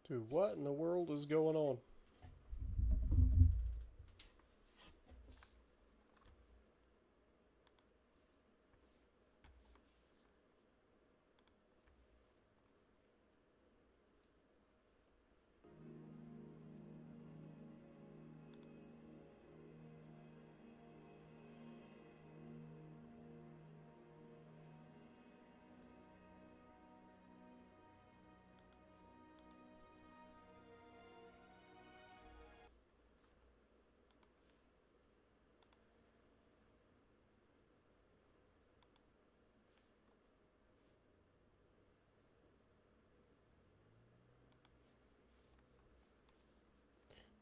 Dude, what in the world is going on?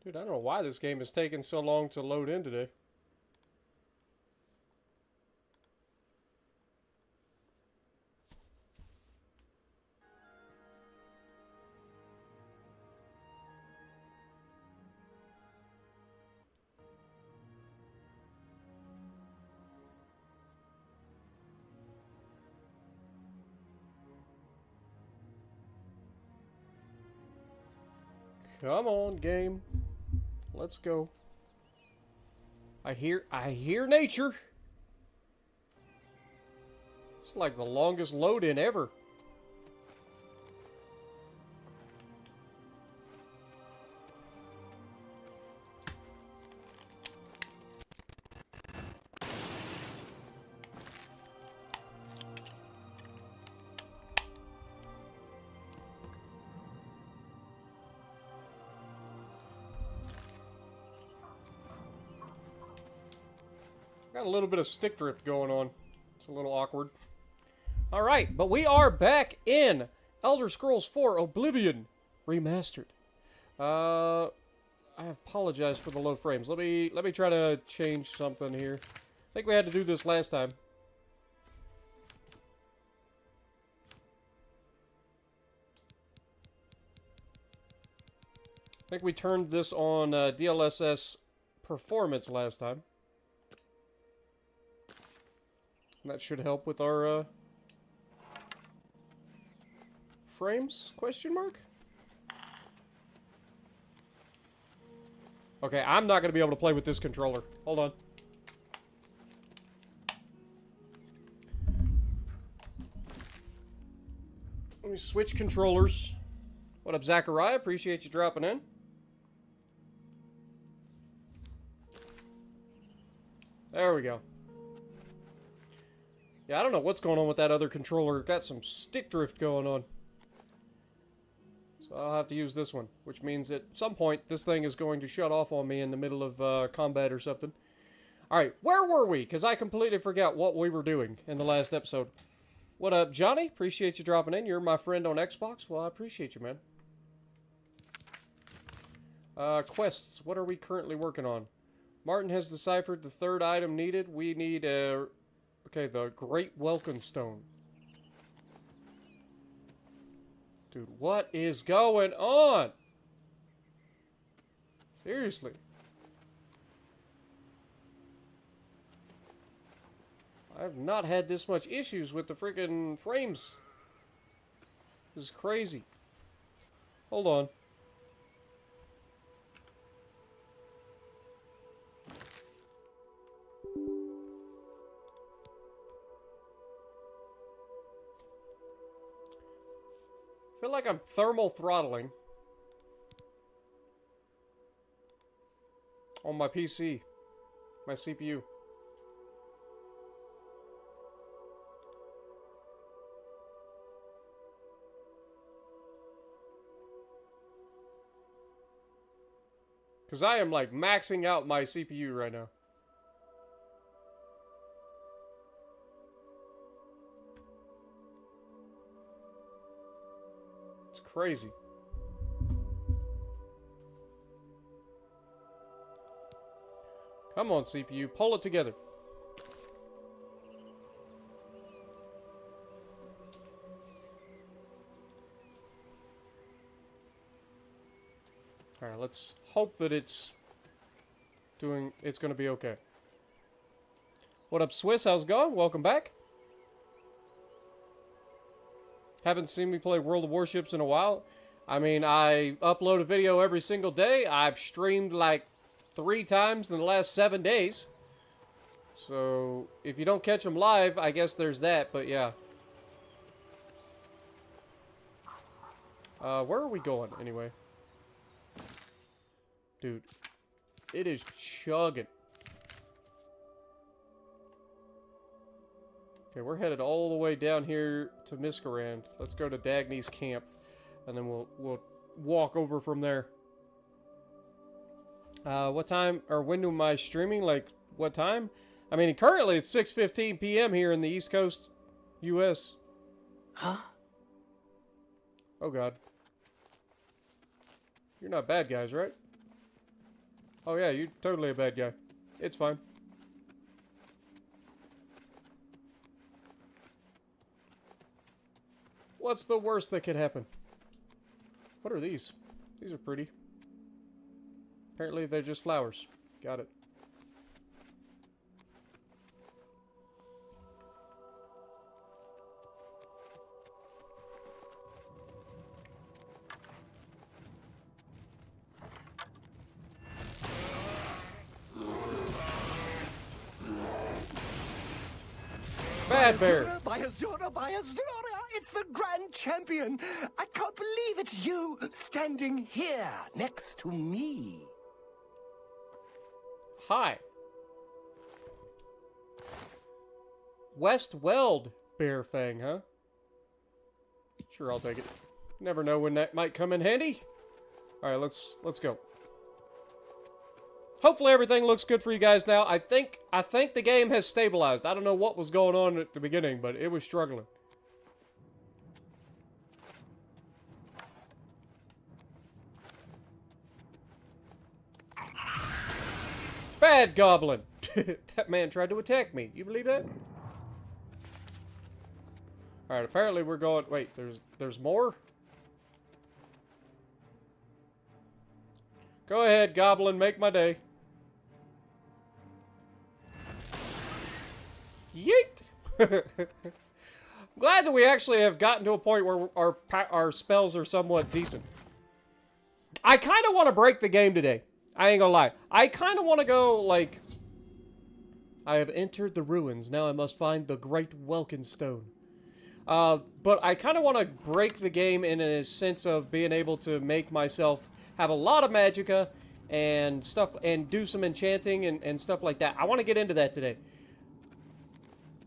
Dude, I don't know why this game is taking so long to load in today. Come on, game. Let's go. I hear nature. It's like the longest load in ever. Got a little bit of stick drift going on. It's a little awkward. Alright, but we are back in Elder Scrolls 4 Oblivion Remastered. I apologize for the low frames. Let me try to change something here. I think we had to do this last time. I think we turned this on DLSS performance last time. That should help with our frames, question mark? Okay, I'm not going to be able to play with this controller. Hold on. Let me switch controllers. What up, Zachariah? Appreciate you dropping in. There we go. Yeah, I don't know what's going on with that other controller. Got some stick drift going on. So I'll have to use this one, which means at some point this thing is going to shut off on me in the middle of combat or something. Alright, where were we? Because I completely forgot what we were doing in the last episode. What up, Johnny? Appreciate you dropping in. You're my friend on Xbox. Well, I appreciate you, man. Quests. What are we currently working on? Martin has deciphered the third item needed. We need a... Okay, the Great Welcome Stone. Dude, what is going on? Seriously. I've not had this much issues with the freaking frames. This is crazy. Hold on. I feel like I'm thermal throttling on my PC, my CPU. Because I am like maxing out my CPU right now. Crazy. Come on, CPU. Pull it together. Alright, let's hope that it's going to be okay. What up, Swiss? How's it going? Welcome back. Haven't seen me play World of Warships in a while. I mean, I upload a video every single day. I've streamed like 3 times in the last 7 days. So, if you don't catch them live, I guess there's that, but yeah. Where are we going, anyway? Dude, it is chugging. Okay, we're headed all the way down here to Melkarand. Let's go to Dagny's camp, and then we'll walk over from there. What time, or when am I streaming? Like, what time? I mean, currently it's 6:15 p.m. here in the East Coast, U.S. Huh? Oh, God. You're not bad guys, right? Oh, yeah, you're totally a bad guy. It's fine. What's the worst that could happen? What are these? These are pretty. Apparently they're just flowers. Got it. Bad bear. By Azura, by Azura! It's the Grand Champion! I can't believe it's you standing here next to me. Hi. West Weld Bear Fang, huh? Sure, I'll take it. Never know when that might come in handy. Alright, let's go. Hopefully everything looks good for you guys now. I think the game has stabilized. I don't know what was going on at the beginning, but it was struggling. Bad goblin! That man tried to attack me. You believe that? Alright, apparently we're going... Wait, there's more? Go ahead, goblin. Make my day. Yeet! Glad that we actually have gotten to a point where our spells are somewhat decent. I kind of want to break the game today. I ain't gonna lie. I kind of want to go, like... I have entered the ruins. Now I must find the Great Welkin Stone. But I kind of want to break the game in a sense of being able to make myself have a lot of magicka and stuff, and do some enchanting and stuff like that. I want to get into that today.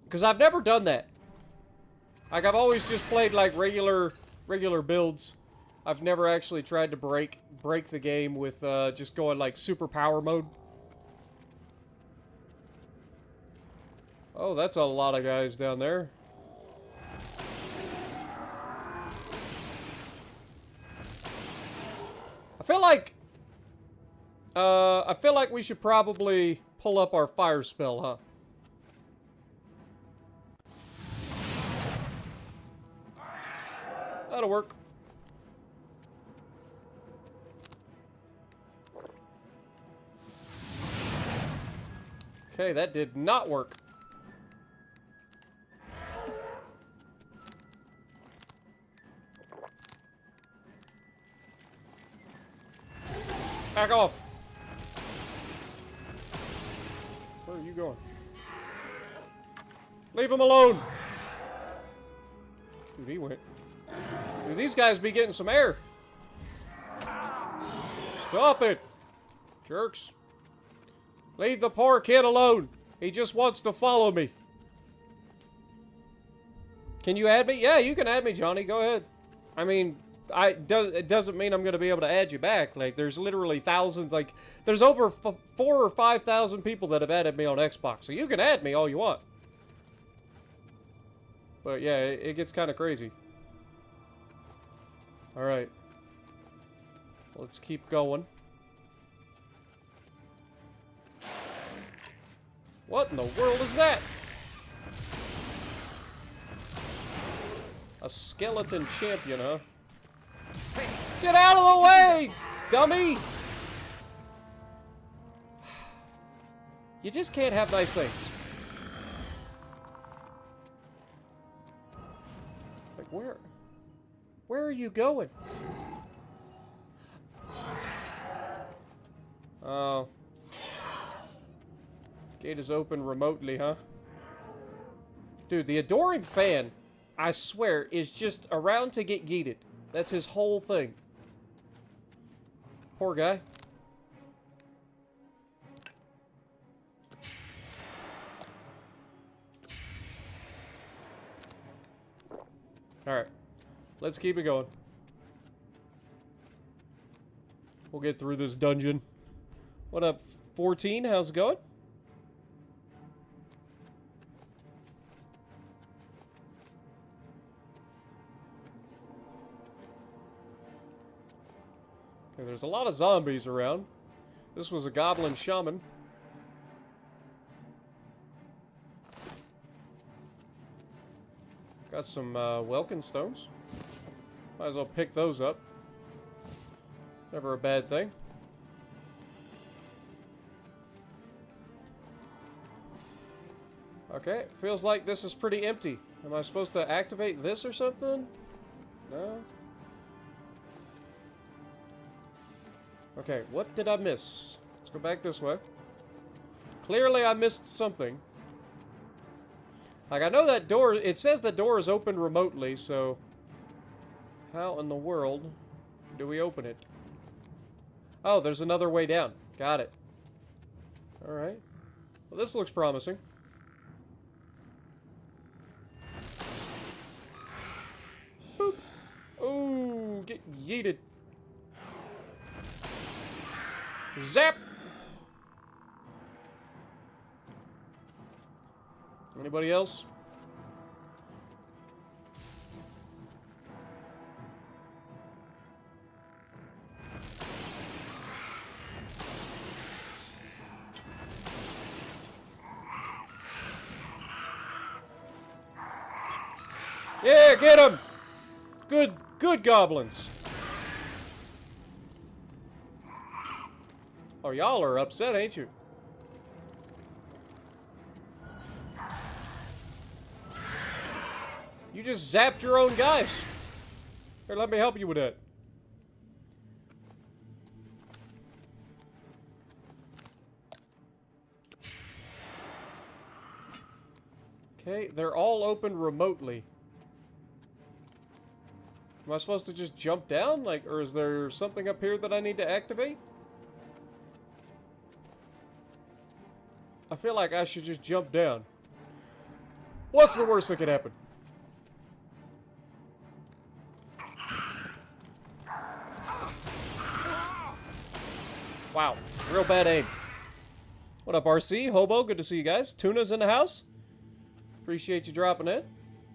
Because I've never done that. Like, I've always just played, like, regular builds. I've never actually tried to break the game with just going, like, super power mode. Oh, that's a lot of guys down there. I feel like we should probably pull up our fire spell, huh? That'll work. Okay, that did not work. Back off. Where are you going? Leave him alone. Dude, he went. Dude, these guys be getting some air. Stop it. Jerks. Leave the poor kid alone. He just wants to follow me. Can you add me? Yeah, you can add me, Johnny. Go ahead. I mean, it doesn't mean I'm going to be able to add you back. Like, there's literally thousands. Like, there's over 4,000 or 5,000 people that have added me on Xbox. So you can add me all you want. But yeah, it gets kind of crazy. Alright. Let's keep going. What in the world is that? A skeleton champion, huh? Get out of the way, dummy! You just can't have nice things. Like, where are you going? Oh. Gate is open remotely, huh? Dude, the Adoring Fan, I swear, is just around to get yeeted. That's his whole thing. Poor guy. Alright. Let's keep it going. We'll get through this dungeon. What up, 14? How's it going? Okay, there's a lot of zombies around. This was a goblin shaman. Got some Welkin stones. Might as well pick those up. Never a bad thing. Okay, feels like this is pretty empty. Am I supposed to activate this or something? No? Okay, what did I miss? Let's go back this way. Clearly I missed something. Like, I know that door, it says the door is open remotely, so how in the world do we open it? Oh, there's another way down. Got it. Alright. Well, this looks promising. Boop. Ooh, get yeeted. Zap! Anybody else? Yeah, get him! Good goblins. Oh, y'all are upset, ain't you? You just zapped your own guys. Here, let me help you with that. Okay, they're all open remotely. Am I supposed to just jump down? Like, or is there something up here that I need to activate? I feel like I should just jump down. What's the worst that could happen? Wow, real bad aim. What up, RC? Hobo, good to see you guys. Tuna's in the house. Appreciate you dropping in.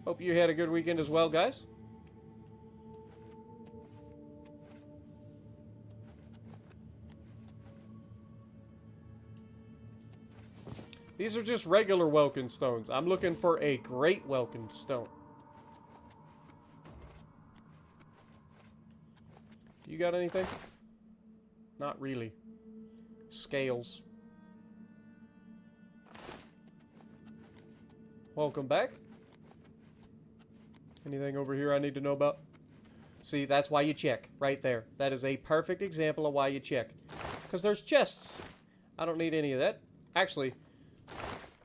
Hope you had a good weekend as well, guys. These are just regular Welkin stones. I'm looking for a great Welkin stone. You got anything? Not really. Scales. Welcome back. Anything over here I need to know about? See, that's why you check. Right there. That is a perfect example of why you check. Because there's chests. I don't need any of that. Actually,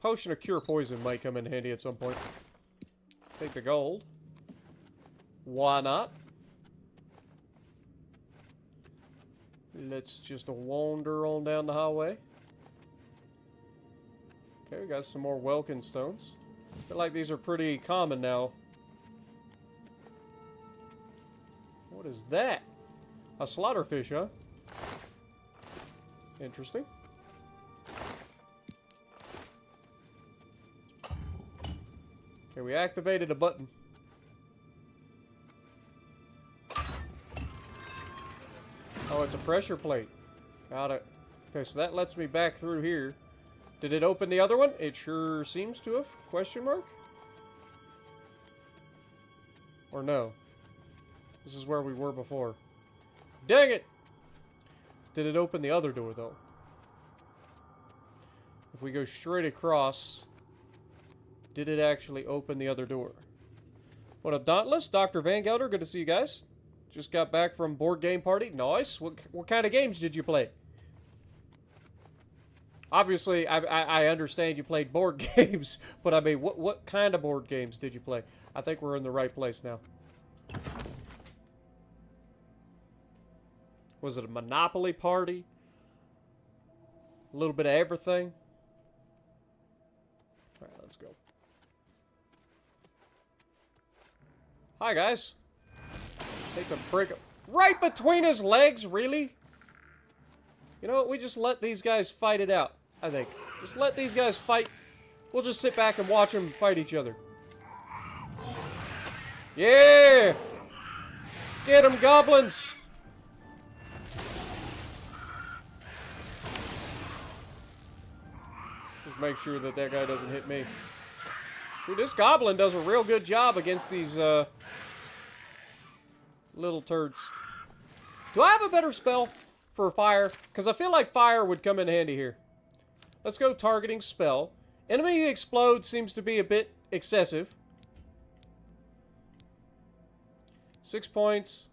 Potion of Cure Poison might come in handy at some point. Take the gold. Why not? Let's just wander on down the highway. Okay, we got some more Welkin stones. I feel like these are pretty common now. What is that? A slaughterfish, huh? Interesting. Okay, we activated a button. Oh, it's a pressure plate. Got it. Okay, so that lets me back through here. Did it open the other one? It sure seems to have. Question mark? Or no? This is where we were before. Dang it! Did it open the other door, though? If we go straight across, did it actually open the other door? What up, Dauntless? Dr. Van Gelder, good to see you guys. Just got back from board game party. Nice. What kind of games did you play? Obviously, I understand you played board games, but I mean, what kind of board games did you play? I think we're in the right place now. Was it a Monopoly party? A little bit of everything? Alright, let's go. Hi, guys. Take a break. Right between his legs, really? You know what? We just let these guys fight it out, I think. Just let these guys fight. We'll just sit back and watch them fight each other. Yeah! Get them, goblins! Just make sure that that guy doesn't hit me. Dude, this goblin does a real good job against these, little turds. Do I have a better spell for fire? Because I feel like fire would come in handy here. Let's go targeting spell. Enemy explode seems to be a bit excessive. 6 points.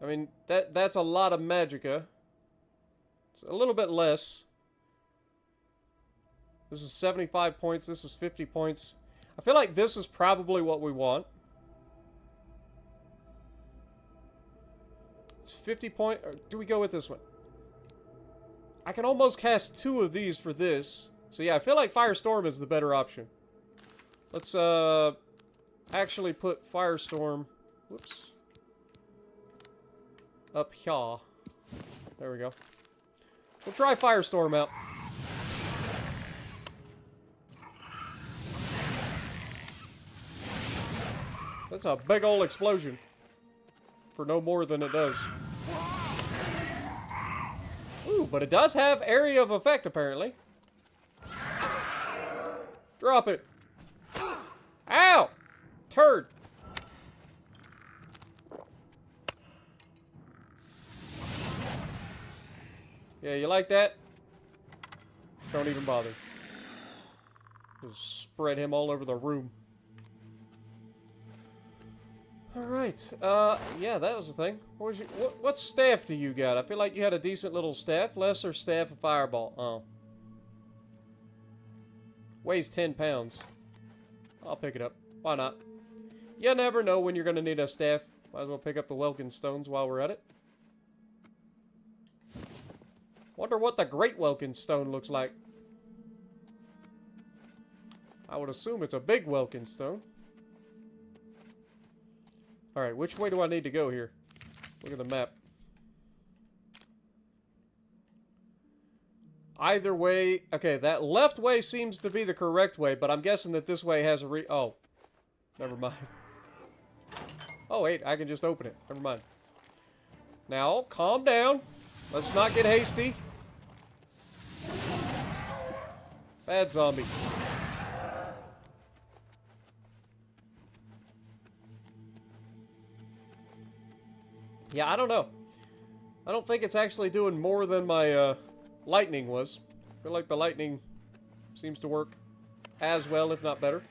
I mean, that's a lot of magicka. It's a little bit less. This is 75 points. This is 50 points. I feel like this is probably what we want. It's 50 point. Or do we go with this one? I can almost cast 2 of these for this. So yeah, I feel like Firestorm is the better option. Let's actually put Firestorm. Whoops. Up here. There we go. We'll try Firestorm out. That's a big old explosion. For no more than it does. Ooh, but it does have area of effect, apparently. Drop it. Ow! Turd. Yeah, you like that? Don't even bother. Just spread him all over the room. Alright, yeah, that was the thing. What staff do you got? I feel like you had a decent little staff. Lesser staff of fireball. Oh. Weighs 10 pounds. I'll pick it up. Why not? You never know when you're going to need a staff. Might as well pick up the Welkin Stones while we're at it. Wonder what the Great Welkin Stone looks like. I would assume it's a big Welkin Stone. Alright, which way do I need to go here? Look at the map. Either way... Okay, that left way seems to be the correct way, but I'm guessing that this way has a Oh. Never mind. Oh, wait, I can just open it. Never mind. Now, calm down. Let's not get hasty. Bad zombie. Yeah, I don't know. I don't think it's actually doing more than my lightning was. I feel like the lightning seems to work as well, if not better.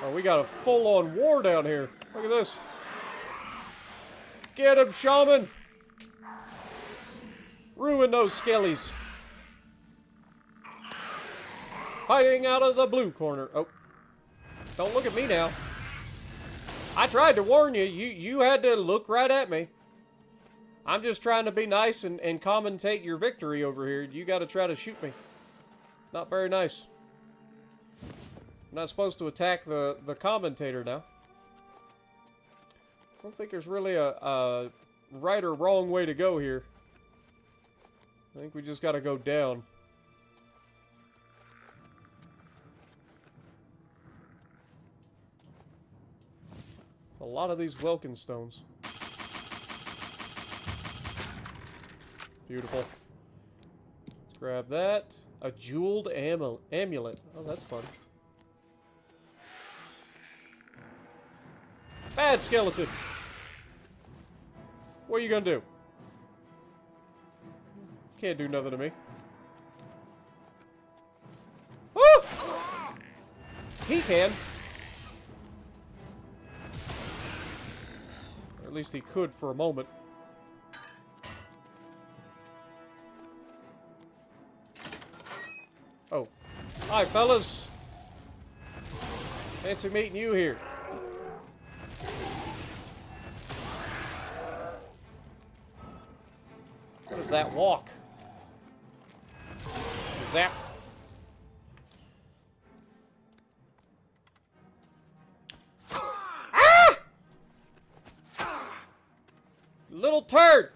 Oh, we got a full-on war down here. Look at this. Get him, shaman! Ruin those skellies. Fighting out of the blue corner. Oh. Don't look at me now. I tried to warn you. You had to look right at me. I'm just trying to be nice and commentate your victory over here. You got to try to shoot me. Not very nice. I'm not supposed to attack the commentator now. I don't think there's really a right or wrong way to go here. I think we just got to go down. A lot of these Welkin Stones. Beautiful. Let's grab that. A jeweled amulet. Oh, that's fun. Bad skeleton. What are you gonna do? Can't do nothing to me. Woo! He can. least he could for a moment. Oh. Hi, fellas. Fancy meeting you here. What does that walk? Zap. Ah! Little turd.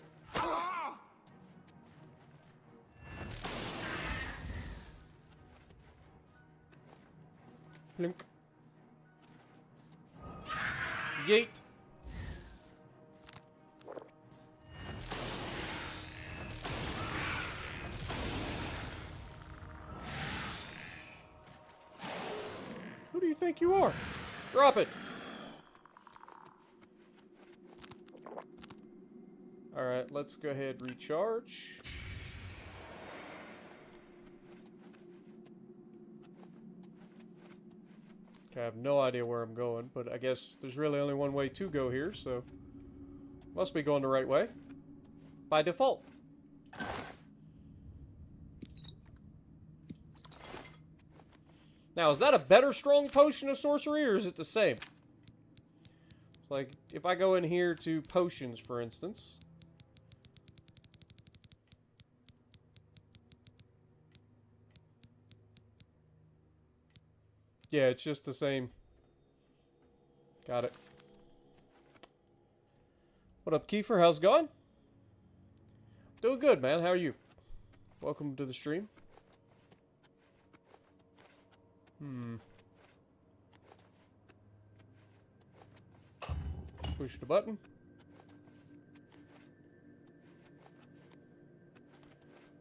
Plink. Yeet. Who do you think you are? Drop it. Alright, let's go ahead and recharge. I have no idea where I'm going, but I guess there's really only one way to go here, so must be going the right way by default. Now, is that a better strong potion of sorcery, or is it the same? It's like, if I go in here to potions, for instance. Yeah, it's just the same. Got it. What up, Kiefer? How's it going? Doing good, man. How are you? Welcome to the stream. Push the button.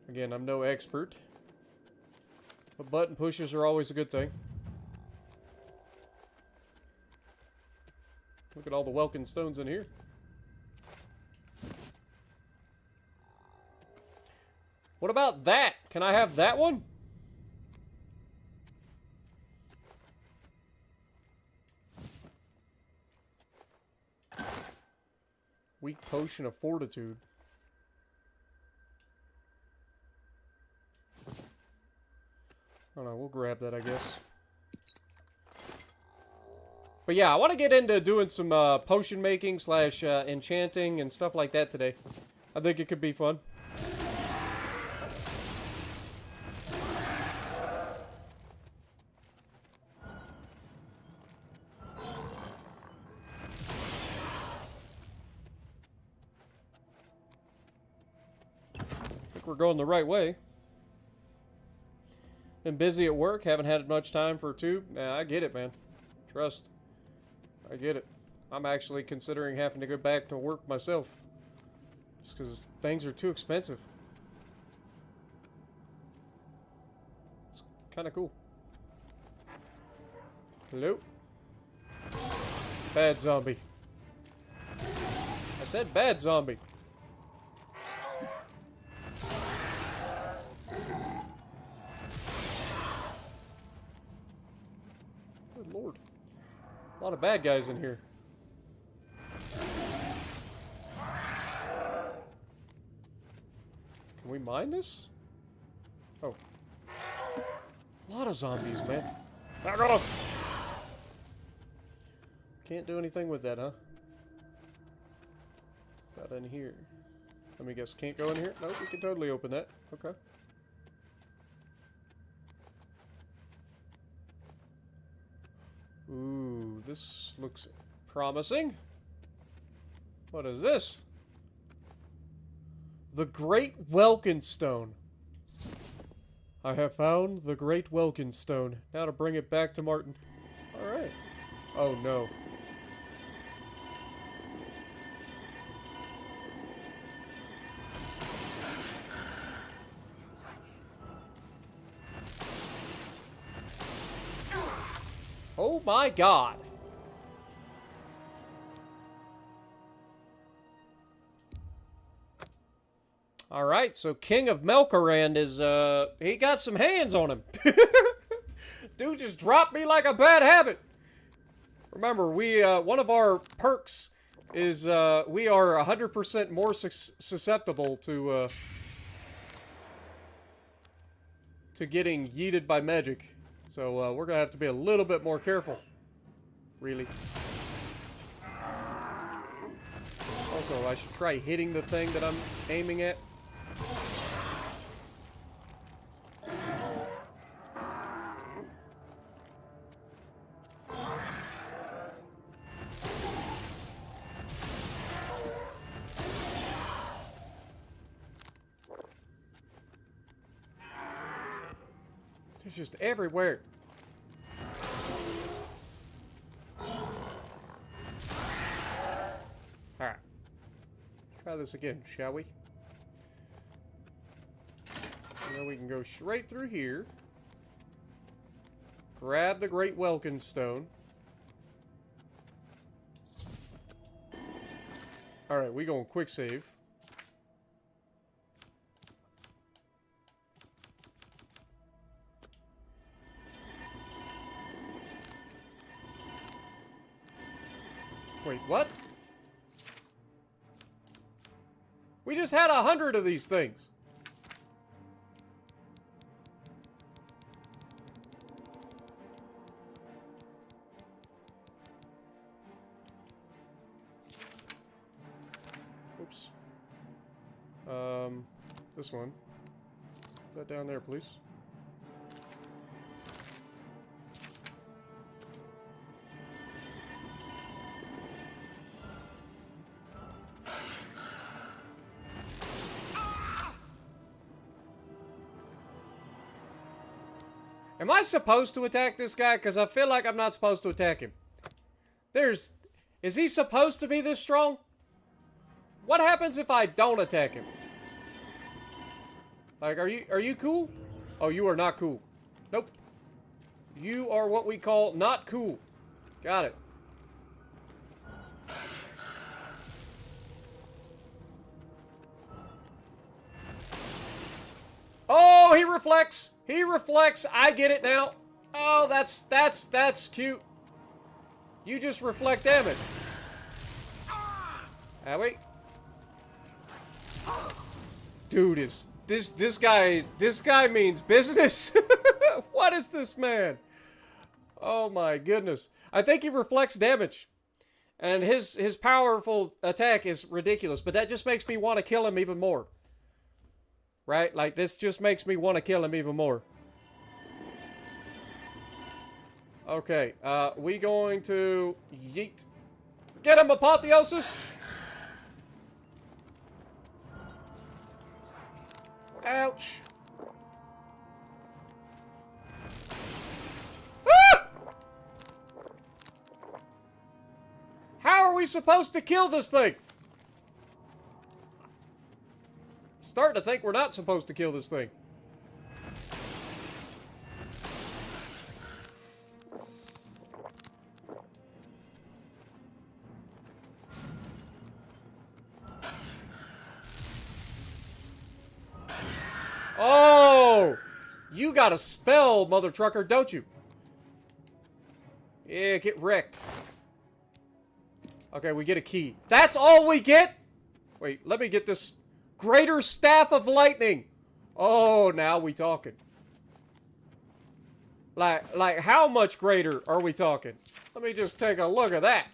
Again, I'm no expert, but button pushes are always a good thing. Look at all the Welkin stones in here. What about that? Can I have that one? Weak potion of fortitude. I don't know, we'll grab that, I guess. But yeah, I want to get into doing some potion making / enchanting and stuff like that today. I think it could be fun. I think we're going the right way. Been busy at work, haven't had much time for a tube. Nah, I get it, man. Trust. I get it. I'm actually considering having to go back to work myself. Just because things are too expensive. It's kind of cool. Hello? Bad zombie. I said bad zombie. Good lord. A lot of bad guys in here. Can we mine this? Oh. A lot of zombies, man. Back off! Can't do anything with that, huh? Got in here. Let me guess, can't go in here? Nope, we can totally open that. Okay. Ooh, this looks promising. What is this? The Great Welkin Stone. I have found the Great Welkin Stone. Now to bring it back to Martin. Alright. Oh no. Oh my god. Alright, so King of Melkarand is, he got some hands on him. Dude just dropped me like a bad habit. Remember, we, one of our perks is we are 100% more susceptible to getting yeeted by magic. So we're gonna have to be a little bit more careful. Really. Also, I should try hitting the thing that I'm aiming at. It's just everywhere. Alright. Try this again, shall we? And then we can go straight through here. Grab the Great Welkin Stone. Alright, we going quick save. Wait, what? We just had 100 of these things. Oops. This one. Put that down there, please. Am I supposed to attack this guy? Because I feel like I'm not supposed to attack him. Is he supposed to be this strong? What happens if I don't attack him? Like, are you cool? Oh, you are not cool. Nope. You are what we call not cool. Got it. Oh, he reflects. He reflects. I get it now. Oh, that's cute. You just reflect damage. Ah, wait. Dude, this guy means business. What is this man? Oh my goodness. I think he reflects damage. And his powerful attack is ridiculous, but that just makes me want to kill him even more. Right? Like, this just makes me want to kill him even more. Okay, we going to yeet. Get him, Apotheosis! Ouch. Ah! How are we supposed to kill this thing? Starting to think we're not supposed to kill this thing. Oh! You got a spell, mother trucker, don't you? Yeah, get wrecked. Okay, we get a key. That's all we get? Wait, let me get this. Greater Staff of Lightning. Oh, now we talking. Like how much greater are we talking? Let me just take a look at that.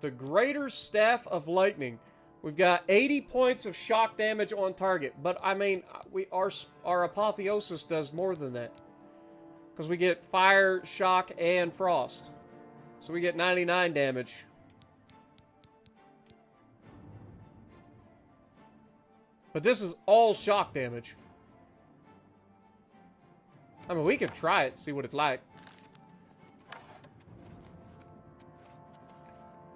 The Greater Staff of Lightning. We've got 80 points of shock damage on target, but I mean, our Apotheosis does more than that. Because we get fire, shock, and frost. So we get 99 damage. But this is all shock damage. I mean, we could try it, see what it's like.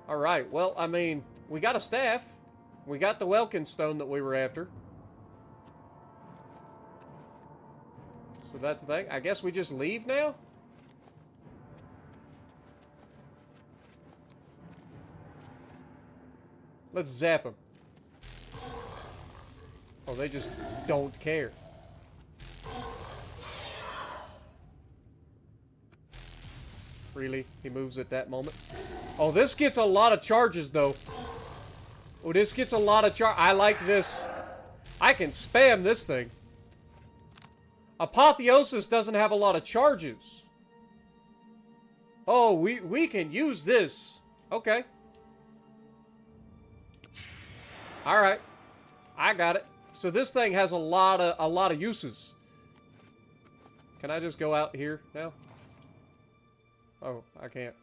Alright, well, I mean, we got a staff. We got the Welkin Stone that we were after. So that's the thing. I guess we just leave now? Let's zap them. Oh, they just don't care. Really? He moves at that moment? Oh, this gets a lot of charges, though. Oh, this gets a lot of I like this. I can spam this thing. Apotheosis doesn't have a lot of charges. Oh, we can use this. Okay. Alright. I got it. So this thing has a lot of uses. Can I just go out here now? Oh, I can't.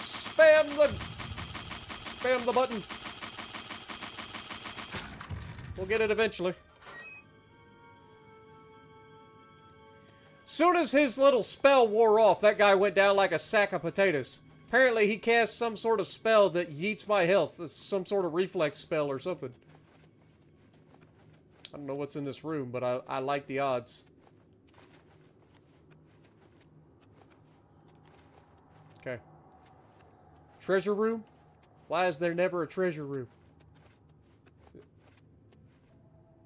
Spam the button. We'll get it eventually. Soon as his little spell wore off, that guy went down like a sack of potatoes. Apparently he cast some sort of spell that yeets my health. It's some sort of reflex spell or something. I don't know what's in this room, but I like the odds. Okay. Treasure room? Why is there never a treasure room?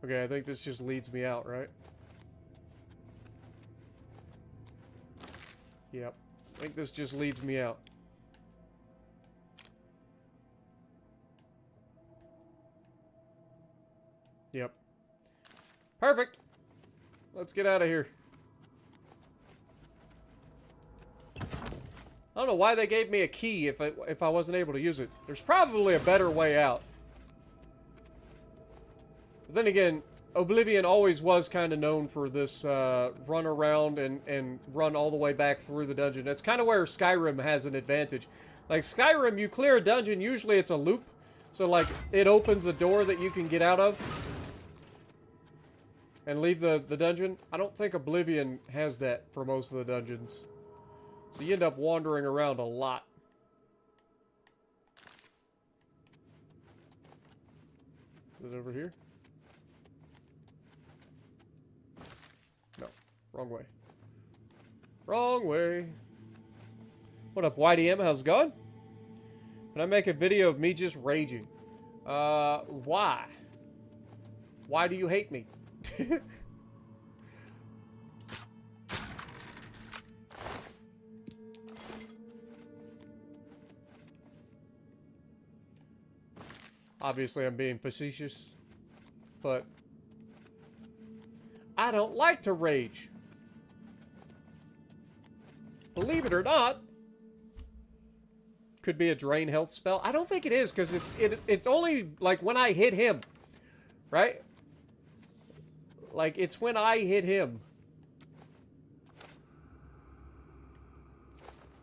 Okay, I think this just leads me out, right? Yep. I think this just leads me out. Yep. Perfect. Let's get out of here. I don't know why they gave me a key if I wasn't able to use it. There's probably a better way out. But then again, Oblivion always was kind of known for this run around and run all the way back through the dungeon. That's kind of where Skyrim has an advantage. Like Skyrim, you clear a dungeon, usually it's a loop. So like, it opens a door that you can get out of and leave the dungeon. I don't think Oblivion has that for most of the dungeons. So you end up wandering around a lot. Is it over here? No. Wrong way. Wrong way. What up, YDM? How's it going? Can I make a video of me just raging? Why? Why do you hate me? Obviously, I'm being facetious, but I don't like to rage. Believe it or not, could be a drain health spell. I don't think it is, because it's only like when I hit him, right? Like it's when I hit him. I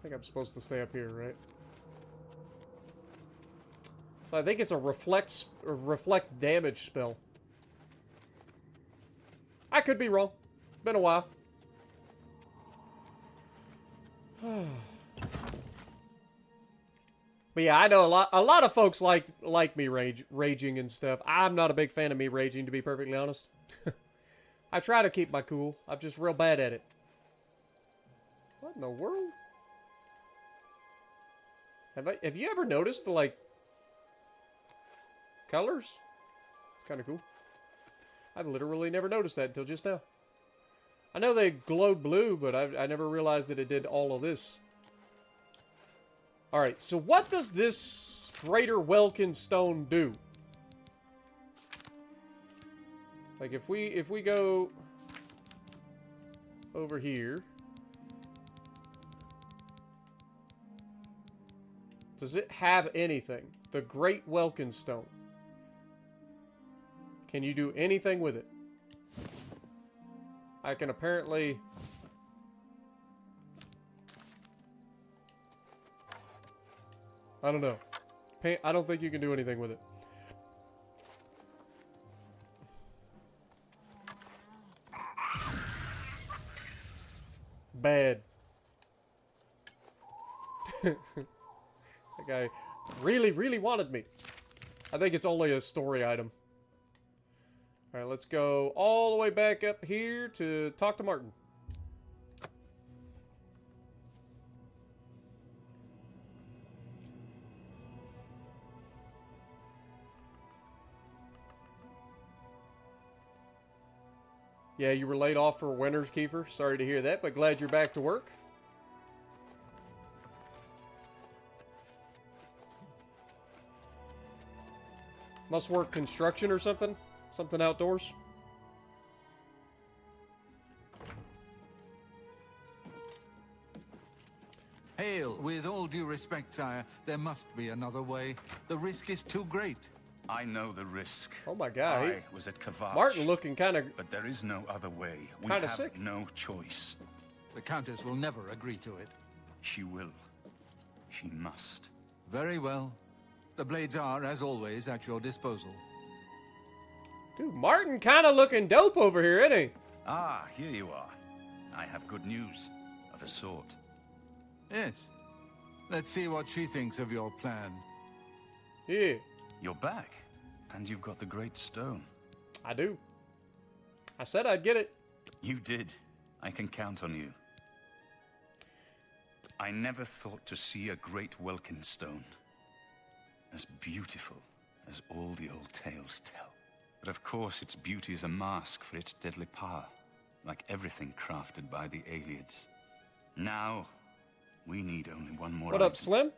think I'm supposed to stay up here, right? So I think it's a reflect damage spell. I could be wrong. Been a while. But yeah, I know a lot of folks like me raging and stuff. I'm not a big fan of me raging, to be perfectly honest. I try to keep my cool. I'm just real bad at it. What in the world? Have you ever noticed the like colors? It's kind of cool. I've literally never noticed that until just now. I know they glowed blue, but I never realized that it did all of this. Alright, so what does this Greater Welkin Stone do? Like, if we go over here, does it have anything? The Great Welkin Stone. Can you do anything with it? I can apparently... I don't know. I don't think you can do anything with it. Bad. That guy really, really wanted me. I think it's only a story item. Alright, let's go all the way back up here to talk to Martin. Yeah, you were laid off for winters, Kiefer. Sorry to hear that, but glad you're back to work. Must work construction or something? Something outdoors? Hail, with all due respect, sire, there must be another way. The risk is too great. I know the risk. Oh my god. I was at Kavach. Martin looking kind of... But there is no other way. We Kinda have sick. no choice. The Countess will never agree to it. She will. She must. Very well. The blades are, as always, at your disposal. Dude, Martin kind of looking dope over here, isn't he? Ah, here you are. I have good news. Of a sort. Yes. Let's see what she thinks of your plan. Yeah, You're back. And you've got the Great Stone. I do. I said I'd get it. You did. I can count on you. I never thought to see a great Welkin stone. As beautiful as all the old tales tell. But of course its beauty is a mask for its deadly power. Like everything crafted by the Aelids. Now, we need only one more What up, item, Slim?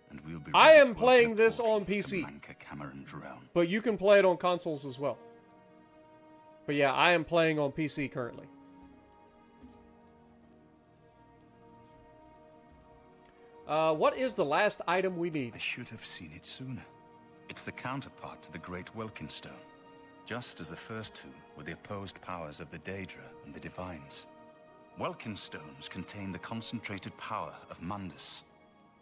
and we'll be I ready am to open playing a this portal on to PC. Cameron's realm. But you can play it on consoles as well. But yeah, I am playing on PC currently. What is the last item we need? I should have seen it sooner. It's the counterpart to the Great Welkin Stone. Just as the first two were the opposed powers of the Daedra and the Divines. Welkin stones contain the concentrated power of Mundus.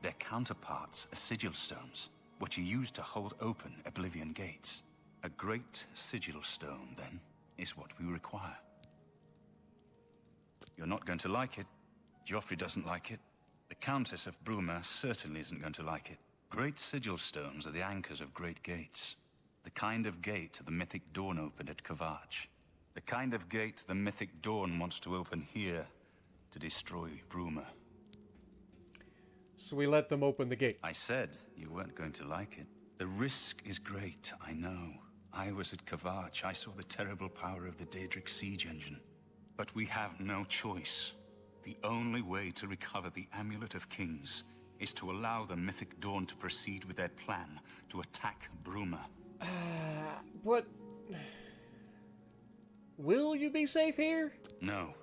Their counterparts are Sigil stones, which are used to hold open Oblivion gates. A great Sigil stone, then, is what we require. You're not going to like it. Joffrey doesn't like it. The Countess of Bruma certainly isn't going to like it. Great Sigil stones are the anchors of great gates. The kind of gate the mythic Dawn opened at Kavach. The kind of gate the mythic Dawn wants to open here to destroy Bruma. So we let them open the gate. I said you weren't going to like it. The risk is great, I know. I was at Kavach. I saw the terrible power of the Daedric siege engine. But we have no choice. The only way to recover the Amulet of Kings is to allow the mythic Dawn to proceed with their plan to attack Bruma. What? Will you be safe here? No.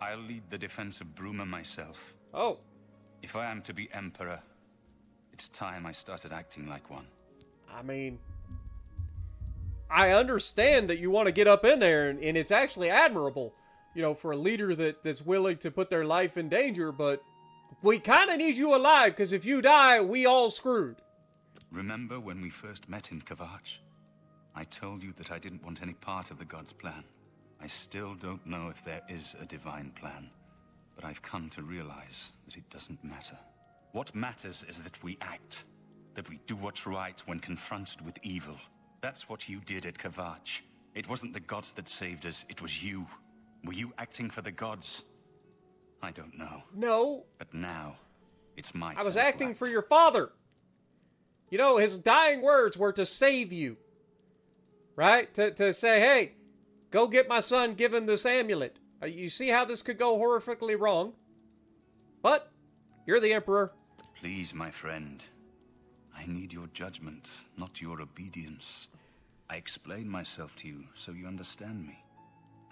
I'll lead the defense of Bruma myself. Oh. If I am to be Emperor, it's time I started acting like one. I mean, I understand that you want to get up in there, and it's actually admirable, you know, for a leader that's willing to put their life in danger, but we kind of need you alive, because if you die, we all screwed. Remember when we first met in Kavach? I told you that I didn't want any part of the God's plan. I still don't know if there is a divine plan, but I've come to realize that it doesn't matter. What matters is that we act, that we do what's right when confronted with evil. That's what you did at Kavach. It wasn't the gods that saved us, it was you. Were you acting for the gods? I don't know. No. But now, it's my turn I was to acting act. for your father. You know, his dying words were to save you. Right? To say, hey, go get my son, give him this amulet. You see how this could go horrifically wrong. But, you're the Emperor. Please, my friend. I need your judgment, not your obedience. I explain myself to you so you understand me.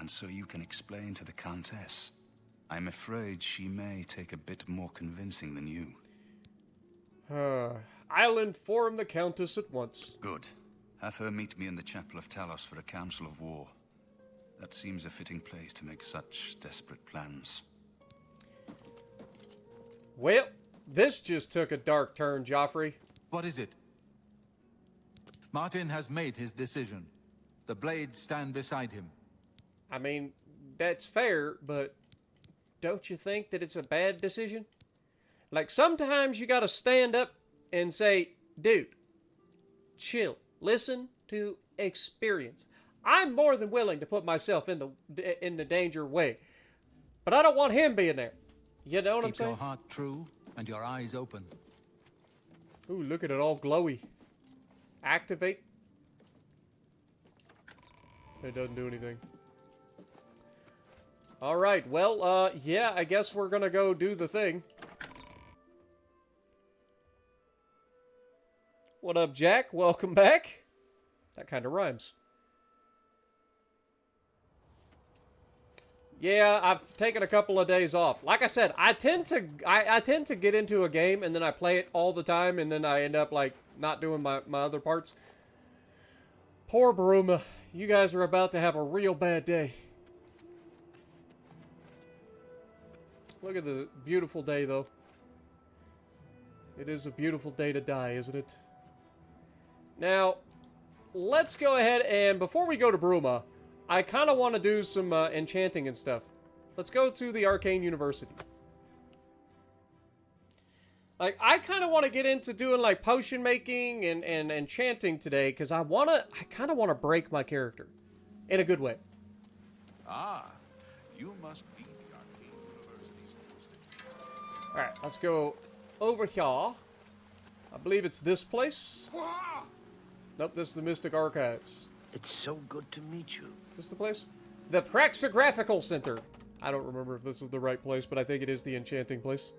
And so you can explain to the Countess. I'm afraid she may take a bit more convincing than you. I'll inform the Countess at once. Good. Have her meet me in the Chapel of Talos for a council of war. That seems a fitting place to make such desperate plans. Well, this just took a dark turn, Joffrey. What is it? Martin has made his decision. The blades stand beside him. I mean, that's fair, but don't you think that it's a bad decision? Like, sometimes you gotta stand up and say, dude, chill. Listen to experience. I'm more than willing to put myself in the danger way. But I don't want him being there. You know what I'm Keep your saying? heart true and your eyes open. Ooh, look at it all glowy. Activate. It doesn't do anything. All right. Well, yeah, I guess we're gonna go do the thing. What up, Jack? Welcome back. That kind of rhymes. Yeah, I've taken a couple of days off. Like I said, I tend to get into a game and then I play it all the time and then I end up like not doing my other parts. Poor Bruma. You guys are about to have a real bad day. Look at the beautiful day though. It is a beautiful day to die, isn't it? Now, let's go ahead and before we go to Bruma, I kind of want to do some enchanting and stuff. Let's go to the Arcane University. Like, I kind of want to get into doing, like, potion making and enchanting today, because I kind of want to break my character. In a good way. Ah, you must be the Arcane University's newest. Alright, let's go over here. I believe it's this place. Nope, this is the Mystic Archives. It's so good to meet you. Is this the place? The Praxographical Center. I don't remember if this is the right place, but I think it is the enchanting place.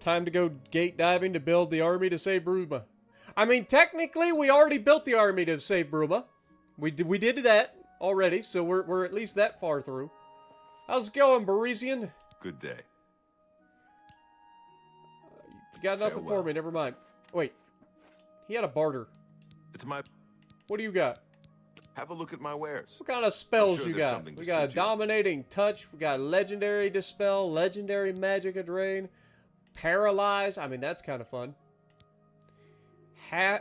Time to go gate diving to build the army to save Bruma. I mean, technically, we already built the army to save Bruma. We did that already, so we're at least that far through. How's it going, Barisian? Good day. You got nothing Farewell. for me, never mind. Wait. He had a barter. It's my... What do you got? Have a look at my wares. What kind of spells sure you there's got? something to We got suit you. Dominating Touch, we got Legendary Dispel, Legendary Magic Drain, Paralyze. I mean, that's kind of fun.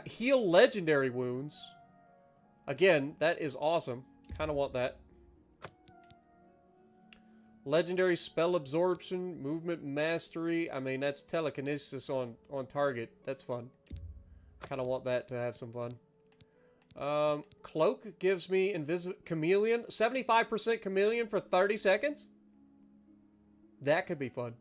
Heal Legendary Wounds. Again, that is awesome. Kind of want that. Legendary Spell Absorption, Movement Mastery. I mean, that's Telekinesis on target. That's fun. Kind of want that to have some fun. Cloak gives me Chameleon. 75% Chameleon for 30 seconds? That could be fun.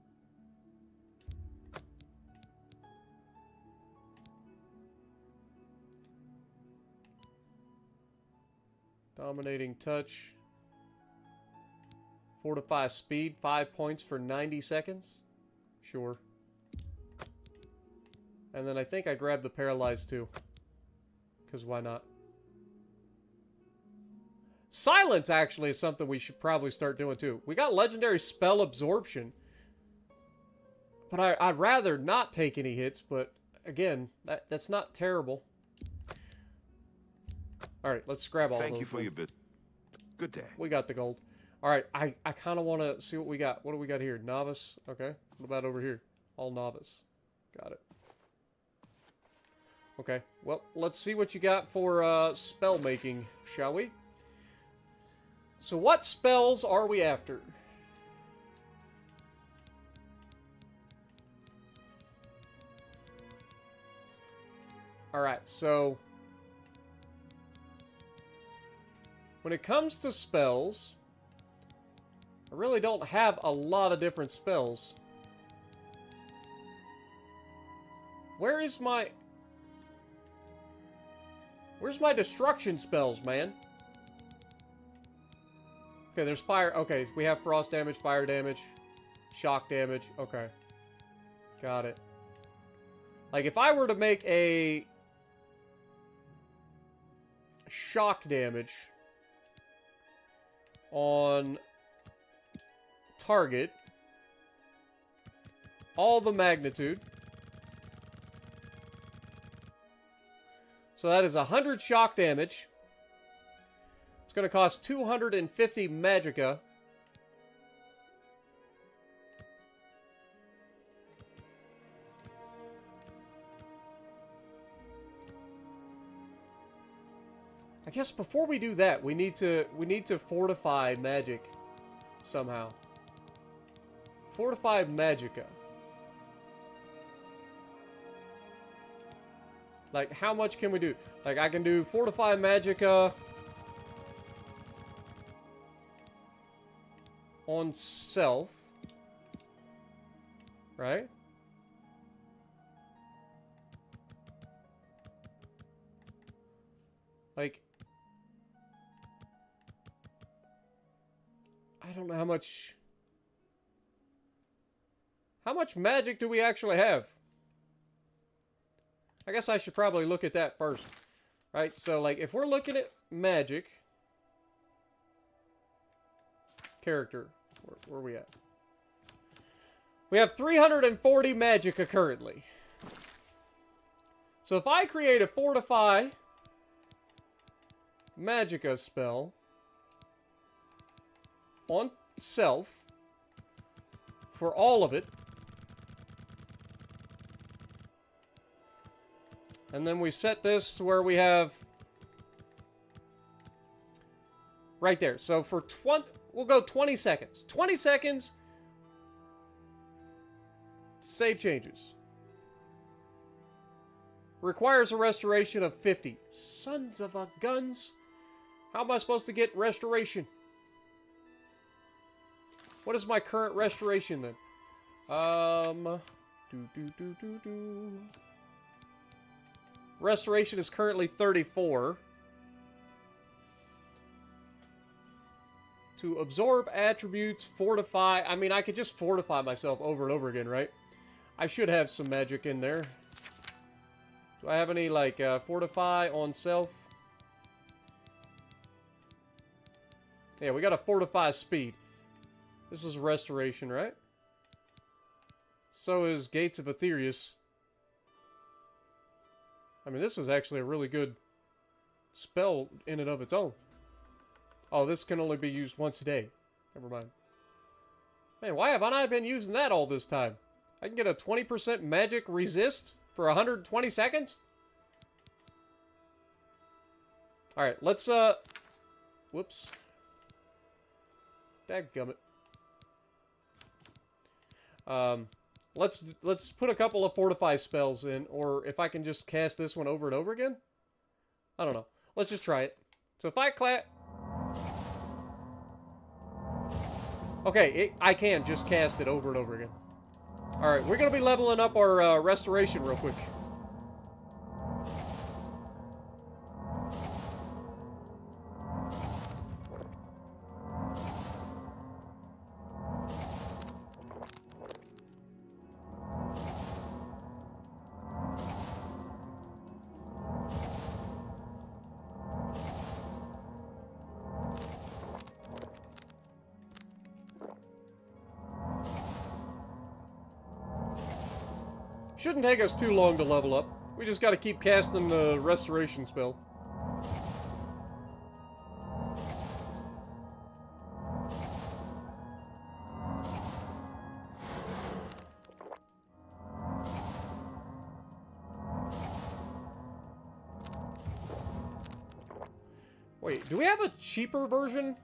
Dominating Touch. Fortify Speed, 5 points for 90 seconds. Sure. And then I think I grabbed the Paralyze too. Because why not? Silence actually is something we should probably start doing too. We got Legendary Spell Absorption. But I'd rather not take any hits, but again, that's not terrible. Alright, let's grab all Thank those you for then. your bit. Good day. We got the gold. Alright, I kind of want to see what we got. What do we got here? Novice. Okay. What about over here? All novice. Got it. Okay. Well, let's see what you got for spell making, shall we? So what spells are we after? Alright, so... when it comes to spells... I really don't have a lot of different spells. Where's my destruction spells, man? Okay, there's fire. Okay, we have frost damage, fire damage, shock damage. Okay. Got it. Like, if I were to make a shock damage on target, all the magnitude. So that is 100 shock damage. It's going to cost 250 magicka. I guess before we do that, we need to fortify magic somehow. Fortify magicka. Like, how much can we do? Like, I can do Fortify Magicka on self. Right? Like, don't know how much... How much magic do we actually have? I guess I should probably look at that first. Right, so like if we're looking at magic... Character. Where are we at? We have 340 magicka currently. So if I create a Fortify magicka spell on self for all of it, and then we set this to where we have right there. So for 20, we'll go 20 seconds. 20 seconds. Save changes. Requires a restoration of 50. Sons of a guns. How am I supposed to get restoration? What is my current restoration then? Restoration is currently 34. To absorb attributes, fortify. I mean, I could just fortify myself over and over again, right? I should have some magic in there. Do I have any, like, fortify on self? Yeah, we got a fortify speed. This is restoration, right? So is Gates of Aetherius. I mean, this is actually a really good spell in and of its own. Oh, this can only be used once a day. Never mind. Man, why have I not been using that all this time? I can get a 20% magic resist for 120 seconds? Alright, let's, whoops. Dadgummit. Let's put a couple of fortify spells in, or if I can just cast this one over and over again? I don't know. Let's just try it. So if I okay, I can just cast it over and over again. Alright, we're going to be leveling up our restoration real quick. Shouldn't take us too long to level up. We just got to keep casting the restoration spell. Wait, do we have a cheaper version?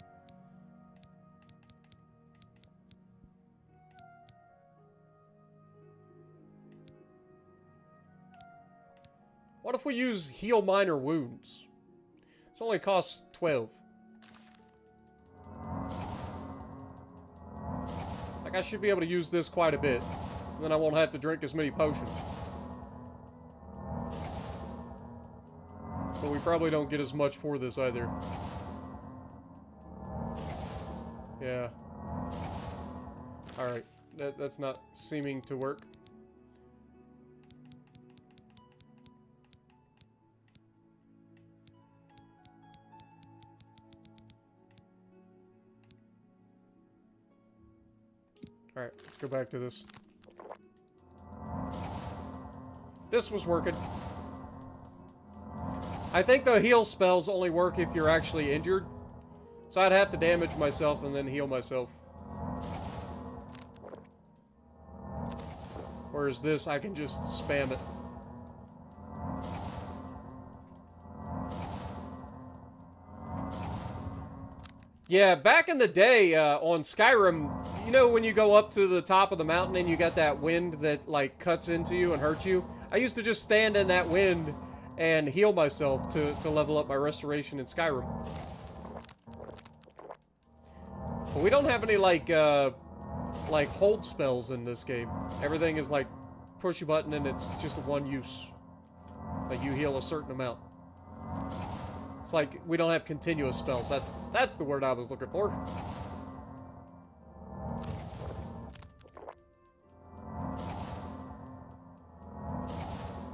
What if we use heal minor wounds? This only costs 12. Like, I should be able to use this quite a bit. And then I won't have to drink as many potions. But we probably don't get as much for this either. Yeah. Alright. That's not seeming to work. Alright, let's go back to this. This was working. I think the heal spells only work if you're actually injured. So I'd have to damage myself and then heal myself. Whereas this, I can just spam it. Yeah, back in the day on Skyrim, you know when you go up to the top of the mountain and you got that wind that like cuts into you and hurts you? I used to just stand in that wind and heal myself to level up my restoration in Skyrim. But we don't have any like hold spells in this game. Everything is like push a button and it's just one use. Like you heal a certain amount. It's like we don't have continuous spells. That's the word I was looking for.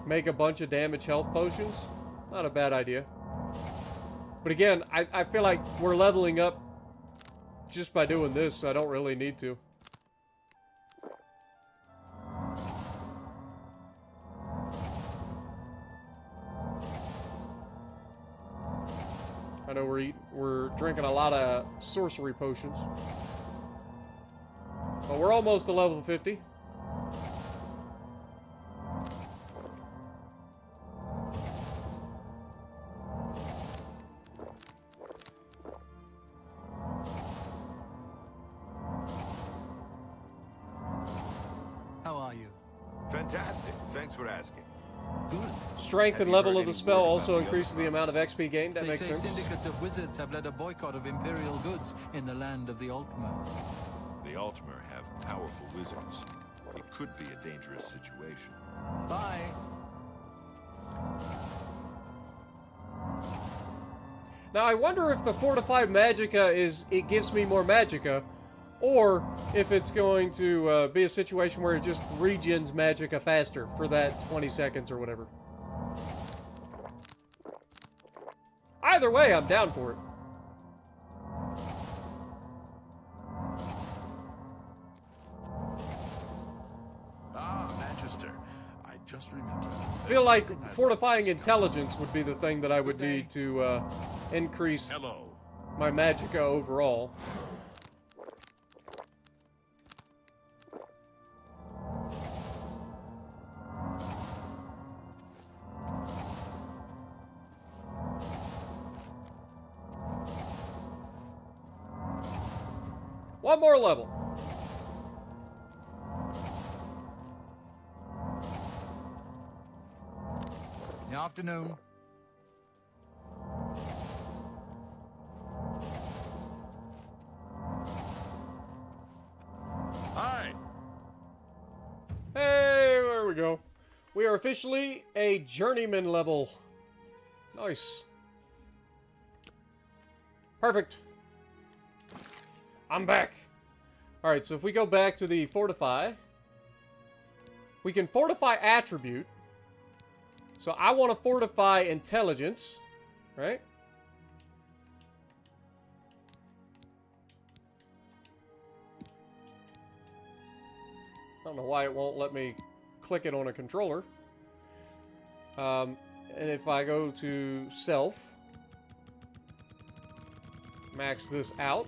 make a bunch of damage health potions. Not a bad idea. But again, I feel like we're leveling up just by doing this, so I don't really need to. I know we're drinking a lot of sorcery potions. But we're almost to level 50. How are you? Fantastic. Thanks for asking. Good. Strength Have and you level heard of the any spell word about also the increases other the amount of provinces? XP gained. That They makes say sense. syndicates of wizards have led a boycott of Imperial goods in the land of the Altmer. The Altmer have powerful wizards. It could be a dangerous situation. Bye. Now I wonder if the fortified magicka it gives me more magicka, or if it's going to be a situation where it just regens magicka faster for that 20 seconds or whatever. Either way, I'm down for it. Ah, Manchester. I just remembered. I feel like fortifying intelligence would be the thing that I would need to increase Hello. my magicka overall. One more level. Good afternoon. Hi. Hey, there we go. We are officially a journeyman level. Nice. Perfect. I'm back. Alright, so if we go back to the fortify, we can fortify attribute. So I want to fortify intelligence, right? I don't know why it won't let me click it on a controller. And if I go to self, max this out.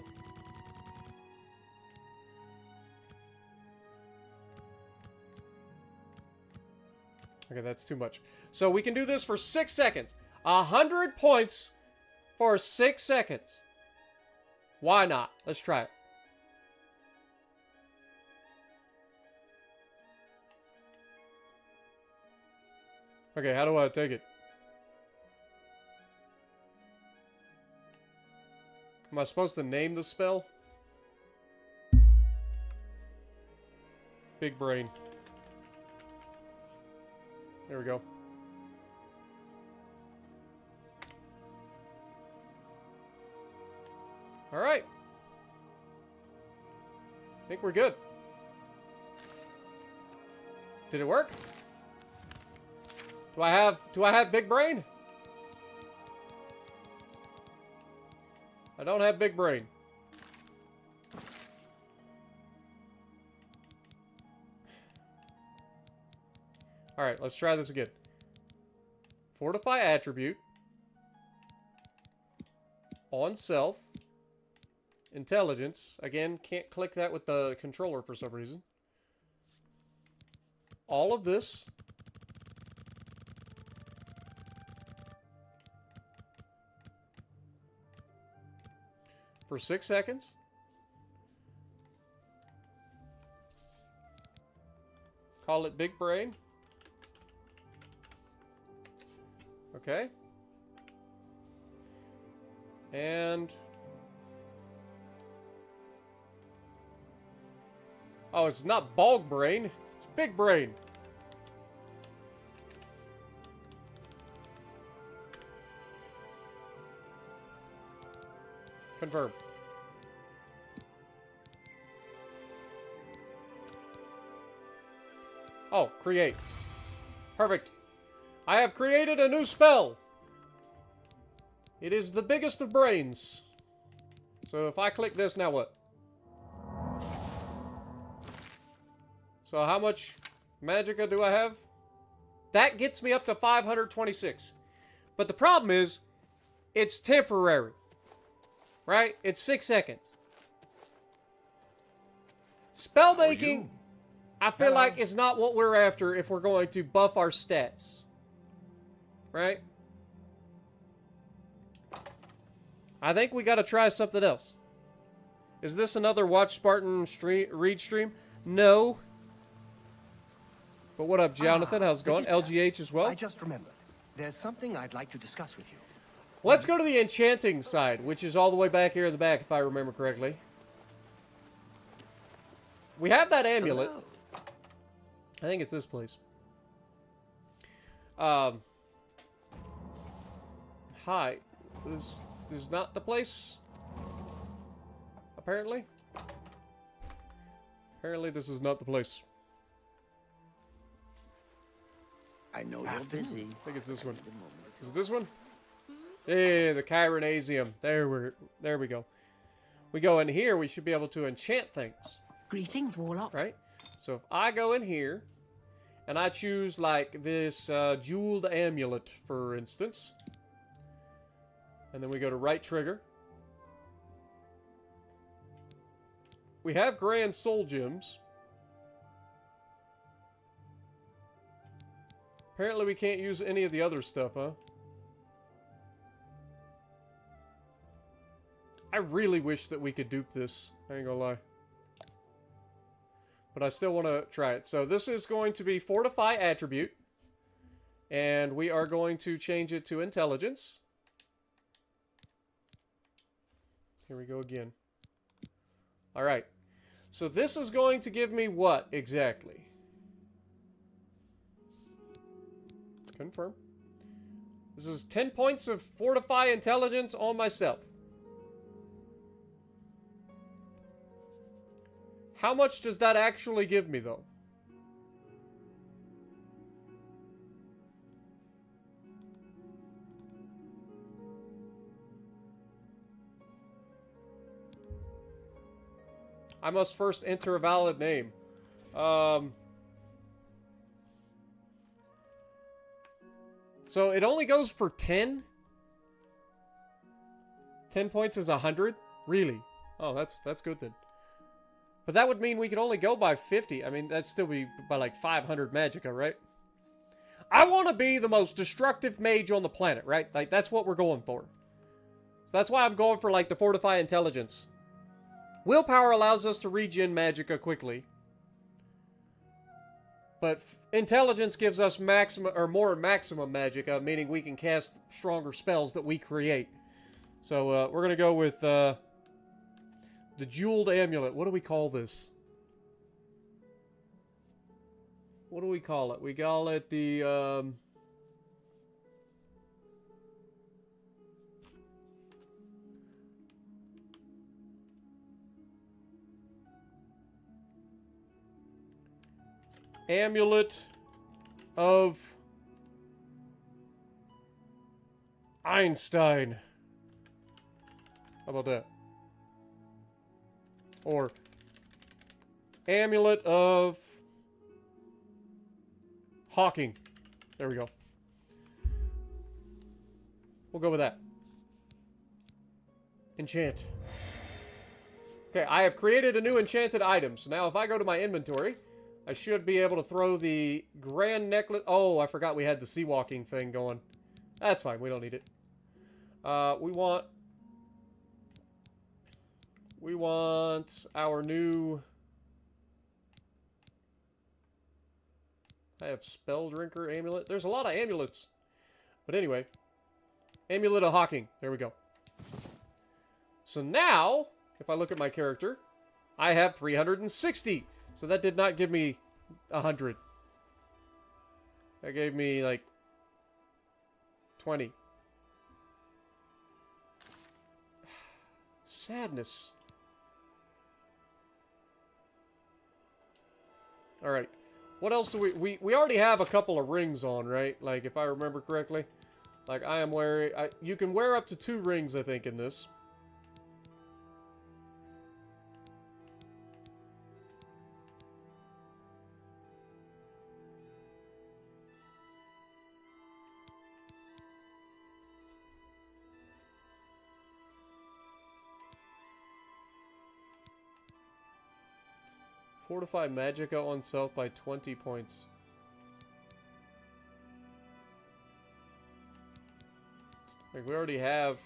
Okay, that's too much. So we can do this for 6 seconds. 100 points for 6 seconds. Why not? Let's try it. Okay, how do I take it? Am I supposed to name the spell? Big brain. There we go. All right. I think we're good. Did it work? Do I have big brain? I don't have big brain. All right, let's try this again. Fortify attribute. On self. Intelligence. Again, can't click that with the controller for some reason. All of this. For 6 seconds. Call it big brain. Okay. And... oh, it's not bog brain. It's big brain. Confirm. Oh, create. Perfect. I have created a new spell. It is the biggest of brains. So if I click this, now what? So how much magicka do I have? That gets me up to 526. But the problem is, it's temporary. Right? It's 6 seconds. Spellmaking, I feel like, is not what we're after if we're going to buff our stats. Right? I think we got to try something else. Is this another Watch Spartan read stream? No. But what up, Jonathan? How's it going? LGH as well? I just remembered. There's something I'd like to discuss with you. Let's go to the enchanting side, which is all the way back here in the back, if I remember correctly. We have that amulet. Hello. I think it's this place. Hi. This is not the place. Apparently. Apparently this is not the place. I know you're busy. I think it's this one. Is it this one? Yeah, the Chironasium. There we go. We go in here, we should be able to enchant things. Greetings, Warlock. Right? So if I go in here, and I choose, like, this jeweled amulet, for instance. And then we go to right trigger. We have grand soul gems. Apparently we can't use any of the other stuff, huh? I really wish that we could dupe this. I ain't gonna lie. But I still want to try it. So this is going to be Fortify Attribute. And we are going to change it to Intelligence. Here we go again. Alright. So this is going to give me what exactly? Confirm. This is 10 points of Fortify Intelligence on myself. How much does that actually give me, though? I must first enter a valid name. So it only goes for 10? 10 points is 100? Really? Oh, that's good then. But that would mean we could only go by 50. I mean, that'd still be by like 500 magicka, right? I want to be the most destructive mage on the planet, right? Like, that's what we're going for. So that's why I'm going for, like, the Fortify Intelligence. Willpower allows us to regen magicka quickly. But Intelligence gives us maximum, or more maximum magicka, meaning we can cast stronger spells that we create. So, we're going to go with, the Jeweled Amulet. What do we call this? What do we call it? We call it the, Amulet of Einstein. How about that? Or Amulet of Hawking. There we go. We'll go with that. Enchant. Okay, I have created a new enchanted item. So now if I go to my inventory, I should be able to throw the grand necklace. Oh, I forgot we had the sea walking thing going. That's fine. We don't need it. We want our new... I have Spell Drinker Amulet. There's a lot of amulets. But anyway. Amulet of Hawking. There we go. So now, if I look at my character, I have 360. So that did not give me 100. That gave me, like, 20. Sadness. Alright. What else do we already have a couple of rings on, right? Like, if I remember correctly. Like, I am wearing... you can wear up to 2 rings, I think, in this. Fortify Magicka on self by 20 points. Like, we already have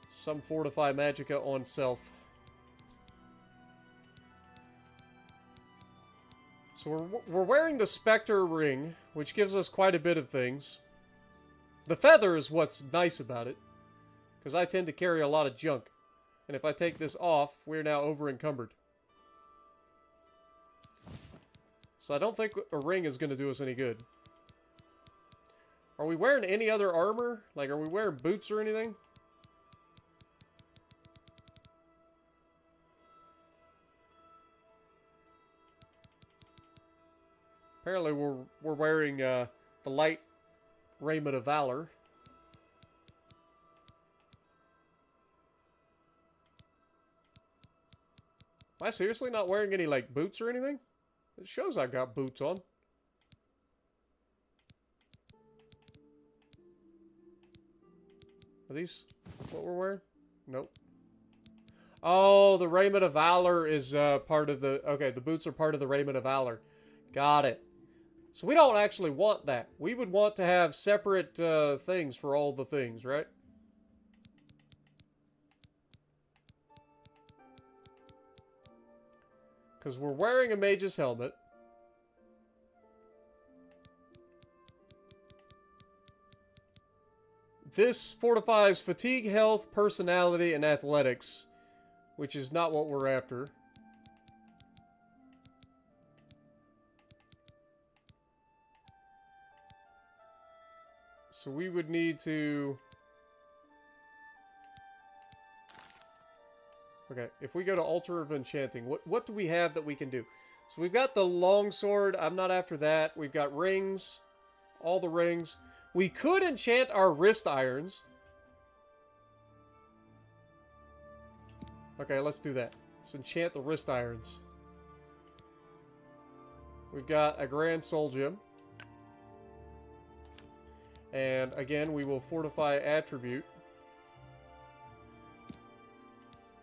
some Fortify Magicka on self. So we're wearing the Spectre ring, which gives us quite a bit of things. The feather is what's nice about it, because I tend to carry a lot of junk. And if I take this off, we're now over-encumbered. So I don't think a ring is going to do us any good. Are we wearing any other armor? Like, are we wearing boots or anything? Apparently we're wearing the light raiment of valor. Am I seriously not wearing any, like, boots or anything? It shows I got boots on. Are these what we're wearing? Nope. Oh, the Raiment of Valor is part of the... Okay, the boots are part of the Raiment of Valor. Got it. So we don't actually want that. We would want to have separate things for all the things, right? Because we're wearing a mage's helmet. This fortifies fatigue, health, personality, and athletics, which is not what we're after. So we would need to... Okay, if we go to Altar of Enchanting, what do we have that we can do? So we've got the longsword. I'm not after that. We've got rings. All the rings. We could enchant our wrist irons. Okay, let's do that. Let's enchant the wrist irons. We've got a Grand Soul Gem. And again, we will Fortify Attribute.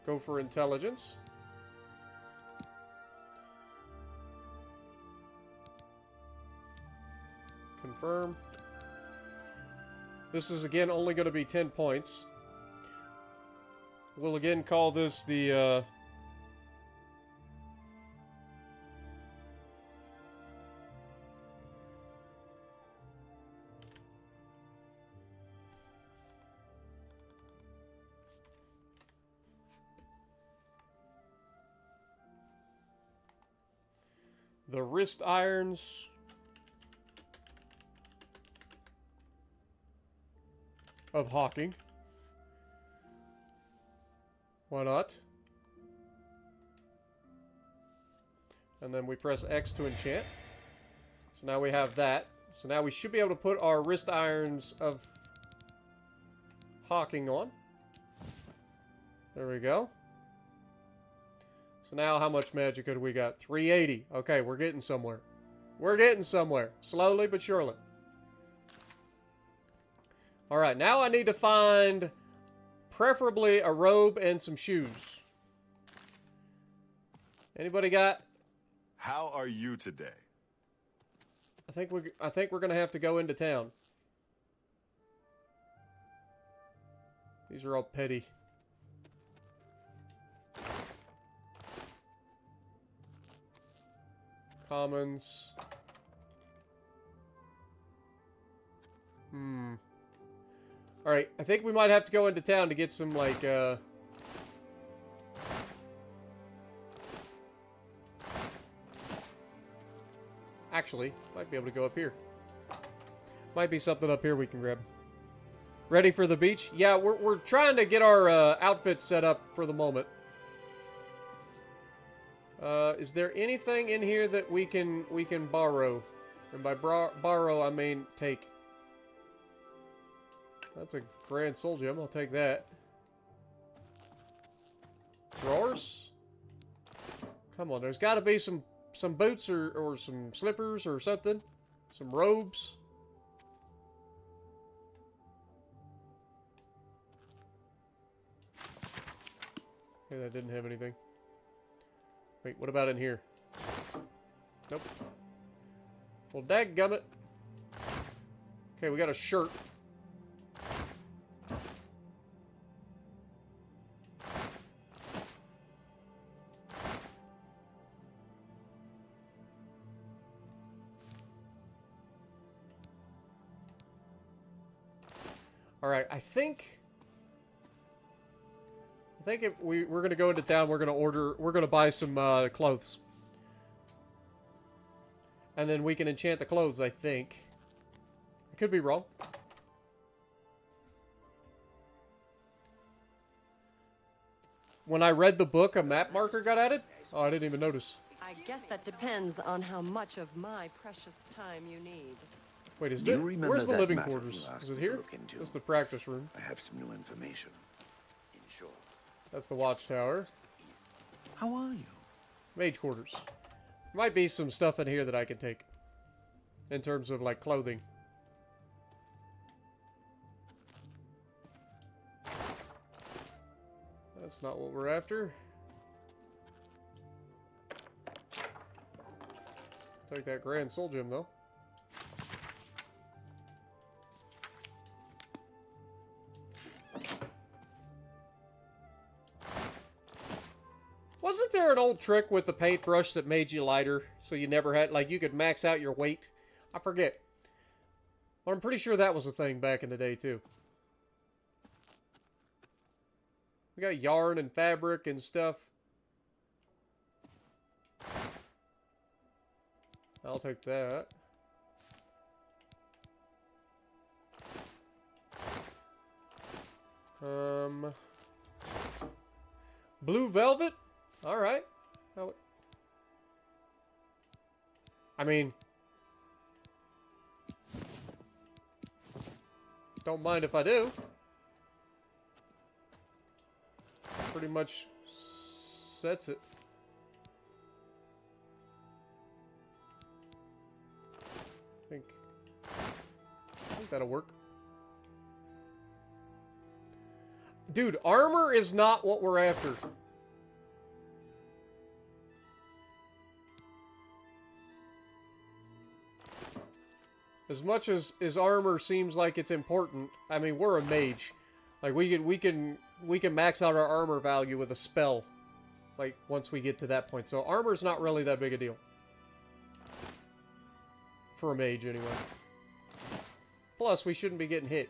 Go for Intelligence. Confirm. This is again only going to be 10 points. We'll again call this the wrist irons. Of Hawking. Why not? And then we press X to enchant. So now we have that. So now we should be able to put our wrist irons of Hawking on. There we go. So now how much magic do we got? 380. Okay, we're getting somewhere. We're getting somewhere. Slowly but surely. Alright, now I need to find preferably a robe and some shoes. Anybody got? How are you today? I think we're gonna have to go into town. These are all petty. Commons. Alright, I think we might have to go into town to get some, like, Actually, might be able to go up here. Might be something up here we can grab. Ready for the beach? Yeah, we're trying to get our outfits set up for the moment. Is there anything in here that we can borrow? And by borrow, I mean take. That's a grand soul gem. I'll take that. Drawers? Come on, there's got to be some boots or some slippers or something. Some robes. Okay, that didn't have anything. Wait, what about in here? Nope. Well, dadgummit. Okay, we got a shirt. Alright, I think if we're gonna go into town, we're gonna buy some clothes. And then we can enchant the clothes, I think. I could be wrong. When I read the book, a map marker got added? Oh, I didn't even notice. I guess that depends on how much of my precious time you need. Wait, is Do you this... remember Where's the that living matter quarters? you asked Is it me to here? look into? This is the practice room. I have some new information. In short. That's the watchtower. How are you? Mage quarters. Might be some stuff in here that I can take. In terms of, like, clothing. That's not what we're after. Take that grand soul gem, though. Wasn't there an old trick with the paintbrush that made you lighter? So you never had, like, you could max out your weight? I forget. But I'm pretty sure that was a thing back in the day, too. We got yarn and fabric and stuff. I'll take that. Blue velvet? Alright. I mean... don't mind if I do. Pretty much sets it. I think that'll work. Dude, armor is not what we're after. As much as armor seems like it's important, I mean, we're a mage. Like, we can max out our armor value with a spell. Like, once we get to that point. So armor's not really that big a deal. For a mage, anyway. Plus, we shouldn't be getting hit.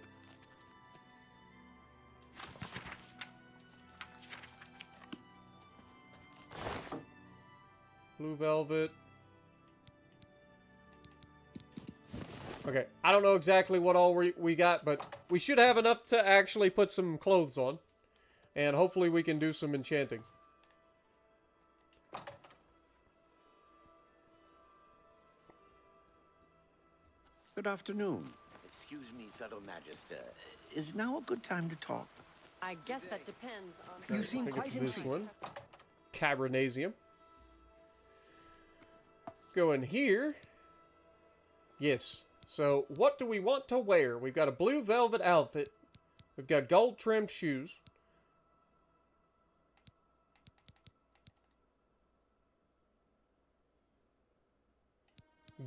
Blue velvet. Okay, I don't know exactly what all we got, but we should have enough to actually put some clothes on. And hopefully we can do some enchanting. Good afternoon. Excuse me, fellow Magister. Is now a good time to talk? I guess that depends on... You seem I think quite it's this intrigued. one. Cabernasium. Go in here. Yes. So, what do we want to wear? We've got a blue velvet outfit. We've got gold trimmed shoes.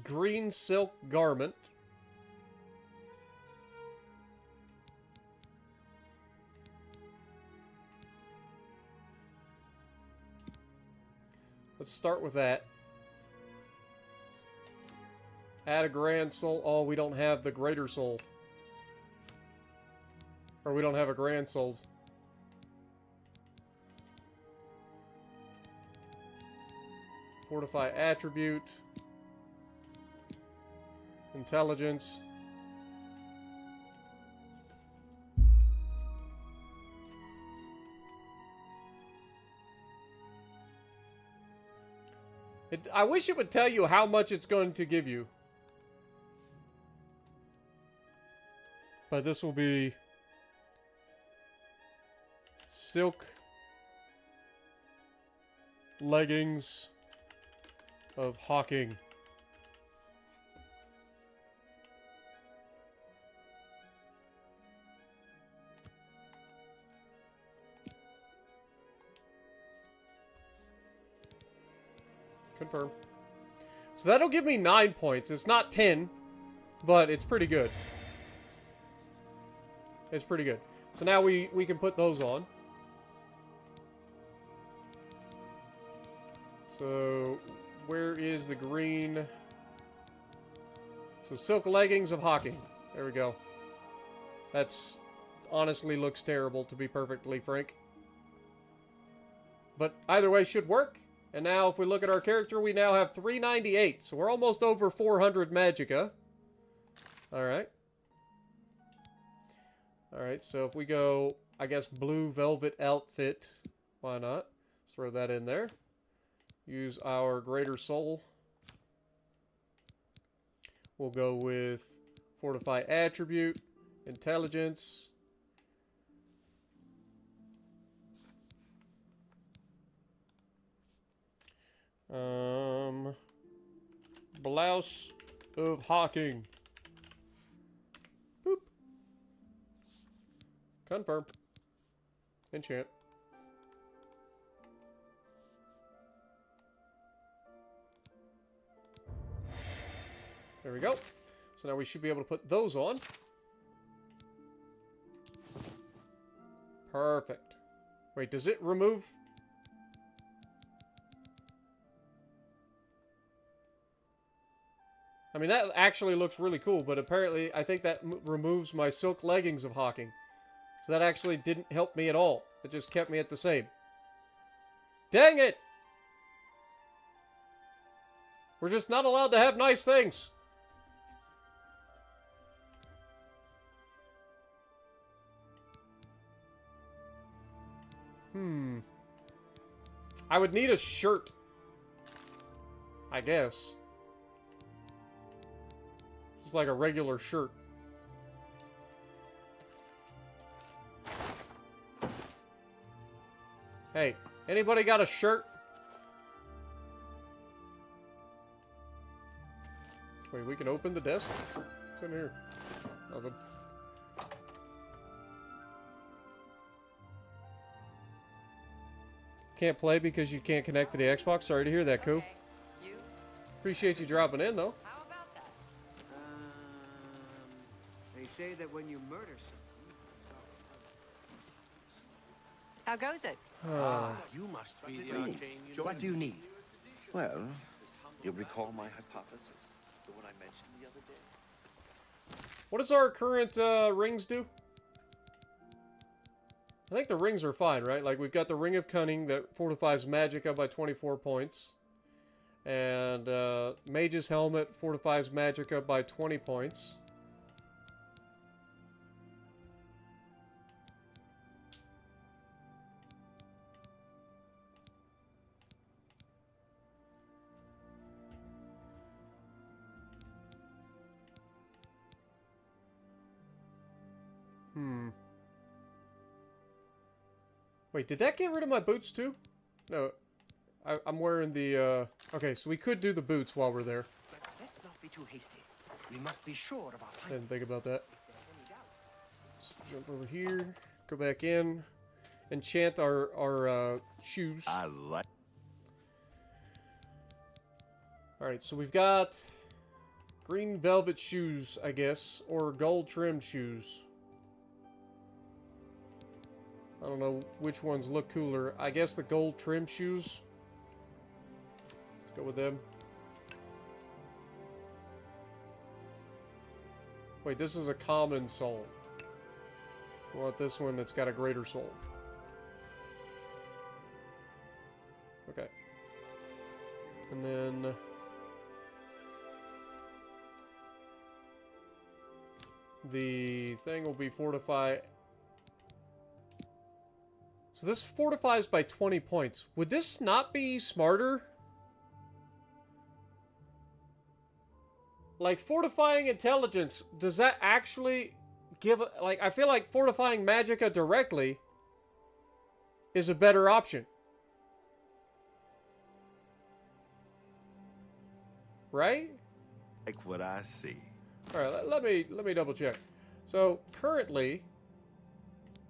Green silk garment. Let's start with that. Add a grand soul. Oh, we don't have the greater soul. Or we don't have a grand souls. Fortify Attribute. Intelligence. I wish it would tell you how much it's going to give you. But this will be silk leggings of hawking. Confirm. So that'll give me 9 points. It's not 10, but it's pretty good. It's pretty good. So now we can put those on. So where is the green? So silk leggings of hawking. There we go. That's honestly looks terrible, to be perfectly frank. But either way should work. And now if we look at our character, we now have 398. So we're almost over 400 magicka. Alright. Alright, so if we go, I guess, blue velvet outfit. Why not? Let's throw that in there. Use our greater soul. We'll go with Fortify Attribute, Intelligence. Blouse of hawking. Boop. Confirm. Enchant. There we go. So now we should be able to put those on. Perfect. Wait, does it remove? I mean, that actually looks really cool, but apparently I think that removes my silk leggings of hawking. So that actually didn't help me at all. It just kept me at the same. Dang it! We're just not allowed to have nice things. I would need a shirt. I guess. Just like a regular shirt. Hey, anybody got a shirt? Wait, we can open the desk? What's in here? Nothing. Can't play because you can't connect to the Xbox? Sorry to hear that, Koo. Okay. You? Appreciate you dropping in, though. How about that? They say that when you murder someone... How goes it? You must be the arcane. What do you need? Well, you'll recall my hypothesis, the one I mentioned the other day. What does our current rings do? I think the rings are fine, right? Like, we've got the Ring of Cunning that fortifies Magicka by 24 points. And Mage's Helmet fortifies Magicka by 20 points. Wait, did that get rid of my boots too? No, I'm wearing the, Okay, so we could do the boots while we're there. But let's not be too hasty. We must be sure of our timing. Didn't think about that. Let's jump over here, go back in, enchant our shoes. I like. Alright, so we've got green velvet shoes, I guess, or gold trimmed shoes. I don't know which ones look cooler. I guess the gold trim shoes. Let's go with them. Wait, this is a common soul. We want this one that's got a greater soul. Okay. And then... the thing will be Fortify... So this fortifies by 20 points. Would this not be smarter? like, fortifying intelligence, does that actually give... Like, I feel like fortifying magicka directly is a better option. Right? Like what I see. Alright, let me double check. So, currently,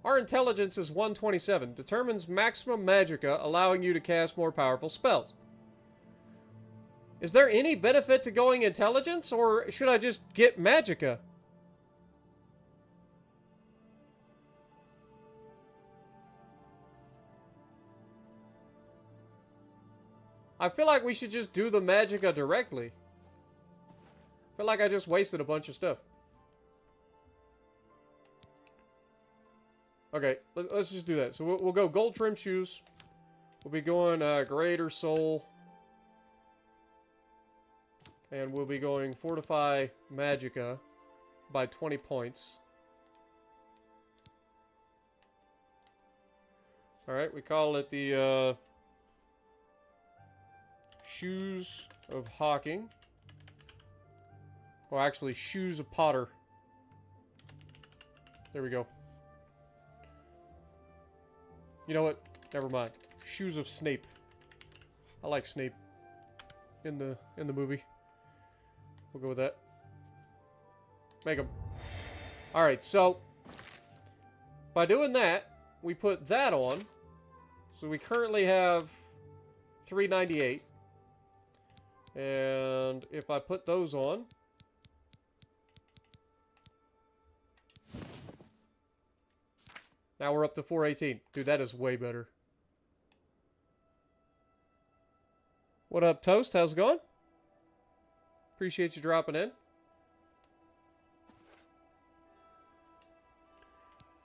our intelligence is 127. Determines maximum magicka, allowing you to cast more powerful spells. Is there any benefit to going intelligence, or should I just get magicka? I feel like we should just do the magicka directly. I feel like I just wasted a bunch of stuff. Okay, let's just do that. So we'll go gold trim shoes. We'll be going greater soul. And we'll be going fortify magicka by 20 points. Alright, we call it the Shoes of Hawking. Well, actually, Shoes of Potter. There we go. You know what? Never mind. Shoes of Snape. I like Snape in the movie. We'll go with that. Make them. Alright, so by doing that, we put that on. So we currently have 398. And if I put those on, now we're up to 418. Dude, that is way better. What up, Toast? How's it going? Appreciate you dropping in.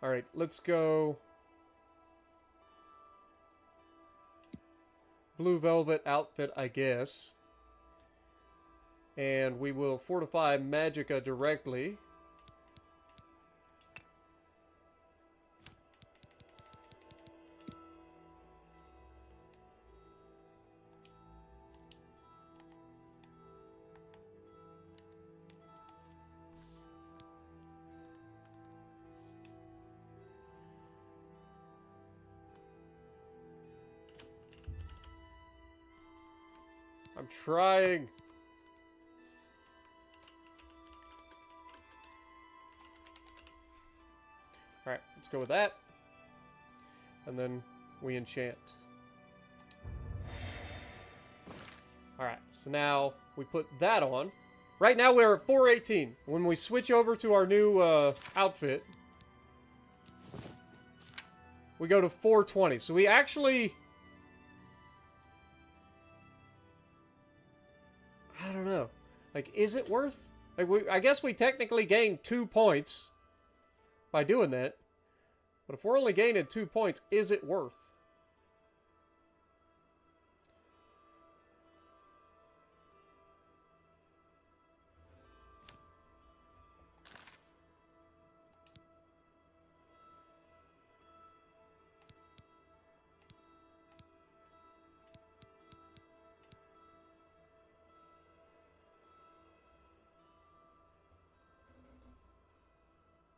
Alright, let's go blue velvet outfit, I guess. And we will fortify magicka directly. I'm trying. Alright, let's go with that. And then we enchant. Alright, so now we put that on. Right now we're at 418. When we switch over to our new outfit, we go to 420. So we actually... I don't know. Like, is it worth... Like, I guess we technically gained 2 points by doing that. But if we're only gaining 2 points, is it worth?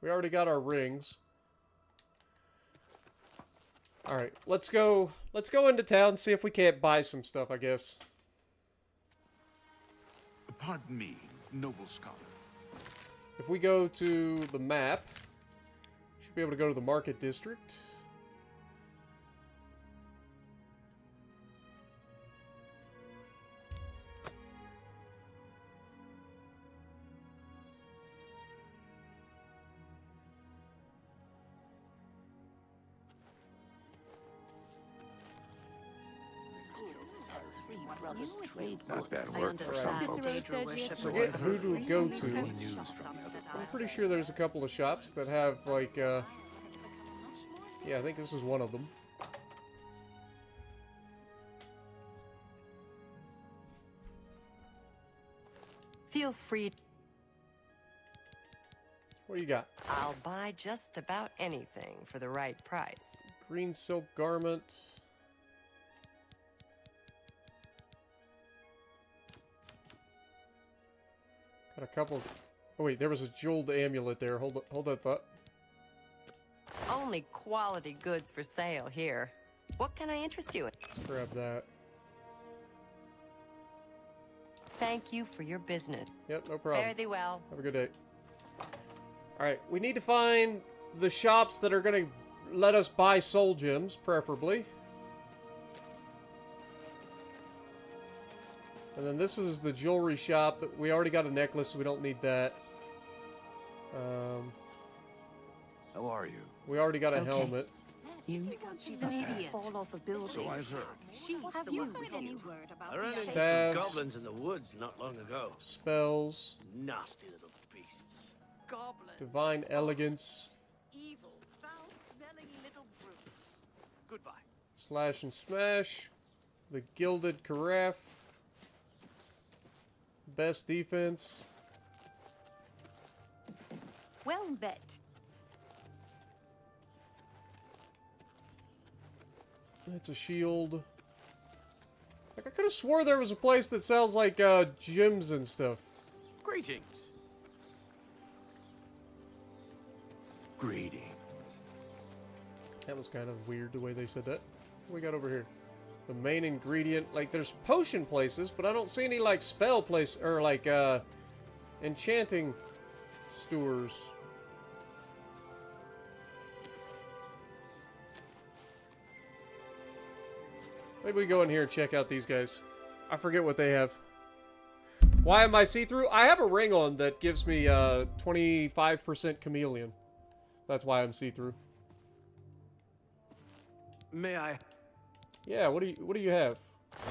We already got our rings. Alright, let's go into town and see if we can't buy some stuff, I guess. Pardon me, noble scholar. If we go to the map, should be able to go to the market district. Not bad work for Forget who to go to. I'm pretty sure there's a couple of shops that have, like, yeah, I think this is one of them. Feel free. What do you got? I'll buy just about anything for the right price. Green silk garment. Got a couple. Oh wait, there was a jeweled amulet there. Hold that thought. Only quality goods for sale here. What can I interest you in? Grab that. Thank you for your business. Yep, no problem. Fare thee well. Have a good day. Alright, we need to find the shops that are going to let us buy soul gems, preferably. And then this is the jewelry shop. That we already got a necklace, so we don't need that. How are you? We already got a helmet. Because she's an idiot. Fall off a building. So I've heard. Have you heard any word about I ran into some Stabs. goblins in the woods not long ago. Spells. Nasty little beasts. Goblins. Divine Elegance. Evil, foul-smelling little brutes. Goodbye. Slash and Smash. The Gilded Carafe. Best Defense. Well bet. That's a shield. Like, I could have swore there was a place that sells, like, gems and stuff. Greetings. Greetings. That was kind of weird, the way they said that. What we got over here? The main ingredient. Like, there's potion places, but I don't see any, like, spell place, or, like, enchanting stores. Maybe we go in here and check out these guys. I forget what they have. Why am I see-through? I have a ring on that gives me 25% chameleon. That's why I'm see-through. May I? Yeah, what do you have?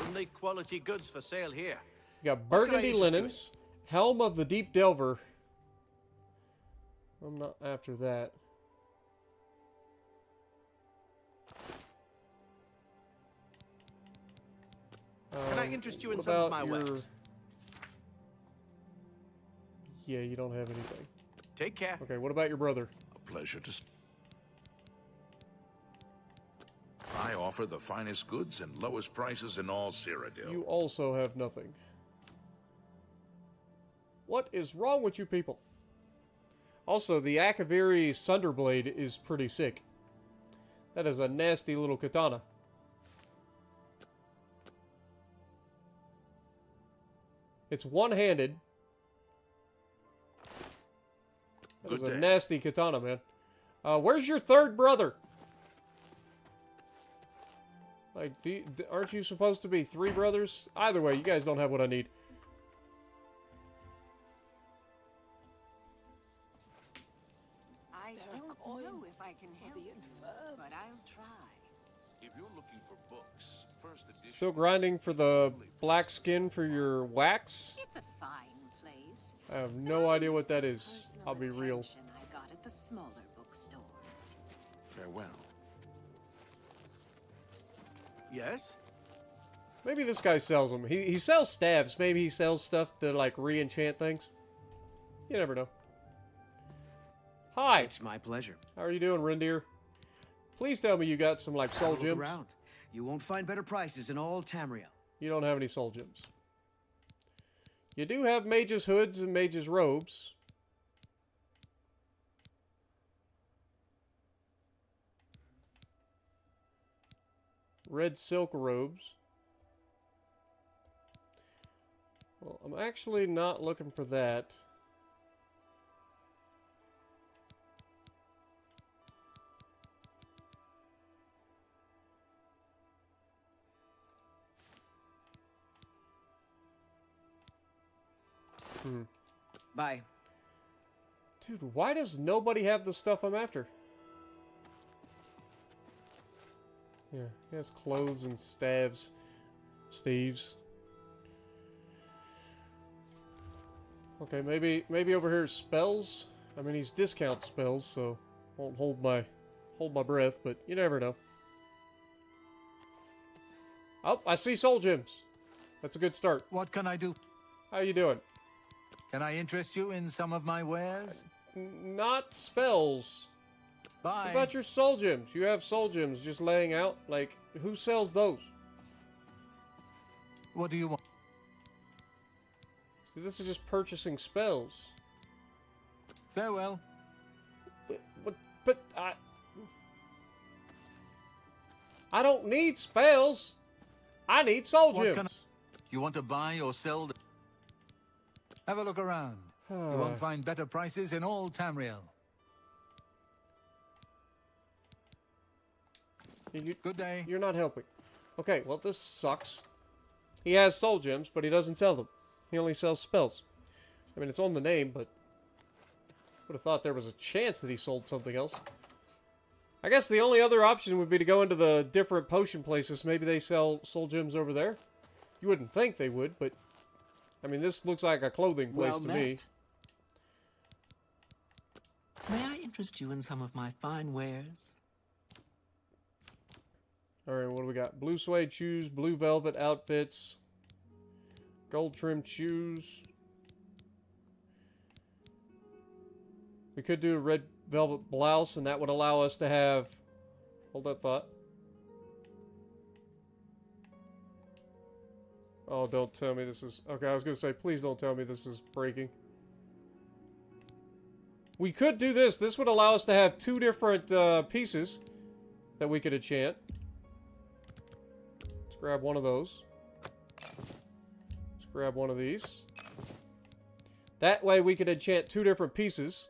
Only quality goods for sale here. You got can I burgundy interest you linens, helm of the deep delver. I'm not after that. Can I interest you in what some of about my your... wares? Yeah, you don't have anything. Take care. Okay, what about your brother? A pleasure to... I offer the finest goods and lowest prices in all Cyrodiil. You also have nothing. What is wrong with you people? Also, the Akaviri Sunderblade is pretty sick. That is a nasty little katana. It's one-handed. That is a nasty katana, man. Where's your third brother? Like, aren't you supposed to be 3 brothers? Either way, you guys don't have what I need. I don't know if I can help you, but I'll try. If you're looking for books, first edition... Still grinding for the black skin for your wax? It's a fine place. I have no idea what that is. I'll be real. I got at the smaller bookstores. Farewell. Yes? Maybe this guy sells them. He sells staves. Maybe he sells stuff to, like, re-enchant things. You never know. Hi! It's my pleasure. How are you doing, Rendir? Please tell me you got some, like, soul Look gems. around. You won't find better prices in all Tamriel. You don't have any soul gems. You do have mages' hoods and mages' robes. Red silk robes. Well, I'm actually not looking for that. Bye. Dude, why does nobody have the stuff I'm after? Yeah, he has clothes and staves. Steves. Okay, maybe over here spells. I mean, he's discount spells, so won't hold my breath, but you never know. Oh, I see soul gems. That's a good start. What can I do? How you doing? Can I interest you in some of my wares? Not spells. Bye. What about your soul gems? You have soul gems just laying out. Like, who sells those? What do you want? See, this is just purchasing spells. Farewell. But I don't need spells. I need soul What gems. can you want to buy or sell? Have a look around. You won't find better prices in all Tamriel. Good day. You're not helping. Okay, well, this sucks. He has soul gems, but he doesn't sell them. He only sells spells. I mean, it's on the name, but would have thought there was a chance that he sold something else. I guess the only other option would be to go into the different potion places. Maybe they sell soul gems over there. You wouldn't think they would, but I mean, this looks like a clothing place to me. May I interest you in some of my fine wares? Alright, what do we got? Blue suede shoes, blue velvet outfits, gold trimmed shoes. We could do a red velvet blouse, and that would allow us to have... Hold that thought. Oh, don't tell me this is... Okay, I was going to say, please don't tell me this is breaking. We could do this. This would allow us to have 2 different pieces that we could enchant. Let's grab one of those. Let's grab one of these. That way we could enchant 2 different pieces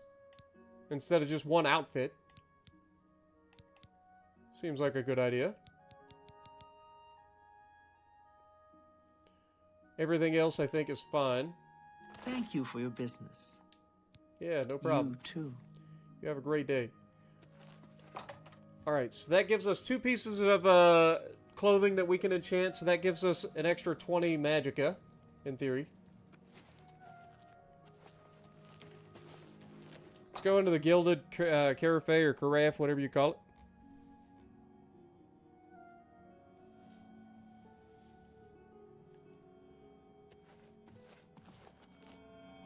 instead of just one outfit. Seems like a good idea. Everything else, I think, is fine. Thank you for your business. Yeah, no problem. You too. You have a great day. Alright, so that gives us 2 pieces of clothing that we can enchant, so that gives us an extra 20 magicka, in theory. Let's go into the Gilded Carafe or Carafe, whatever you call it.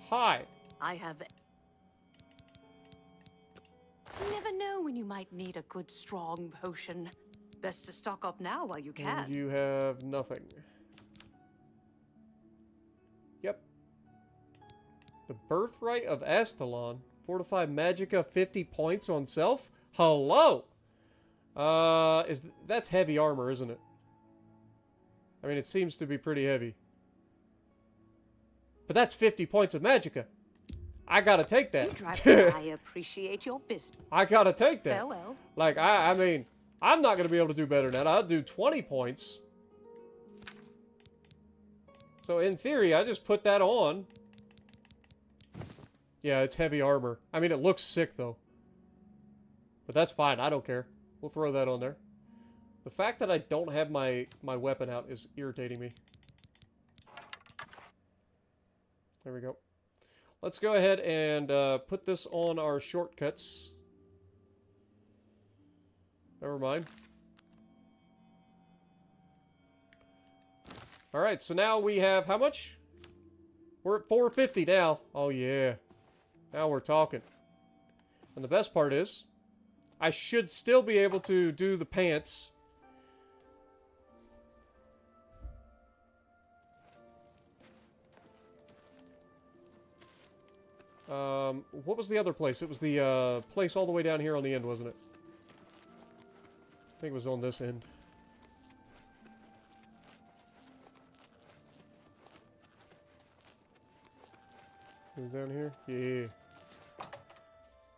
Hi. I have... You never know when you might need a good, strong potion. Best to stock up now while you can. And you have nothing. Yep. The Birthright of Astalon. Fortify Magicka 50 points on self? Hello! That's heavy armor, isn't it? I mean, it seems to be pretty heavy. But that's 50 points of Magicka. I gotta take that. I appreciate your business. I gotta take that. Farewell. Like, I mean, I'm not gonna be able to do better than that. I'll do 20 points. So, in theory, I just put that on. Yeah, it's heavy armor. I mean, it looks sick, though. But that's fine. I don't care. We'll throw that on there. The fact that I don't have my weapon out is irritating me. There we go. Let's go ahead and put this on our shortcuts. Never mind. Alright, so now we have how much? We're at 450 now. Oh yeah. Now we're talking. And the best part is, I should still be able to do the pants. What was the other place? It was the place all the way down here on the end, wasn't it? I think it was on this end. It was down here? Yeah.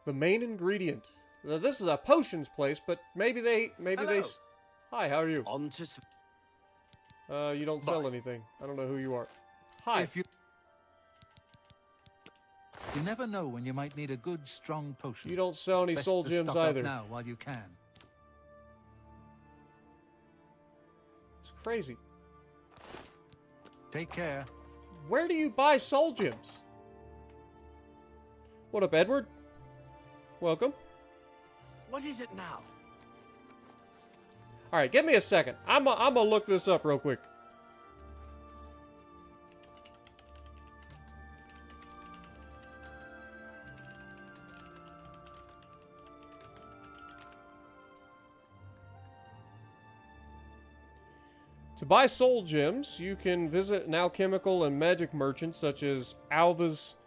The main ingredient. Now, this is a potions place, but maybe they... Hi, how are you? On to... You don't sell anything. I don't know who you are. Hi. You never know when you might need a good, strong potion. You don't sell any soul gems either. Now while you can. It's crazy. Take care. Where do you buy soul gems? What up, Edward? Welcome. What is it now? Alright, give me a second. I'm gonna look this up real quick. To buy soul gems, you can visit an alchemical and magic merchant such as Alva's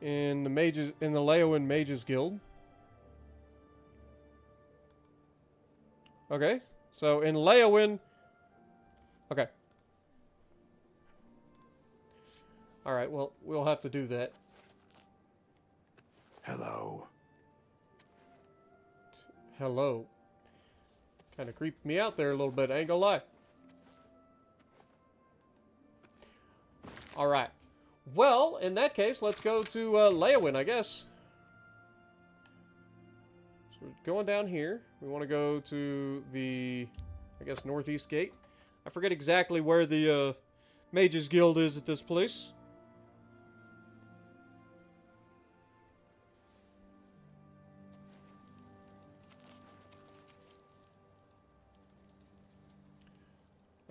in the Leowen Mages Guild. Okay, so in Leowen... Okay. Alright, well, we'll have to do that. Hello. Hello. Kind of creeped me out there a little bit, I ain't gonna lie. Alright. Well, in that case, let's go to Leowen, I guess. So we're going down here. We want to go to the, I guess, northeast gate. I forget exactly where the Mages Guild is at this place.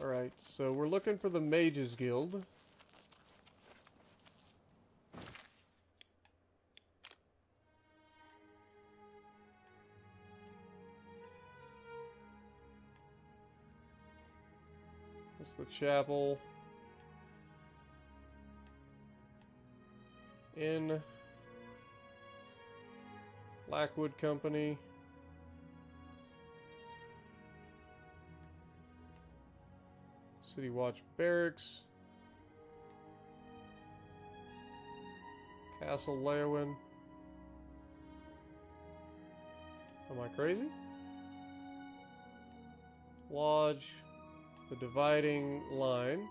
Alright, so we're looking for the Mages Guild. That's the chapel. In Blackwood Company. City Watch Barracks. Castle Leowen. Am I crazy? Lodge. The dividing line.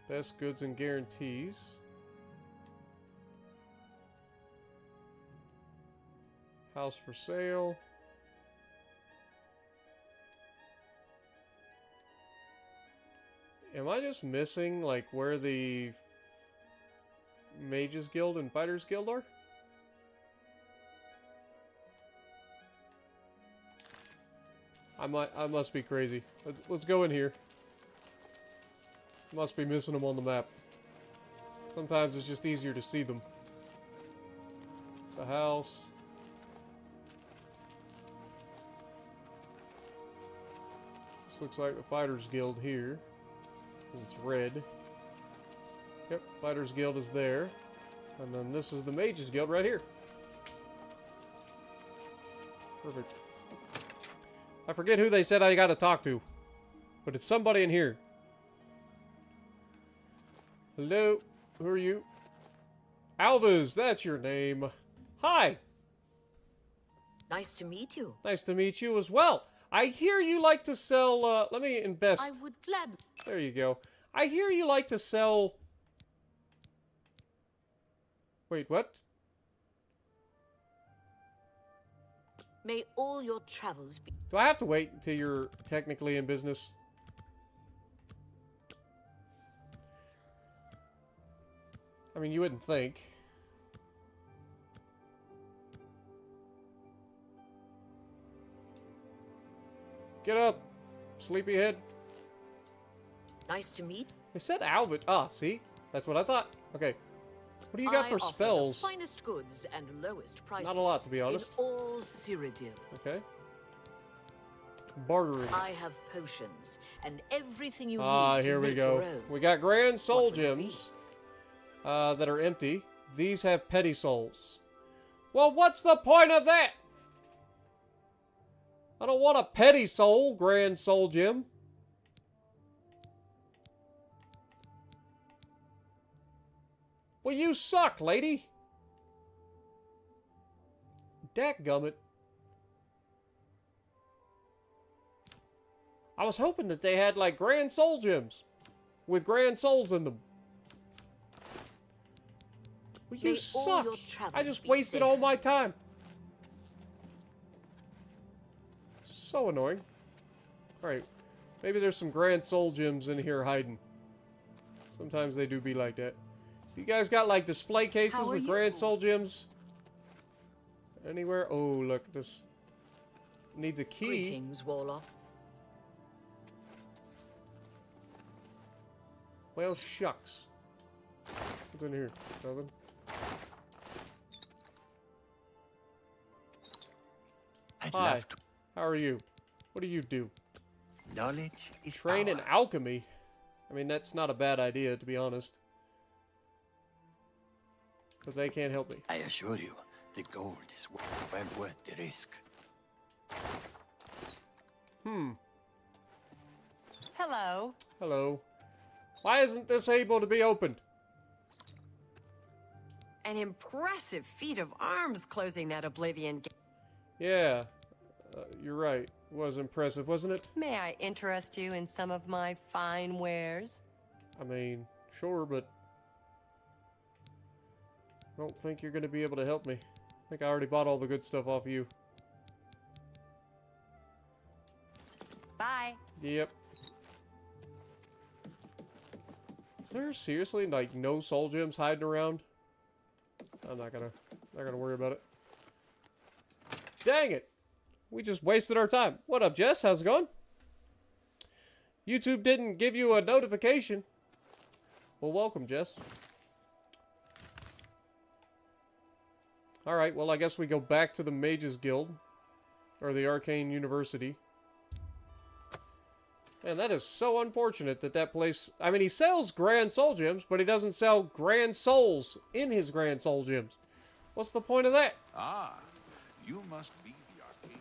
Best goods and guarantees. House for sale. Am I just missing, like, where the Mages Guild and Fighters Guild are? I must be crazy. Let's go in here. Must be missing them on the map. Sometimes it's just easier to see them. The house. This looks like the Fighters Guild here. Because it's red. Yep, Fighters Guild is there. And then this is the Mages Guild right here. Perfect. I forget who they said I got to talk to. But it's somebody in here. Hello? Who are you? Alvas, that's your name. Hi! Nice to meet you. Nice to meet you as well. I hear you like to sell, let me invest. I would gladly. There you go. I hear you like to sell... Wait, what? May all your travels be... Do I have to wait until you're technically in business? I mean, you wouldn't think. Get up, sleepyhead. Nice to meet. It said Albert. Ah, see? That's what I thought. Okay. What do you got for offer spells? The finest goods and lowest prices. Not a lot, to be honest. In all Cyrodiil. Okay. Bartering. I have potions and everything you Ah, need to here we make go. your own. We got grand soul What would it be? gems that are empty. These have petty souls. Well, what's the point of that? I don't want a petty soul, grand soul gem. Well, you suck, lady. Dadgummit. I was hoping that they had, like, grand soul gems with grand souls in them. Well, you May all suck. your I travels just be wasted safe. all my time. So annoying. Alright. Maybe there's some grand soul gems in here hiding. Sometimes they do be like that. You guys got, like, display cases How are with you? grand soul gems? Anywhere? Oh, look. This needs a key. Greetings, Warlock. Well, shucks. What's in here? Nothing? I'd Hi. love to. How are you? What do you do? Knowledge is Train in power. alchemy. I mean, that's not a bad idea, to be honest. But they can't help me. I assure you, the gold is well worth the risk. Hello. Hello. Why isn't this able to be opened? An impressive feat of arms closing that Oblivion gate. Yeah, you're right. It was impressive, wasn't it? May I interest you in some of my fine wares? I mean, sure, but I don't think you're going to be able to help me. I think I already bought all the good stuff off of you. Bye. Yep. Is there seriously, like, no soul gems hiding around? I'm not gonna worry about it. Dang it! We just wasted our time. What up, Jess? How's it going? YouTube didn't give you a notification. Well, welcome, Jess. Alright, well, I guess we go back to the Mages Guild. Or the Arcane University. Man, that is so unfortunate that that place... I mean, he sells Grand Soul Gems, but he doesn't sell Grand Souls in his Grand Soul Gems. What's the point of that? Ah, you must be the Arcane...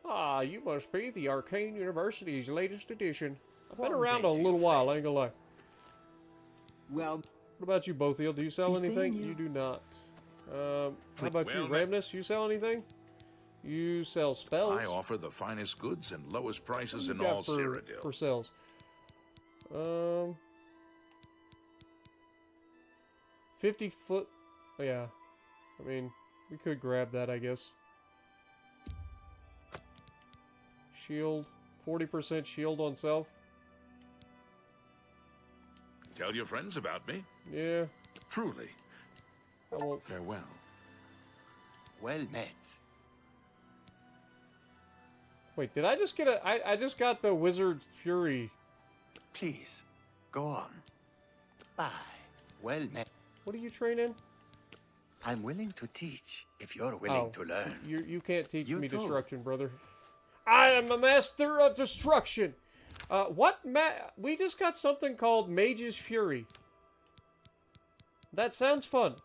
Ah, you must be the Arcane University's latest edition. I've been around a little while, I ain't gonna lie. Well... What about you, Bothiel? Do you sell Be seeing anything? you. You do not. How about you, Ramnus? You sell anything? You sell spells? I offer the finest goods and lowest prices in What do you all got Cyrodiil. for sales? 50 foot. Oh, yeah. I mean, we could grab that, I guess. Shield. 40% shield on self. Tell your friends about me. Yeah. Truly. I won't. Farewell. Well met. Wait, did I just get a... I just got the Wizard Fury. Please, go on. Bye. Well met. What are you training? I'm willing to teach if you're willing to learn. You can't teach You me too. destruction, brother. I am a master of destruction. We just got something called Mage's Fury. That sounds fun.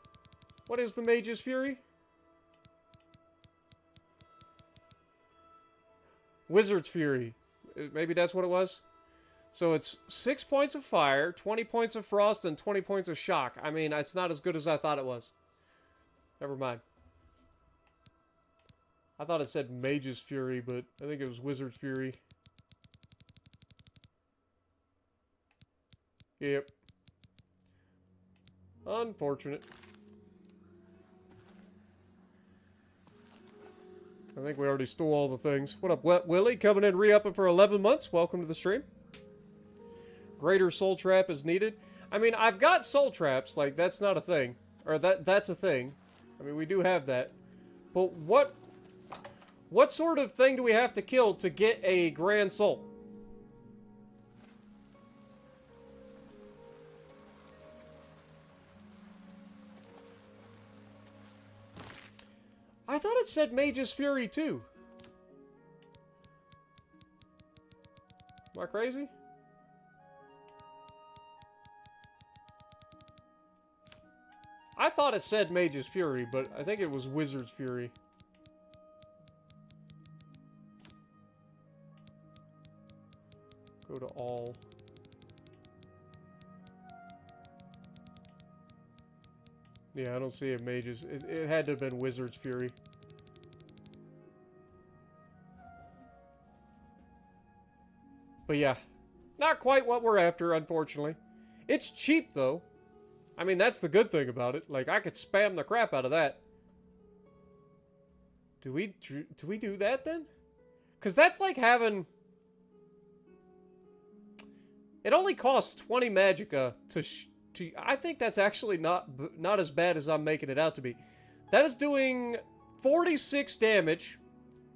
What is the Mage's Fury? Wizard's Fury. Maybe that's what it was? So it's 6 points of fire, 20 points of frost, and 20 points of shock. I mean, it's not as good as I thought it was. Never mind. I thought it said Mage's Fury, but I think it was Wizard's Fury. Yep. Unfortunate. I think we already stole all the things. What up, Willie? Coming in re-upping for 11 months. Welcome to the stream. Greater Soul Trap is needed. I mean, I've got Soul Traps. Like, that's not a thing. Or that's a thing. I mean, we do have that. But what sort of thing do we have to kill to get a Grand Soul? I thought it said Mage's Fury too. Am I crazy? I thought it said Mage's Fury, but I think it was Wizard's Fury. Go to all. Yeah, I don't see it Mage's. It had to have been Wizard's Fury. But yeah, not quite what we're after, unfortunately. It's cheap, though. I mean, that's the good thing about it. Like, I could spam the crap out of that. Do we do that, then? Because that's like having... It only costs 20 magicka to... I think that's actually not as bad as I'm making it out to be. That is doing 46 damage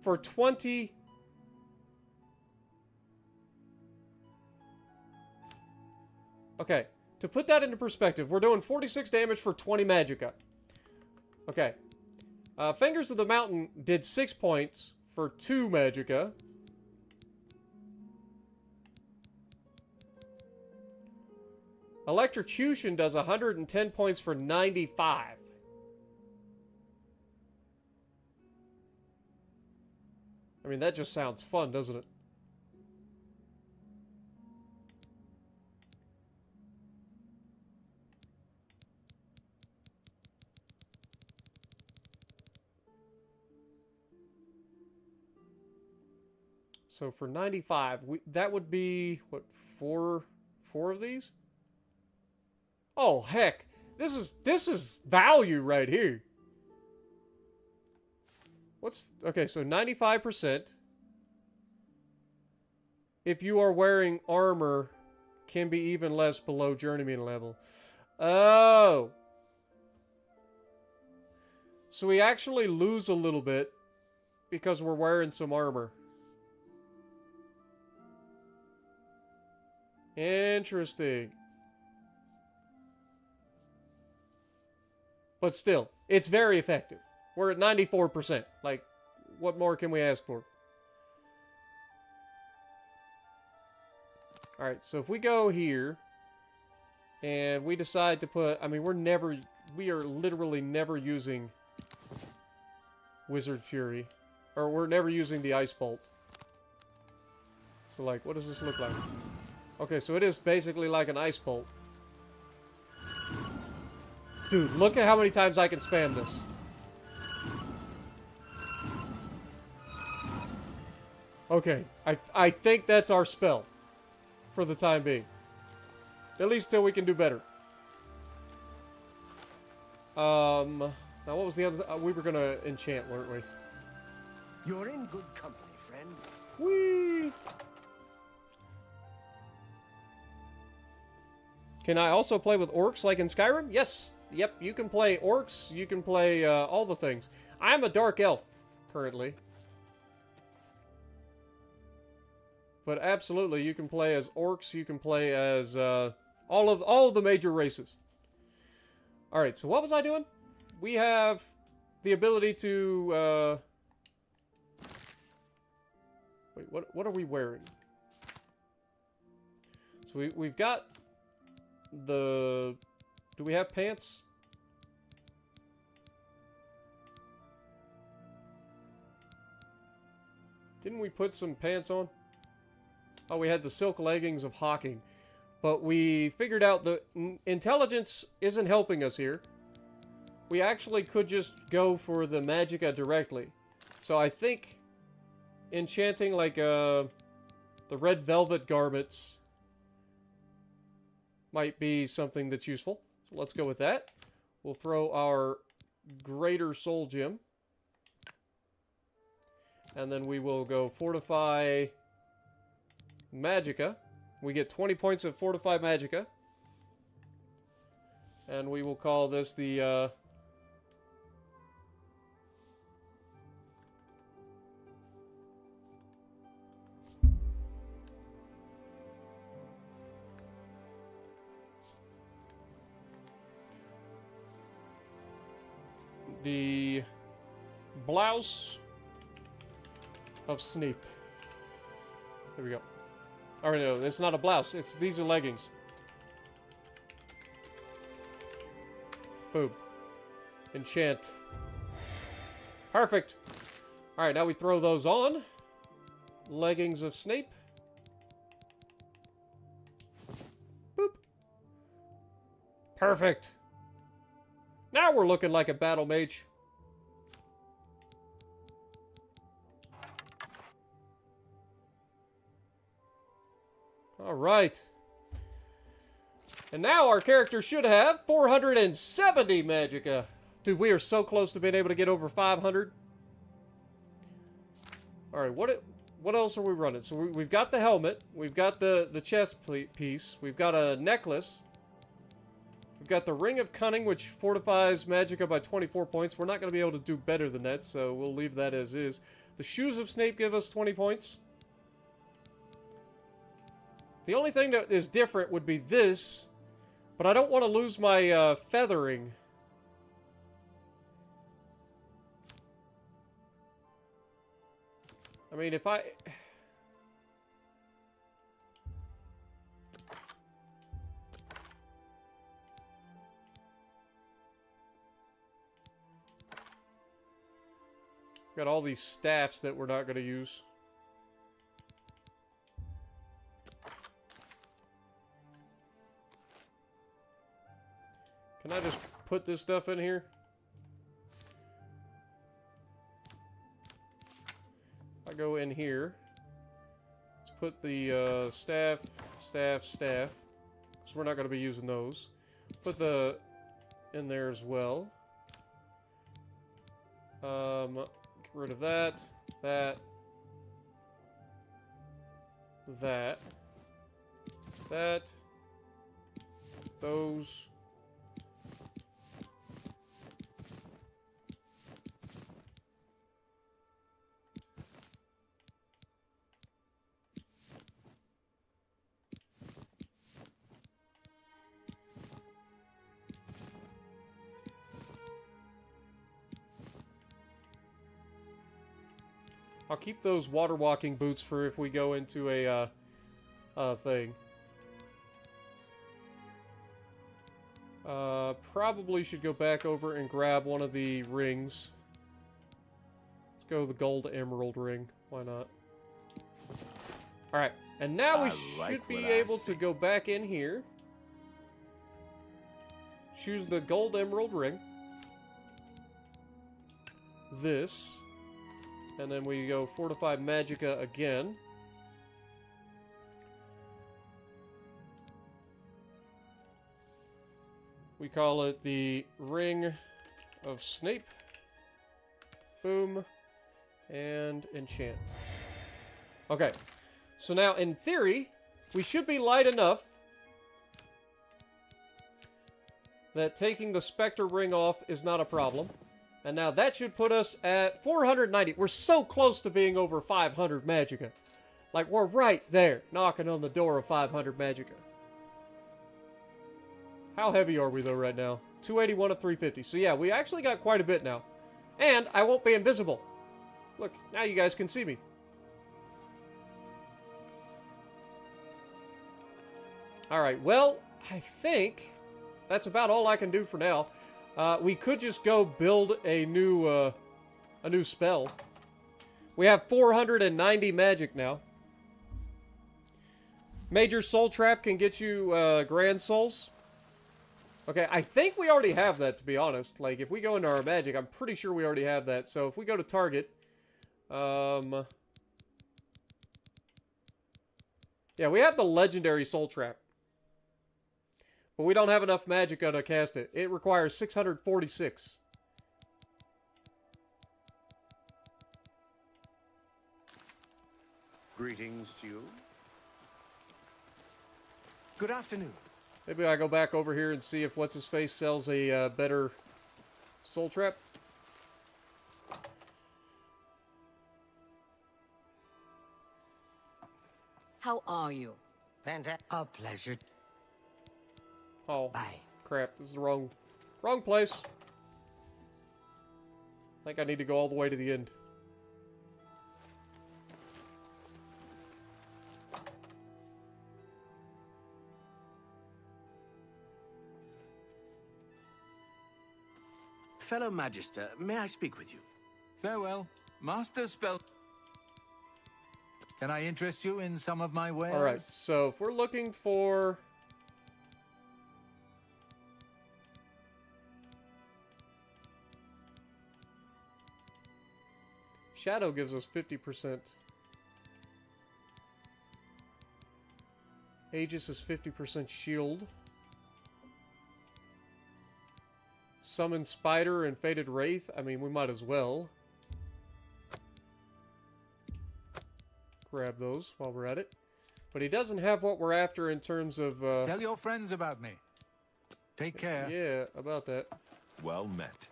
for 20... Okay, to put that into perspective, we're doing 46 damage for 20 magicka. Okay. Fingers of the Mountain did 6 points for 2 magicka. Electrocution does 110 points for 95. I mean, that just sounds fun, doesn't it? So for 95, that would be, what, four of these? Oh, heck. This is value right here. Okay, so 95%. If you are wearing armor, can be even less below journeyman level. Oh. So we actually lose a little bit because we're wearing some armor. Interesting. But still, it's very effective. We're at 94%. Like, what more can we ask for? Alright, so if we go here, and we decide to put... I mean, we are literally never using Wizard Fury. Or we're never using the Ice Bolt. So, like, what does this look like? Okay, so it is basically like an Ice Bolt. Dude, look at how many times I can spam this. Okay, I think that's our spell. For the time being. At least till we can do better. Now what was the other... we were gonna enchant, weren't we? You're in good company, friend. Whee! Can I also play with orcs like in Skyrim? Yes. Yep, you can play orcs. You can play all the things. I'm a dark elf, currently. But absolutely, you can play as orcs. You can play as all of the major races. All right, so what was I doing? We have the ability to... wait, what are we wearing? So we've got the... Do we have pants? Didn't we put some pants on? Oh, we had the silk leggings of hawking. But we figured out that intelligence isn't helping us here. We actually could just go for the magicka directly. So I think enchanting like the red velvet garments might be something that's useful. So let's go with that. We'll throw our Greater Soul Gem. And then we will go Fortify Magicka. We get 20 points of Fortify Magicka. And we will call this the... the Blouse of Snape. There we go. Or no, it's not a blouse. These are leggings. Boom. Enchant. Perfect. Alright, now we throw those on. Leggings of Snape. Boop. Perfect. Now we're looking like a battle mage. Alright. And now our character should have 470 magicka. Dude, we are so close to being able to get over 500. Alright, what else are we running? So we've got the helmet. We've got the chest piece. We've got a necklace. We've got the Ring of Cunning, which fortifies magicka by 24 points. We're not going to be able to do better than that, so we'll leave that as is. The Shoes of Snape give us 20 points. The only thing that is different would be this, but I don't want to lose my feathering. I mean, if I... Got all these staffs that we're not going to use. Can I just put this stuff in here? I go in here. Let's put the staff. Because we're not going to be using those. Put the in there as well. Get rid of that. Those. I'll keep those water walking boots for if we go into a thing. Probably should go back over and grab one of the rings. Let's go the gold emerald ring. Why not? Alright, and now we should be able to go back in here. Choose the gold emerald ring. This. And then we go Fortify Magicka again. We call it the Ring of Snape. Boom. And enchant. Okay. So now, in theory, we should be light enough that taking the Spectre ring off is not a problem. And now that should put us at 490. We're so close to being over 500 Magicka. Like, we're right there, knocking on the door of 500 Magicka. How heavy are we, though, right now? 281 of 350. So, yeah, we actually got quite a bit now. And I won't be invisible. Look, now you guys can see me. Alright, well, I think that's about all I can do for now. We could just go build a new spell. We have 490 magic now. Major Soul Trap can get you Grand Souls. Okay, I think we already have that, to be honest. Like, if we go into our magic, I'm pretty sure we already have that. So if we go to target, yeah, we have the legendary Soul Trap. But we don't have enough Magicka to cast it. It requires 646. Greetings to you. Good afternoon. Maybe I go back over here and see if What's-His-Face sells a better Soul Trap. How are you? Fantastic. A pleasure. Oh, bye. Crap. This is the wrong place. I think I need to go all the way to the end. Fellow Magister, may I speak with you? Farewell, Master Spell. Can I interest you in some of my wares? Alright, so if we're looking for... Shadow gives us 50%. Aegis is 50% shield. Summon Spider and Fated Wraith. I mean, we might as well. Grab those while we're at it. But he doesn't have what we're after in terms of... Tell your friends about me. Take care. Yeah, about that. Well met.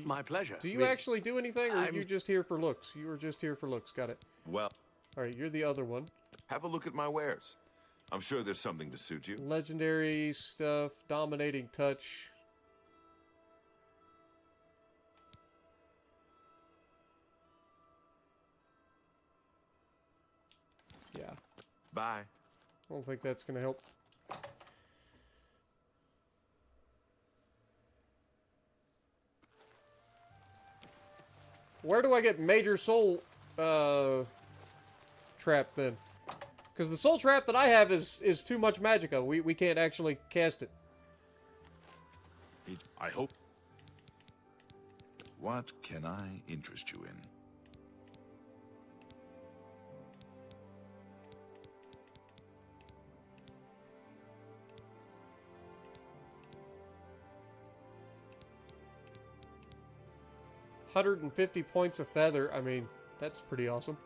My pleasure. Do you actually do anything, or are you just here for looks? You were just here for looks. Got it. Well... Alright, you're the other one. Have a look at my wares. I'm sure there's something to suit you. Legendary stuff. Dominating Touch. Yeah. Bye. I don't think that's going to help. Where do I get major soul trap then? Because the soul trap that I have is too much magicka. We can't actually cast it. I hope. What can I interest you in? $150 points of feather. I mean, that's pretty awesome.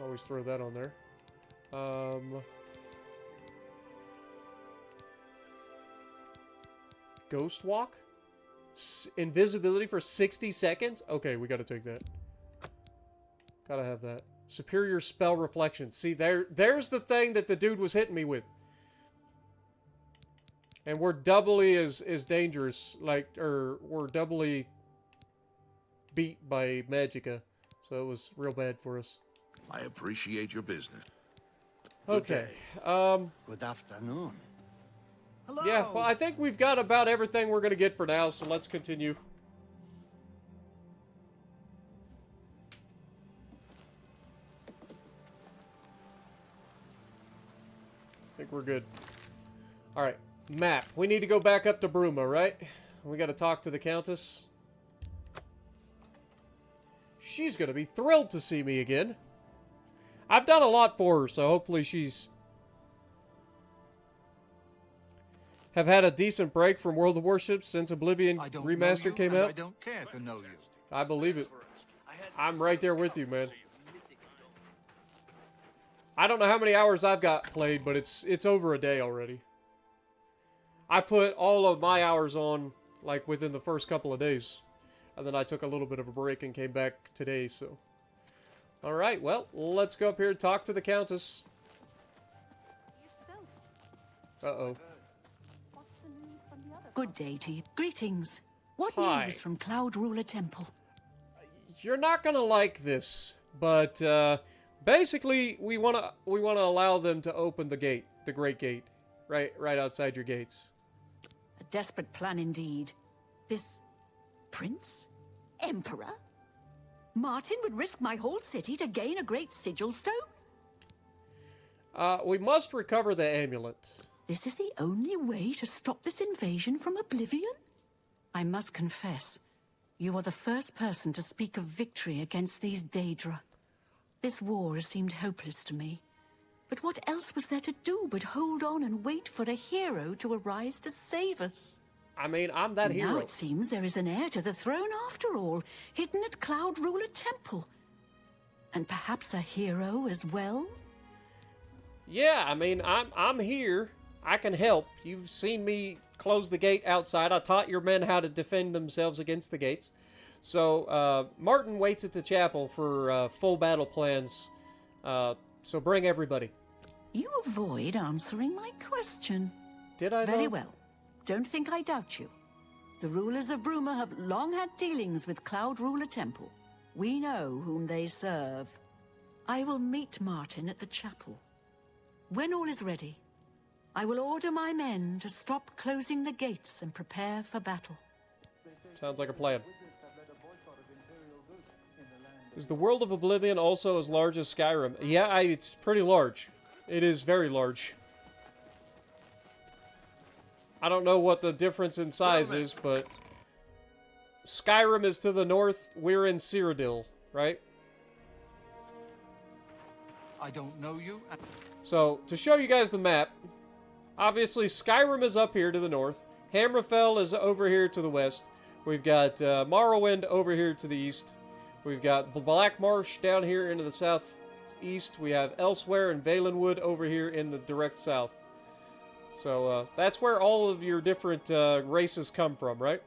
Always throw that on there. Ghost walk? Invisibility for 60 seconds? Okay, we gotta take that. Gotta have that. Superior spell reflection. See, there's the thing that the dude was hitting me with. And we're doubly as dangerous, like, or we're doubly beat by magicka. So it was real bad for us. I appreciate your business. Okay. Good afternoon. Hello. Yeah, well, I think we've got about everything we're going to get for now, so let's continue. I think we're good. Alright, map. We need to go back up to Bruma, right? We got to talk to the Countess. She's going to be thrilled to see me again. I've done a lot for her, so hopefully she's... have had a decent break from World of Warships since Oblivion Remastered came out. I don't care to know you. I believe it. I'm right there with you, man. I don't know how many hours I've got played, but it's over a day already. I put all of my hours on, like, within the first couple of days. And then I took a little bit of a break and came back today, so... Alright, well, let's go up here and talk to the Countess. Uh-oh. Good day to you. Greetings. What Hi. news from Cloud Ruler Temple? You're not gonna like this, but basically we wanna allow them to open the gate, the Great Gate, right outside your gates. A desperate plan indeed. This prince? Emperor? Martin would risk my whole city to gain a great sigil stone? We must recover the amulet. This is the only way to stop this invasion from Oblivion? I must confess, you are the first person to speak of victory against these Daedra. This war has seemed hopeless to me. But what else was there to do but hold on and wait for a hero to arise to save us? I mean, I'm that hero. Now it seems there is an heir to the throne after all, hidden at Cloud Ruler Temple. And perhaps a hero as well? Yeah, I mean, I'm here. I can help. You've seen me close the gate outside. I taught your men how to defend themselves against the gates. So, Martin waits at the chapel for full battle plans. So bring everybody. You avoid answering my question. Did I? Very well. Don't think I doubt you. The rulers of Bruma have long had dealings with Cloud Ruler Temple. We know whom they serve. I will meet Martin at the chapel. When all is ready, I will order my men to stop closing the gates and prepare for battle. Sounds like a plan. Is the world of Oblivion also as large as Skyrim? Yeah, it's pretty large. It is very large. I don't know what the difference in size is, but Skyrim is to the north. We're in Cyrodiil, right? I don't know you. So, to show you guys the map, obviously Skyrim is up here to the north. Hammerfell is over here to the west. We've got Morrowind over here to the east. We've got Black Marsh down here into the southeast. We have Elsewhere and Valenwood over here in the direct south. So that's where all of your different races come from, right?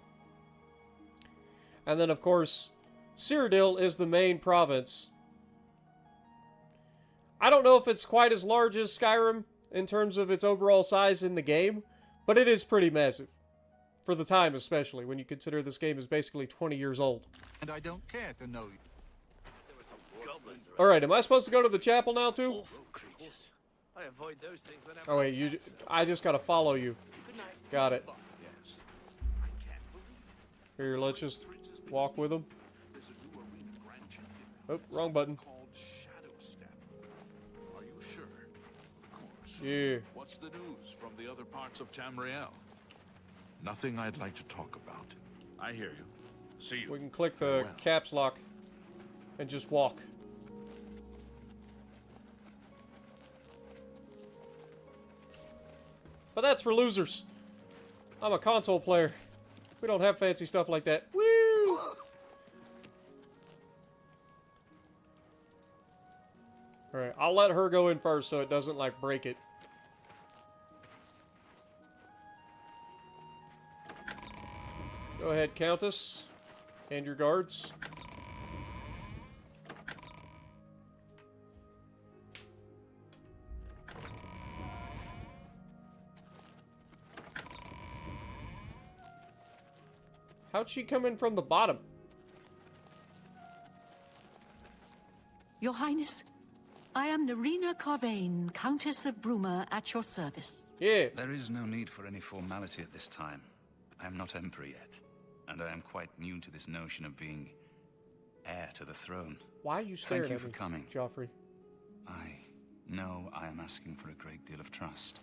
And then, of course, Cyrodiil is the main province. I don't know if it's quite as large as Skyrim in terms of its overall size in the game, but it is pretty massive. For the time, especially, when you consider this game is basically 20 years old. And I don't care to know you. Alright, am I supposed to go to the chapel now, too? I avoid those things when Oh, wait, I just gotta follow you. Got it. Here, let's just walk with them. Oh, wrong button. Called Shadow Step. Are you sure? Of course. Yeah. What's the news from the other parts of Tamriel? Nothing I'd like to talk about. I hear you. See you. We can click the Farewell. caps lock and just walk. But that's for losers. I'm a console player. We don't have fancy stuff like that. Woo! Alright, I'll let her go in first so it doesn't, like, break it. Go ahead, Countess. And your guards. How'd she come in from the bottom? Your Highness, I am Narina Carvain, Countess of Bruma, at your service. Yeah. There is no need for any formality at this time. I am not Emperor yet, and I am quite new to this notion of being heir to the throne. Why are you staring Thank you at for me, coming. Joffrey? I know I am asking for a great deal of trust,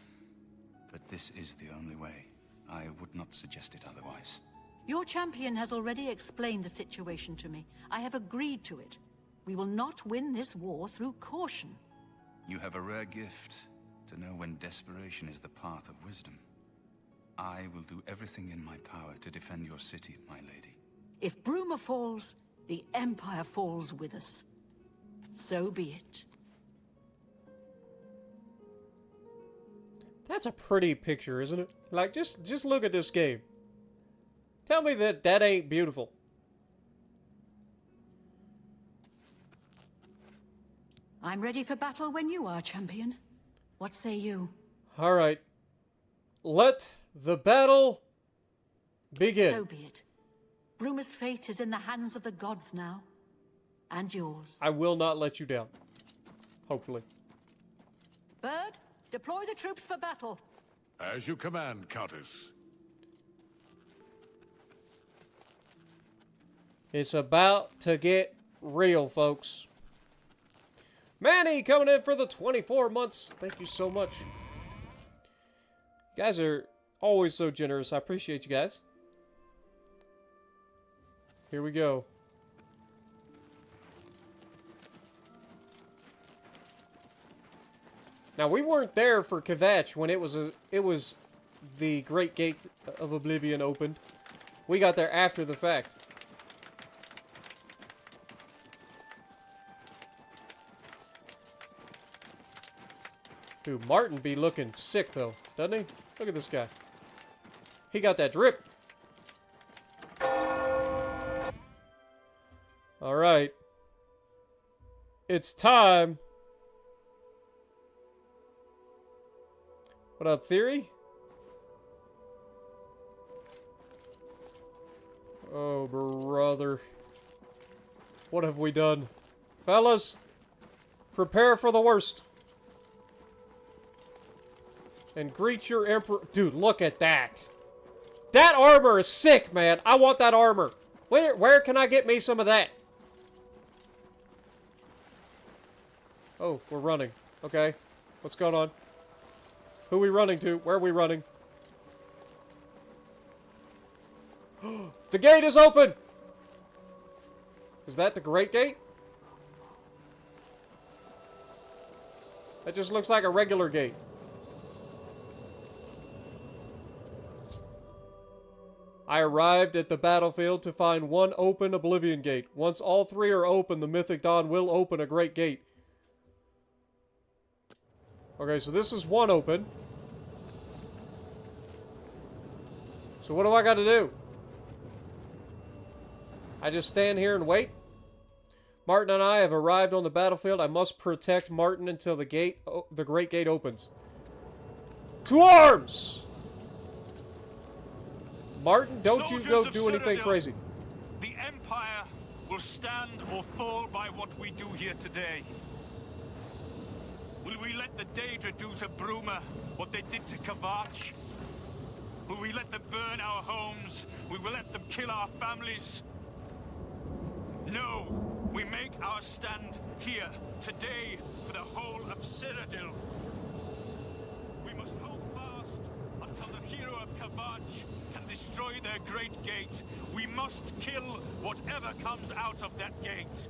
but this is the only way. I would not suggest it otherwise. Your champion has already explained the situation to me. I have agreed to it. We will not win this war through caution. You have a rare gift to know when desperation is the path of wisdom. I will do everything in my power to defend your city, my lady. If Bruma falls, the Empire falls with us. So be it. That's a pretty picture, isn't it? Like, just look at this game. Tell me that that ain't beautiful. I'm ready for battle when you are, champion. What say you? All right. Let the battle begin. So be it. Bruma's fate is in the hands of the gods now. And yours. I will not let you down. Hopefully. Bird, deploy the troops for battle. As you command, Countess. It's about to get real, folks. Manny coming in for the 24 months. Thank you so much. You guys are always so generous. I appreciate you guys. Here we go. Now, we weren't there for Kvatch when it was the Great Gate of Oblivion opened. We got there after the fact. Dude, Martin be looking sick, though, doesn't he? Look at this guy. He got that drip. All right. It's time. What up, Theory? Oh, brother. What have we done? Fellas, prepare for the worst. And greet your emperor. Dude, look at that. That armor is sick, man. I want that armor. Where can I get me some of that? Oh, we're running. Okay. What's going on? Who are we running to? Where are we running? The gate is open! Is that the Great Gate? That just looks like a regular gate. I arrived at the battlefield to find one open Oblivion Gate. Once all three are open, the Mythic Dawn will open a Great Gate. Okay, so this is one open. So what do I got to do? I just stand here and wait? Martin and I have arrived on the battlefield. I must protect Martin until the Great Gate opens. To arms! Martin, don't you go do anything crazy. The Empire will stand or fall by what we do here today. Will we let the Daedra do to Bruma what they did to Kvatch? Will we let them burn our homes? Will we let them kill our families? No, we make our must stand here today for the whole of Cyrodiil. We must hold fast until the hero of Kavach can destroy their great gate. We must kill whatever comes out of that gate.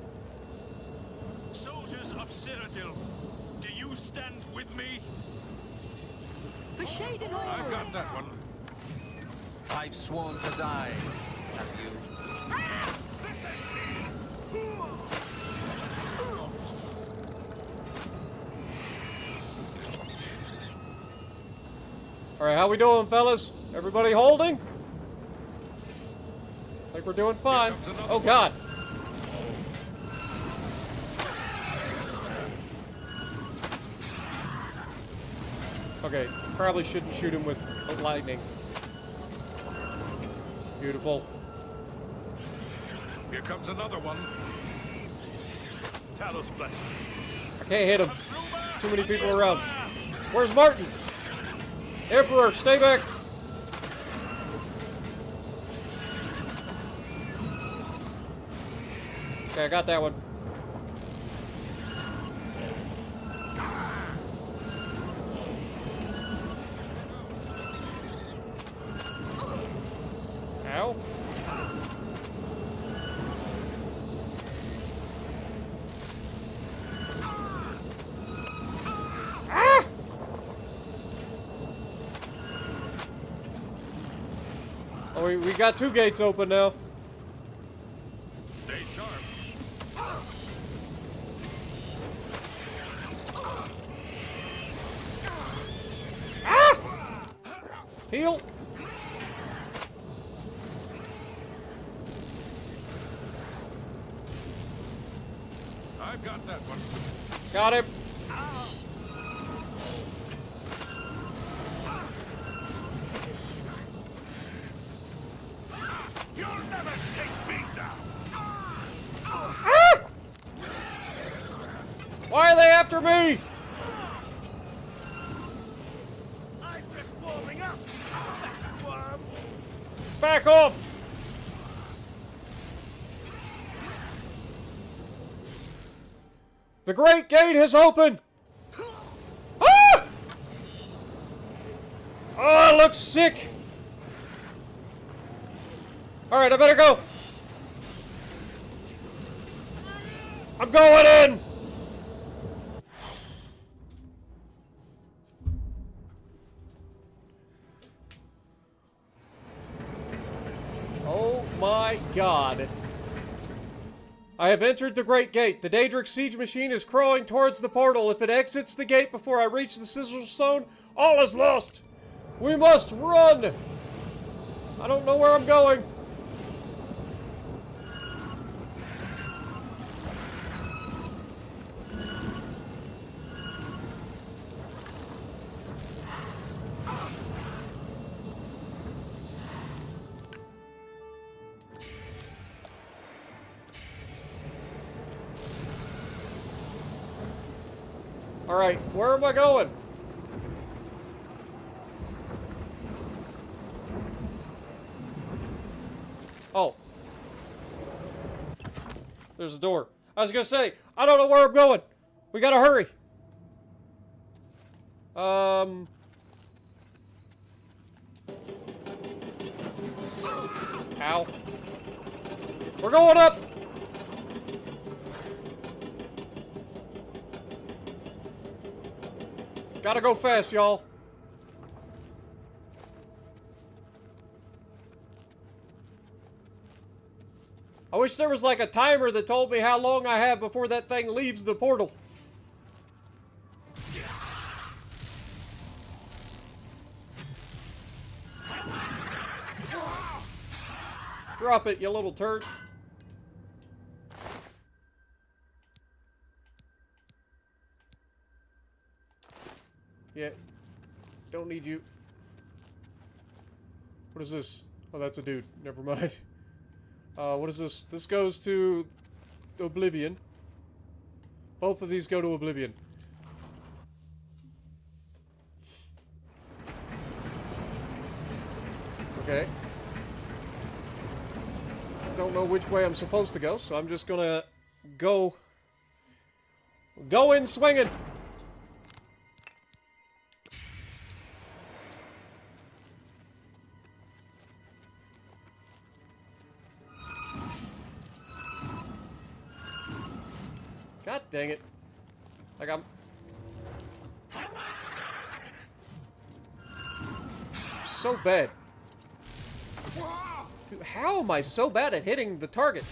Soldiers of Cyrodiil, do you stand with me? For shaded all. I've got that one. I've sworn to die. Have you? Alright, how we doing, fellas? Everybody holding? Like we're doing fine. Oh, God. Okay, probably shouldn't shoot him with lightning. Beautiful. Here comes another one. Talos bless. I can't hit him. Too many people around. Where's Martin? Emperor, stay back. Okay, I got that one. Ow. Ah! Oh, we got two gates open now. Stay sharp. Ah! Heal. I've got that one. Got him. You'll never take me down. Ah! Why are they after me? I'm just warming up. Worm. Back off. The great gate has opened! Ah! Oh, it looks sick! Alright, I better go! I'm going in! Oh my God. I have entered the Great Gate. The Daedric siege machine is crawling towards the portal. If it exits the gate before I reach the Sigil Stone, all is lost! We must run! I don't know where I'm going. Alright, where am I going? Oh. There's a door. I was gonna say, I don't know where I'm going. We gotta hurry. Ow. We're going up! Gotta go fast, y'all. I wish there was like a timer that told me how long I have before that thing leaves the portal. Drop it, you little turd. Yeah. Don't need you. What is this? Oh, that's a dude. Never mind. What is this? This goes to Oblivion. Both of these go to Oblivion. Okay. Don't know which way I'm supposed to go, so I'm just gonna go Go in swinging. God dang it. Like I'm so bad. Dude, how am I so bad at hitting the target?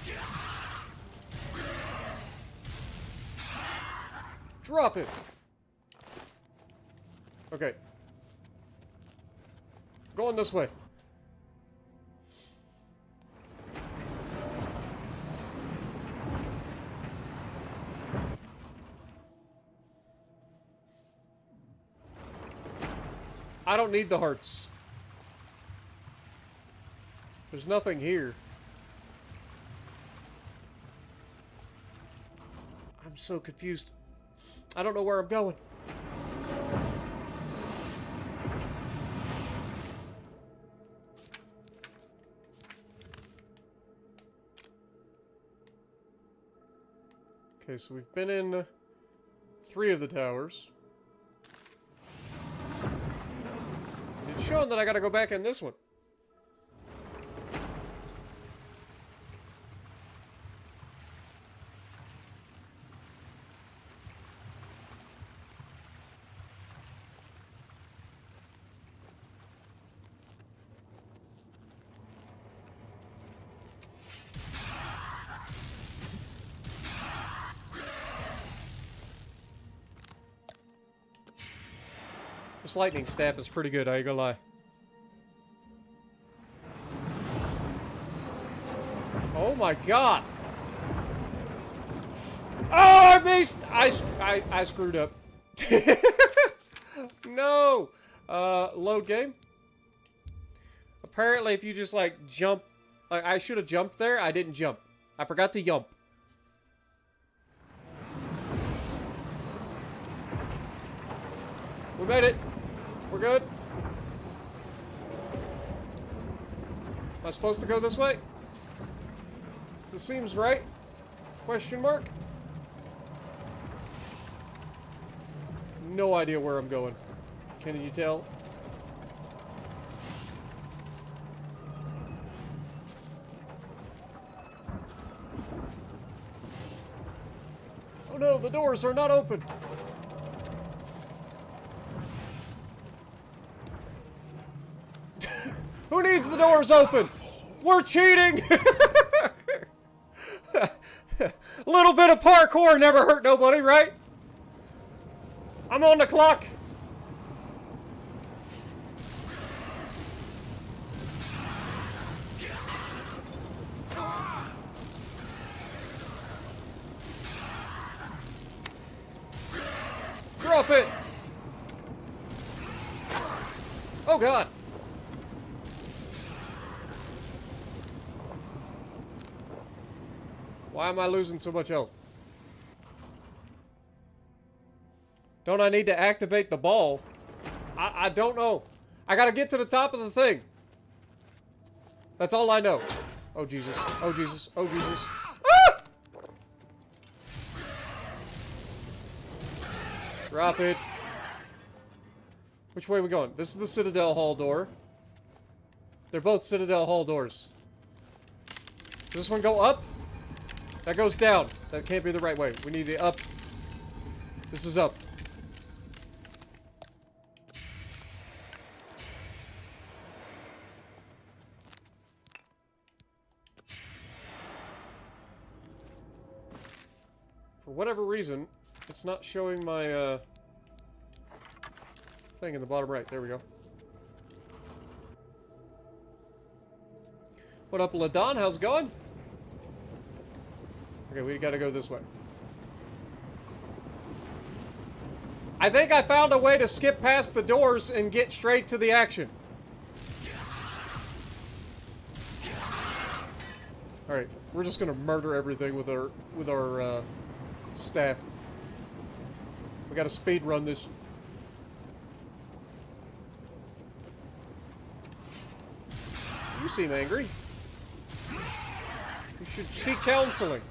Drop it. Okay. Going this way. I don't need the hearts. There's nothing here. I'm so confused. I don't know where I'm going. Okay, so we've been in 3 of the towers. It's showing that I gotta go back in this one. This lightning stab is pretty good, I ain't gonna lie. Oh my god! Oh, I missed! I screwed up. No! Load game? Apparently if you just like jump... Like, I should have jumped there, I didn't jump. I forgot to jump. We made it! We're good. Am I supposed to go this way? This seems right. Question mark? No idea where I'm going. Can you tell? Oh no, the doors are not open. Who needs the doors open? We're cheating! A little bit of parkour never hurt nobody, right? I'm on the clock. Drop it! Oh god! Why am I losing so much health? Don't I need to activate the ball? I don't know. I gotta get to the top of the thing. That's all I know. Oh Jesus. Oh Jesus. Oh Jesus. Ah! Drop it. Which way are we going? This is the Citadel Hall door. They're both Citadel Hall doors. Does this one go up? That goes down. That can't be the right way. We need the up. This is up. For whatever reason, it's not showing my thing in the bottom right. There we go. What up, Ladon? How's it going? Okay, we gotta go this way. I think I found a way to skip past the doors and get straight to the action. Alright, we're just gonna murder everything with our staff. We gotta speed run this. You seem angry. You should seek counseling.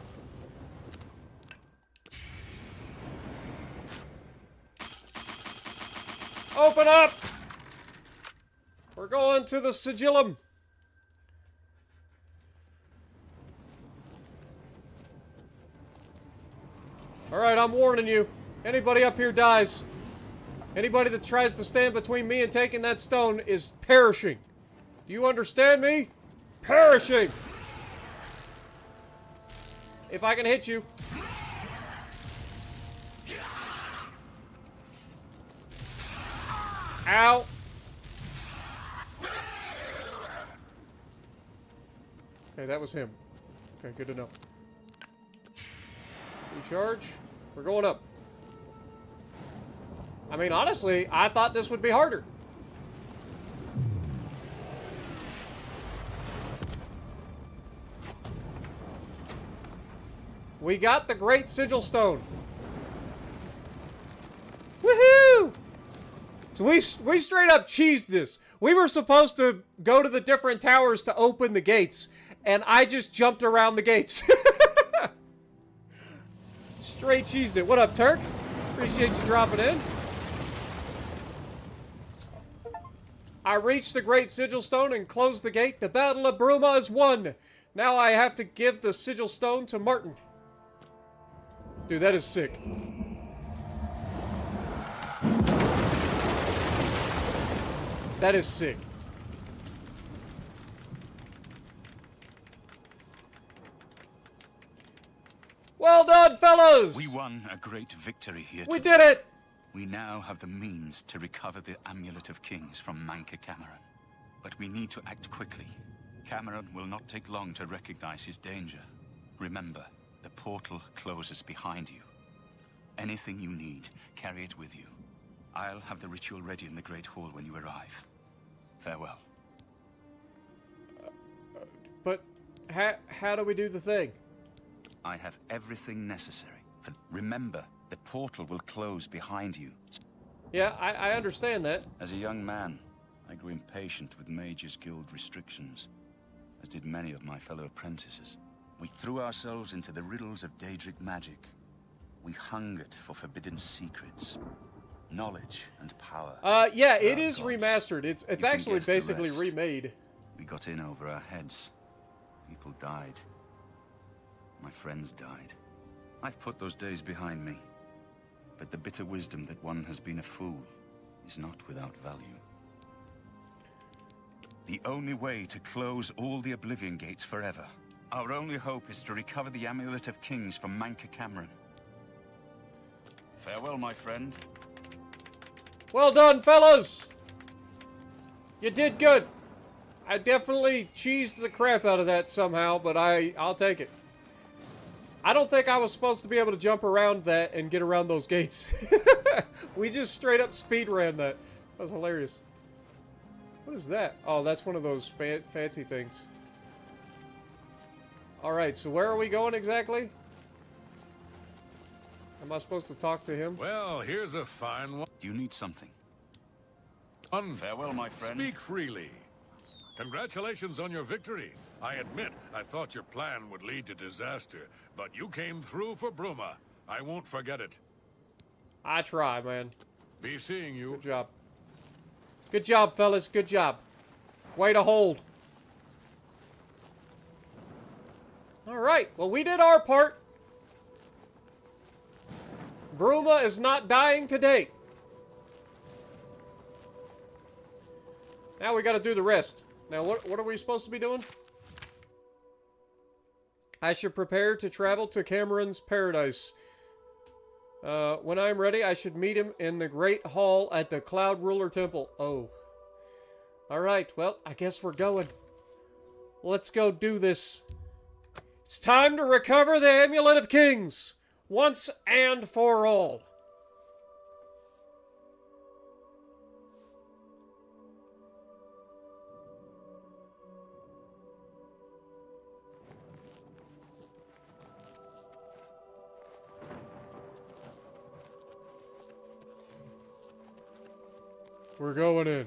Open up! We're going to the Sigillum. Alright, I'm warning you. Anybody up here dies. Anybody that tries to stand between me and taking that stone is perishing. Do you understand me? Perishing! If I can hit you. Ow! Okay, that was him. Okay, good to know. Recharge. We're going up. I mean, honestly, I thought this would be harder. We got the Great Sigil Stone. Woohoo! So we straight up cheesed this. We were supposed to go to the different towers to open the gates, and I just jumped around the gates. Straight cheesed it. What up, Turk? Appreciate you dropping in. I reached the Great Sigil Stone and closed the gate. The Battle of Bruma is won. Now I have to give the Sigil Stone to Martin. Dude, that is sick. That is sick. Well done, fellas! We won a great victory here. We did it! We now have the means to recover the Amulet of Kings from Cameron. But we need to act quickly. Cameron will not take long to recognize his danger. Remember, the portal closes behind you. Anything you need, carry it with you. I'll have the ritual ready in the Great Hall when you arrive. Farewell. But how do we do the thing? I have everything necessary. Remember, the portal will close behind you. Yeah, I understand that. As a young man, I grew impatient with Mages Guild restrictions, as did many of my fellow apprentices. We threw ourselves into the riddles of Daedric magic. We hungered for forbidden secrets, knowledge and power. Yeah, it is remastered. It's actually basically remade. We got in over our heads. People died. My friends died. I've put those days behind me. But the bitter wisdom that one has been a fool is not without value. The only way to close all the Oblivion Gates forever. Our only hope is to recover the Amulet of Kings from Cameron. Farewell, my friend. Well done, fellas! You did good. I definitely cheesed the crap out of that somehow, but I'll take it. I don't think I was supposed to be able to jump around that and get around those gates. We just straight up speed ran that. That was hilarious. What is that? Oh, that's one of those fancy things. Alright, so where are we going exactly? Am I supposed to talk to him? Well, here's a fine one. Do you need something? Farewell, my friend. Speak freely. Congratulations on your victory. I admit, I thought your plan would lead to disaster, but you came through for Bruma. I won't forget it. I try, man. Be seeing you. Good job. Good job, fellas. Good job. Way to hold. Alright, well, we did our part. Bruma is not dying today. Now we gotta do the rest. Now, what are we supposed to be doing? I should prepare to travel to Cameron's paradise. When I'm ready, I should meet him in the Great Hall at the Cloud Ruler Temple. Oh. Alright, well, I guess we're going. Let's go do this. It's time to recover the Amulet of Kings. Once and for all. We're going in.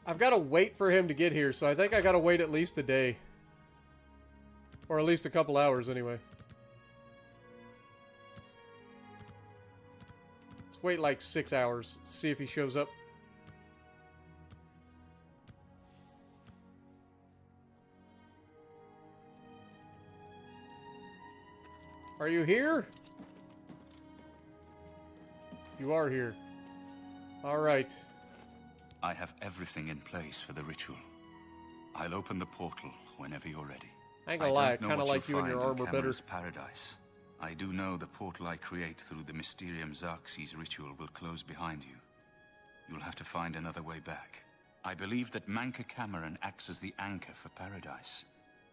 I've got to wait for him to get here, so I think I got to wait at least a day. Or at least a couple hours, anyway. Let's wait like 6 hours. See if he shows up. Are you here? You are here. Alright. I have everything in place for the ritual. I'll open the portal whenever you're ready. I ain't gonna lie, I kinda like you and your armor better. Paradise. I do know the portal I create through the Mysterium Xarxes ritual will close behind you. You'll have to find another way back. I believe that Manka Cameron acts as the anchor for Paradise.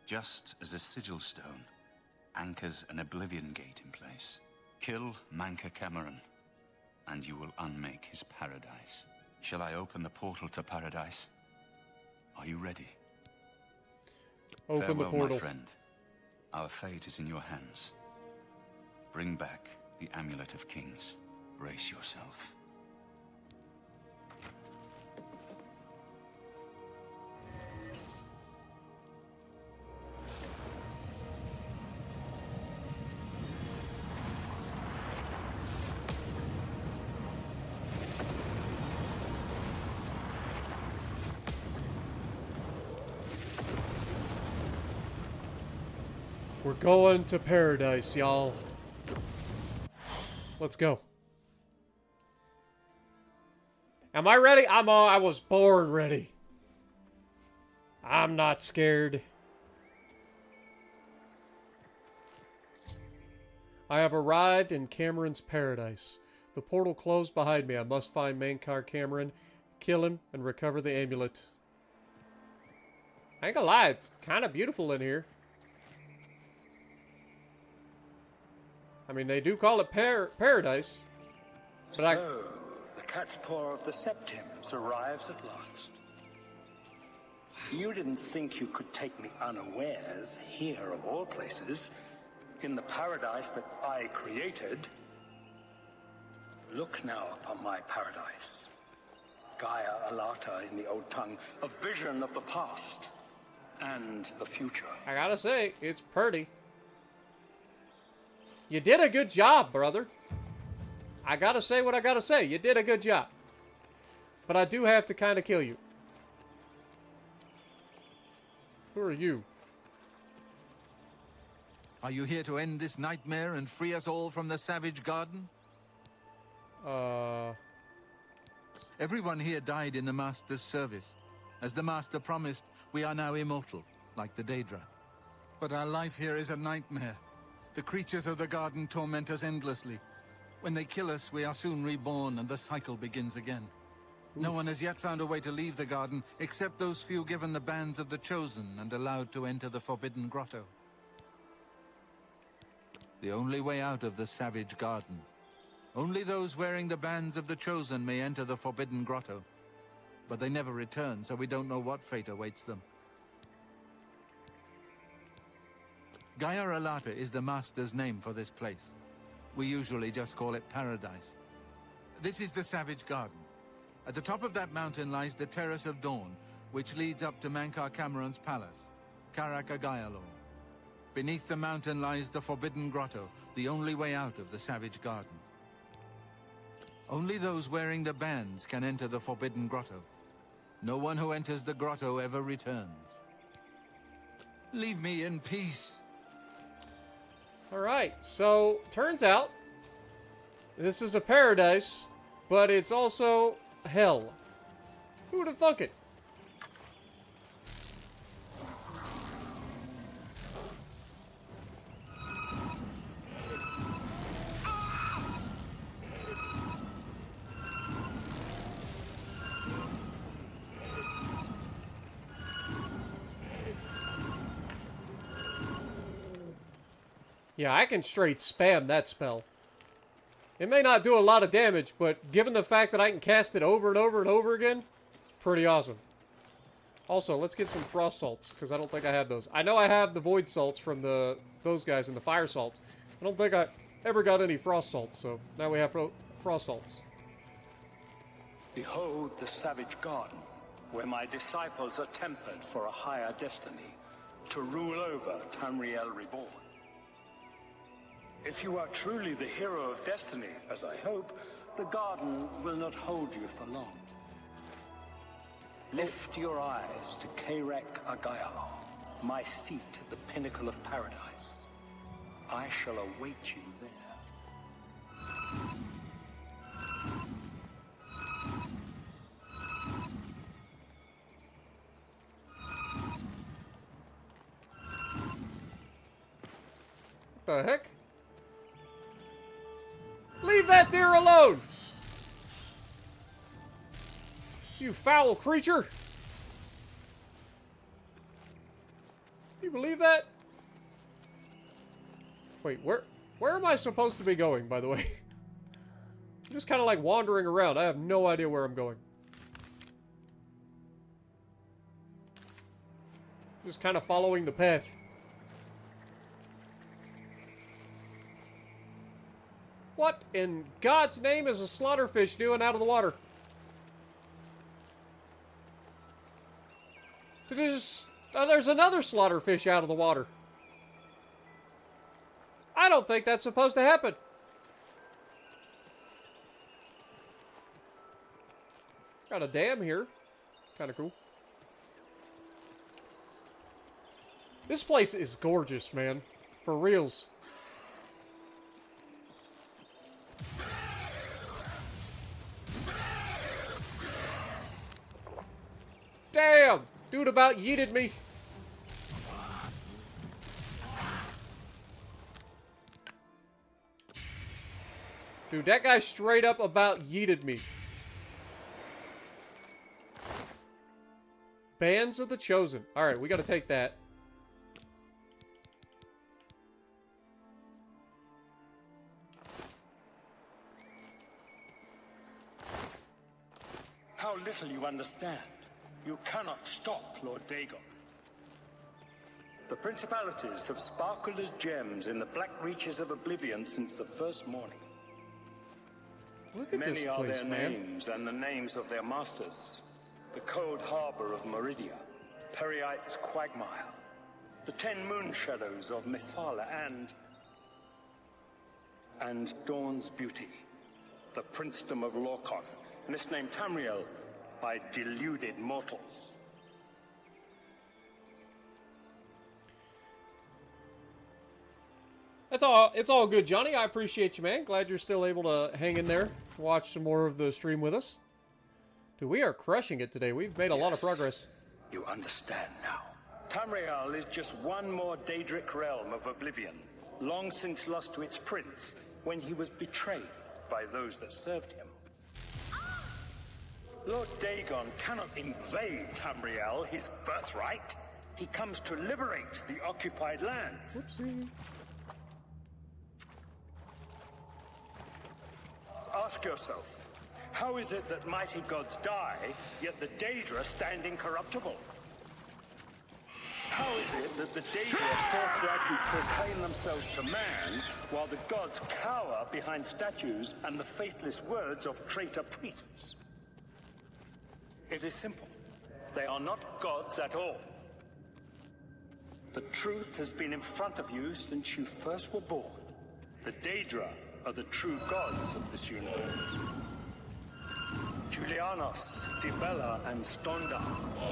Just as a Sigil stone anchors an Oblivion gate in place. Kill Manka Cameron, and you will unmake his paradise. Shall I open the portal to Paradise? Are you ready? Open Farewell, the portal. my friend. Our fate is in your hands. Bring back the Amulet of Kings. Brace yourself. We're going to Paradise, y'all. Let's go. Am I ready? I was born ready. I'm not scared. I have arrived in Cameron's paradise. The portal closed behind me. I must find Mankar Cameron, kill him, and recover the amulet. I ain't gonna lie, it's kind of beautiful in here. I mean, they do call it paradise. But so, the cat's paw of the Septims arrives at last. You didn't think you could take me unawares here, of all places, in the paradise that I created. Look now upon my paradise. Gaia Alata in the old tongue, a vision of the past and the future. I gotta say, it's pretty. You did a good job, brother. I gotta say what I gotta say. You did a good job. But I do have to kind of kill you. Who are you? Are you here to end this nightmare and free us all from the Savage Garden? Everyone here died in the Master's service. As the Master promised, we are now immortal, like the Daedra. But our life here is a nightmare. The creatures of the garden torment us endlessly. When they kill us, we are soon reborn and the cycle begins again. No one has yet found a way to leave the garden, except those few given the bands of the Chosen and allowed to enter the Forbidden Grotto. The only way out of the Savage Garden. Only those wearing the bands of the Chosen may enter the Forbidden Grotto. But they never return, so we don't know what fate awaits them. Gaia Alata is the Master's name for this place. We usually just call it Paradise. This is the Savage Garden. At the top of that mountain lies the Terrace of Dawn, which leads up to Mankar Cameron's palace, Karak-a-Gaialor. Beneath the mountain lies the Forbidden Grotto, the only way out of the Savage Garden. Only those wearing the bands can enter the Forbidden Grotto. No one who enters the grotto ever returns. Leave me in peace. Alright, so turns out this is a paradise, but it's also hell. Who would have thunk it? Yeah, I can straight spam that spell. It may not do a lot of damage, but given the fact that I can cast it over and over and over again, pretty awesome. Also, let's get some frost salts, because I don't think I have those. I know I have the void salts from those guys and the fire salts. I don't think I ever got any frost salts, so now we have frost salts. Behold the Savage Garden, where my disciples are tempered for a higher destiny. to rule over Tamriel Reborn. If you are truly the hero of destiny, as I hope, the garden will not hold you for long. Lift your eyes to Kairek Agayalon, my seat at the pinnacle of paradise. I shall await you there. What the heck? Leave that deer alone! You foul creature! You believe that? Wait, where am I supposed to be going, by the way? I'm just kind of like wandering around. I have no idea where I'm going. Just kind of following the path. What in God's name is a slaughterfish doing out of the water? There's another slaughterfish out of the water. I don't think that's supposed to happen. Got a dam here. Kind of cool. This place is gorgeous, man. For reals. Damn! Dude about yeeted me. Dude, that guy straight up about yeeted me. Bands of the Chosen. Alright, we gotta take that. How little you understand. You cannot stop Lord Dagon. The principalities have sparkled as gems in the black reaches of Oblivion since the first morning. Look at Many this are place, their man. names and the names of their masters. The cold harbor of Meridia, Periite's quagmire, the 10 moon shadows of Mephala, and Dawn's beauty, the princedom of Lorkon, misnamed Tamriel by deluded mortals. It's all good, Johnny. I appreciate you, man. Glad you're still able to hang in there, watch some more of the stream with us. Dude, we are crushing it today. We've made a lot of progress. You understand now. Tamriel is just one more Daedric realm of Oblivion, long since lost to its prince when he was betrayed by those that served him. Lord Dagon cannot invade Tamriel, his birthright. He comes to liberate the occupied lands. Whoopsie. Ask yourself, how is it that mighty gods die, yet the Daedra stand incorruptible? How is it that the Daedra forthrightly proclaim themselves to man, while the gods cower behind statues and the faithless words of traitor priests? It is simple. They are not gods at all. The truth has been in front of you since you first were born. The Daedra are the true gods of this universe. Julianos, Dibella, and Stonda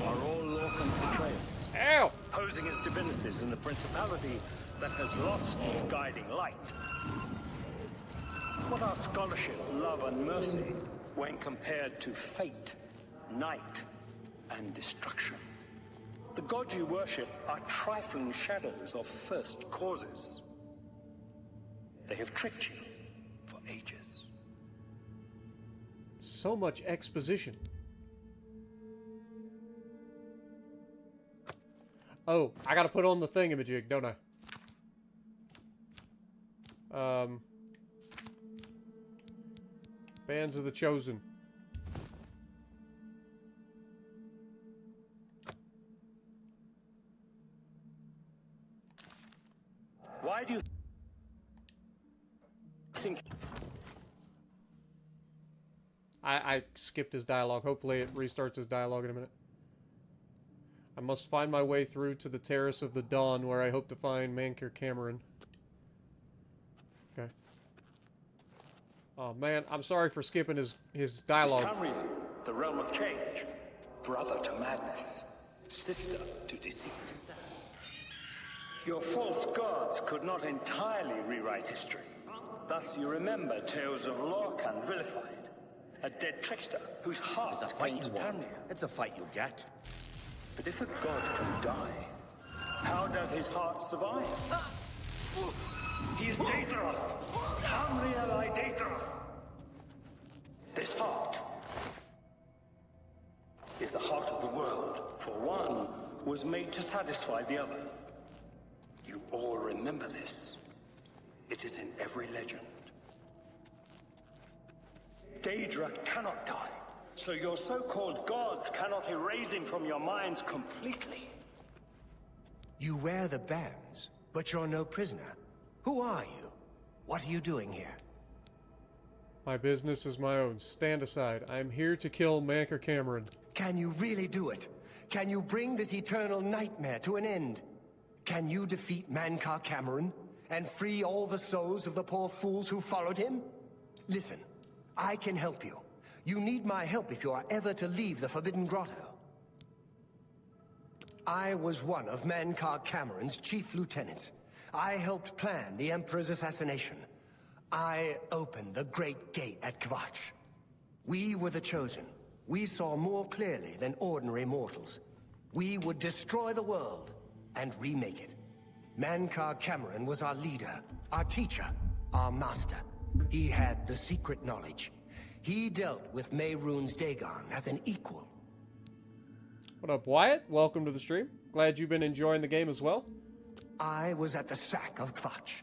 are all Lorcan's betrayals. Ow! Posing as divinities in the principality that has lost its guiding light. What are scholarship, love, and mercy when compared to fate, night, and destruction? The gods you worship are trifling shadows of first causes. They have tricked you for ages. So much exposition. Oh, I gotta put on the thingamajig, don't I? Bands of the Chosen. Why do you think... I skipped his dialogue. Hopefully it restarts his dialogue in a minute. I must find my way through to the Terrace of the Dawn, where I hope to find Melkarand. Okay. Oh man, I'm sorry for skipping his dialogue. Tamriel, the realm of change, brother to madness, sister to deceit. Your false gods could not entirely rewrite history. Thus you remember tales of Lorcan vilified, a dead trickster whose heart came to Tamriel. It's a fight you'll get. But if a god can die, how does his heart survive? He is Daedra! Tamriel I Daedra! This heart is the heart of the world, for one was made to satisfy the other. You all remember this. It is in every legend. Daedra cannot die, so your so-called gods cannot erase him from your minds completely. You wear the bands, but you're no prisoner. Who are you? What are you doing here? My business is my own. Stand aside. I am here to kill Melkarand. Can you really do it? Can you bring this eternal nightmare to an end? Can you defeat Melkarand and free all the souls of the poor fools who followed him? Listen, I can help you. You need my help if you are ever to leave the Forbidden Grotto. I was one of Melkarand's chief lieutenants. I helped plan the Emperor's assassination. I opened the Great Gate at Kvatch. We were the chosen. We saw more clearly than ordinary mortals. We would destroy the world and remake it. Melkarand was our leader, our teacher, our master. He had the secret knowledge. He dealt with Mehrunes Dagon as an equal. What up, Wyatt? Welcome to the stream. Glad you've been enjoying the game as well. I was at the sack of Kvatch.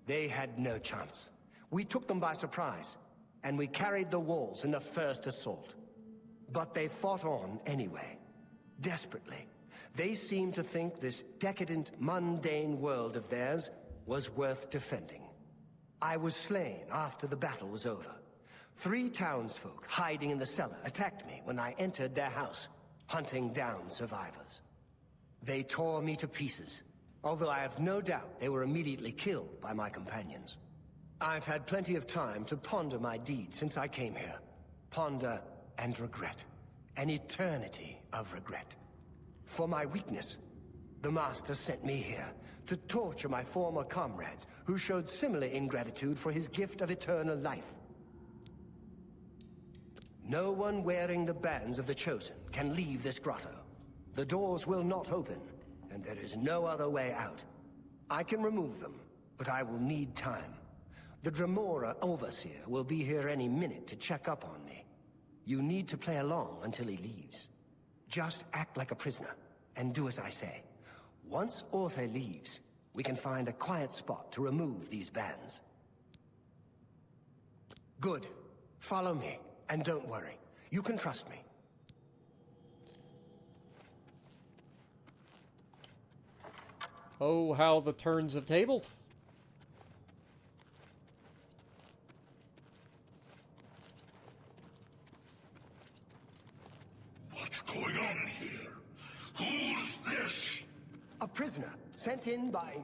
They had no chance. We took them by surprise, and we carried the walls in the first assault. But they fought on anyway, desperately. They seemed to think this decadent, mundane world of theirs was worth defending. I was slain after the battle was over. 3 townsfolk hiding in the cellar attacked me when I entered their house, hunting down survivors. They tore me to pieces, although I have no doubt they were immediately killed by my companions. I've had plenty of time to ponder my deeds since I came here. Ponder and regret. An eternity of regret. For my weakness, the Master sent me here to torture my former comrades who showed similar ingratitude for his gift of eternal life. No one wearing the bands of the Chosen can leave this grotto. The doors will not open, and there is no other way out. I can remove them, but I will need time. The Dremora Overseer will be here any minute to check up on me. You need to play along until he leaves. Just act like a prisoner, and do as I say. Once Orthe leaves, we can find a quiet spot to remove these bands. Good. Follow me, and don't worry. You can trust me. Oh, how the turns have tabled. What's going on here? Who's this? A prisoner, sent in by...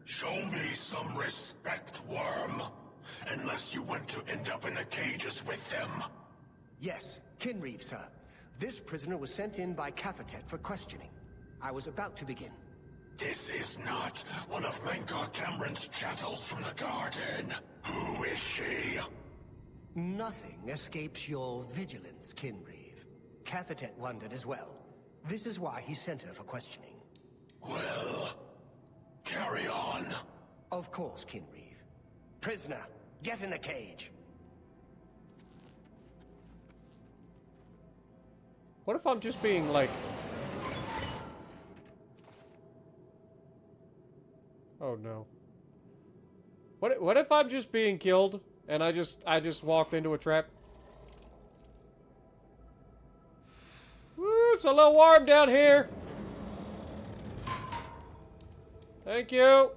Show me some respect, worm. Unless you want to end up in the cages with them. Yes, Kinreeve, sir. This prisoner was sent in by Cathatet for questioning. I was about to begin. This is not one of Melkarand's chattels from the garden. Who is she? Nothing escapes your vigilance, Kinreeve. Cathatet wondered as well. This is why he sent her for questioning. Well, carry on. Of course, Kinreeve. Prisoner, get in the cage. What if I'm just being like... Oh no. What if I'm just being killed and I just walked into a trap? Woo, it's a little warm down here. Thank you.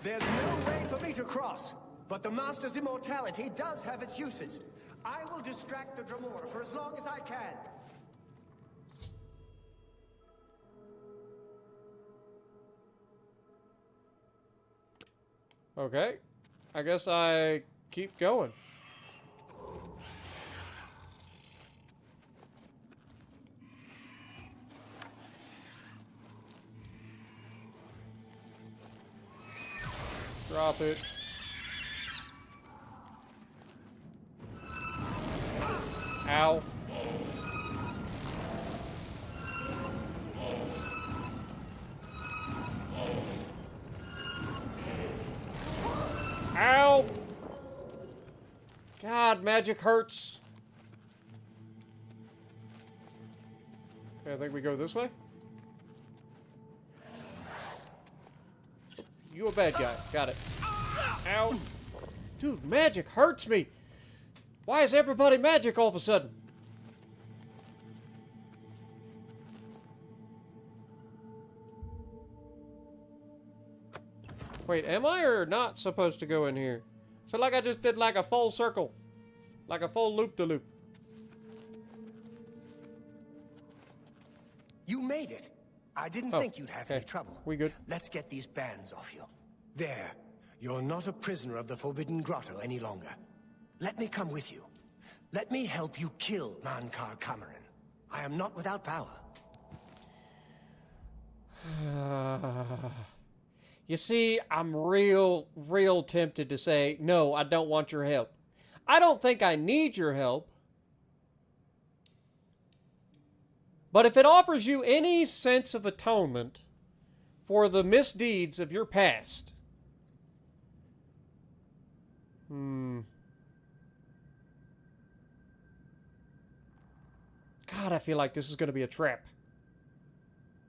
There's no way for me to cross. But the Master's immortality does have its uses. I will distract the Dremora for as long as I can. Okay. I guess I keep going. Drop it. Ow. Ow! God, magic hurts. Okay, I think we go this way. You a bad guy. Got it. Ow. Dude, magic hurts me. Why is everybody magic all of a sudden? Wait, am I or not supposed to go in here? I feel like I just did like a full circle. Like a full loop-de-loop. You made it. I didn't think you'd have any trouble. We good? Let's get these bands off you. There. You're not a prisoner of the Forbidden Grotto any longer. Let me come with you. Let me help you kill Melkarand. I am not without power. You see, I'm real tempted to say, no, I don't want your help. I don't think I need your help. But if it offers you any sense of atonement for the misdeeds of your past, God, I feel like this is going to be a trap.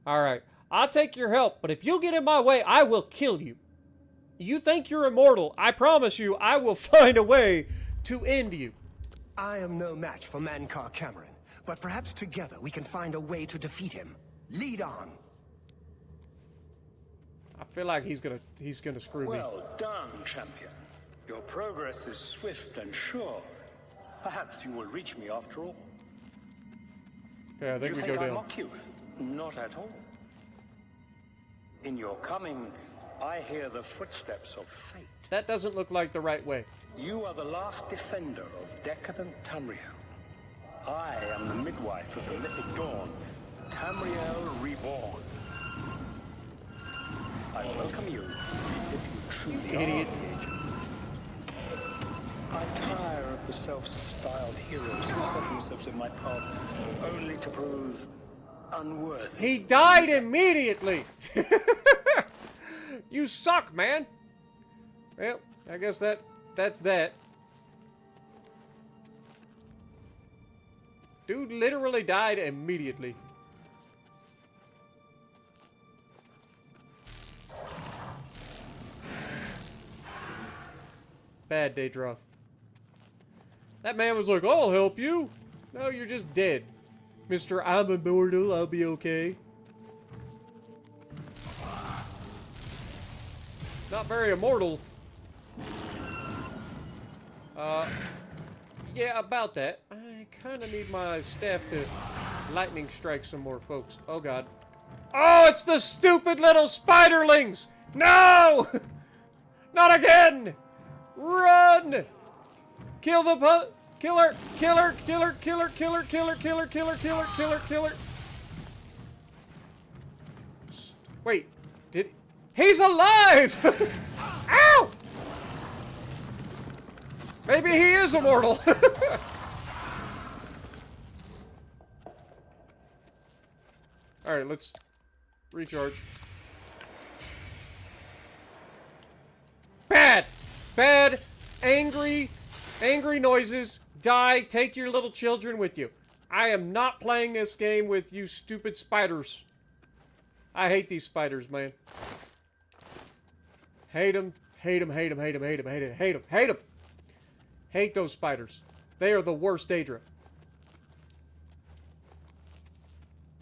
Alright, I'll take your help, but if you get in my way, I will kill you. You think you're immortal, I promise you, I will find a way to end you. I am no match for Melkarand, but perhaps together we can find a way to defeat him. Lead on. I feel like he's gonna screw me. Well done, champion. Your progress is swift and sure. Perhaps you will reach me after all. Okay, I think you we think go I down. mock you? Not at all. In your coming, I hear the footsteps of fate. That doesn't look like the right way. You are the last defender of decadent Tamriel. I am the midwife of the mythic dawn, Tamriel reborn. I welcome you, if you truly Idiot. are the agent. I tire of the self-styled heroes who set themselves in my path only to prove unworthy. He died immediately! You suck, man! Well, I guess that's that. Dude literally died immediately. Bad Daedroth. That man was like, I'll help you. No, you're just dead. Mr. I'm immortal, I'll be okay. Not very immortal. Yeah, about that. I kind of need my staff to lightning strike some more folks. Oh, God. Oh, it's the stupid little spiderlings! No! Not again! Run! Kill the killer! Killer! Killer! Killer! Killer! Killer! Killer! Killer! Killer! Killer! Killer! Wait, he's alive! Ow! Maybe he is immortal. Alright, let's recharge. Bad! Bad! Angry noises. Die. Take your little children with you. I am not playing this game with you stupid spiders. I hate these spiders, man. Hate them. Hate them, hate them, hate them, hate them, hate them, hate them, hate them. Hate those spiders. They are the worst Daedra.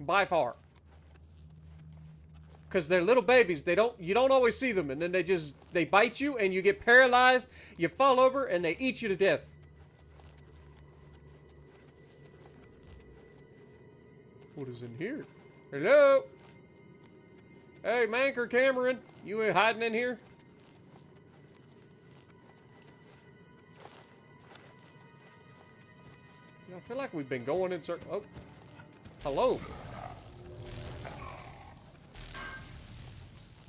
By far. because they're little babies. You don't always see them, and then they bite you, and you get paralyzed. You fall over, and they eat you to death. What is in here? Hello? Hey, Manker Cameron, you hiding in here? I feel like we've been going in circles. Oh, hello.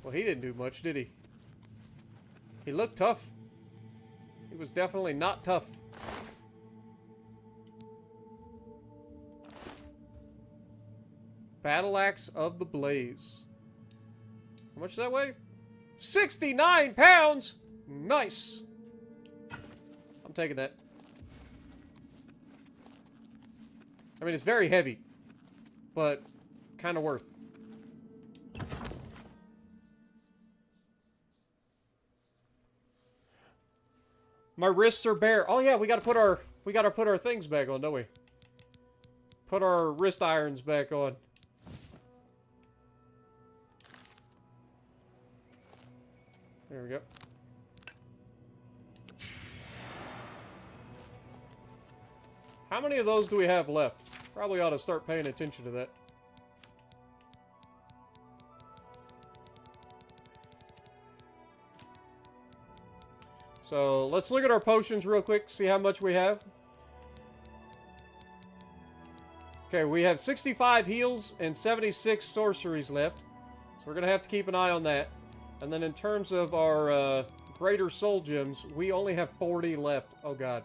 Well, he didn't do much, did he? He looked tough. He was definitely not tough. Battle Axe of the Blaze. How much does that weigh? 69 pounds! Nice. I'm taking that. I mean, it's very heavy, but kind of worth. My wrists are bare. Oh yeah, we gotta put our things back on, don't we? Put our wrist irons back on. There we go. How many of those do we have left? Probably ought to start paying attention to that. So let's look at our potions real quick, see how much we have. Okay, we have 65 heals and 76 sorceries left. So we're going to have to keep an eye on that. And then in terms of our greater soul gems, we only have 40 left. Oh god.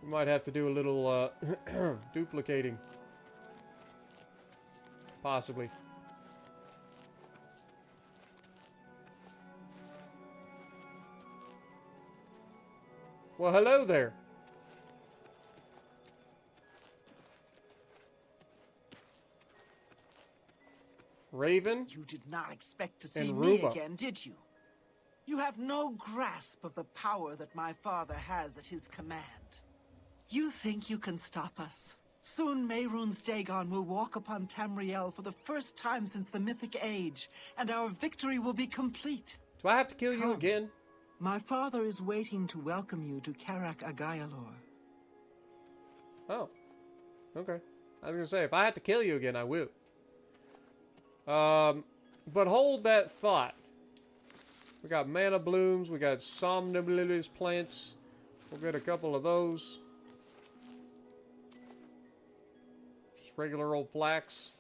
We might have to do a little duplicating. Possibly. Well, hello there. Raven. You did not expect to see and me Ruba. again, did you? You have no grasp of the power that my father has at his command. You think you can stop us? Soon Mehrunes Dagon will walk upon Tamriel for the first time since the Mythic Age, and our victory will be complete. Do I have to kill you again? My father is waiting to welcome you to Karak Agayalor. Oh. Okay. I was gonna say, if I have to kill you again, I will. But hold that thought. We got mana blooms, we got somnambulous plants. We'll get a couple of those. Just regular old flax.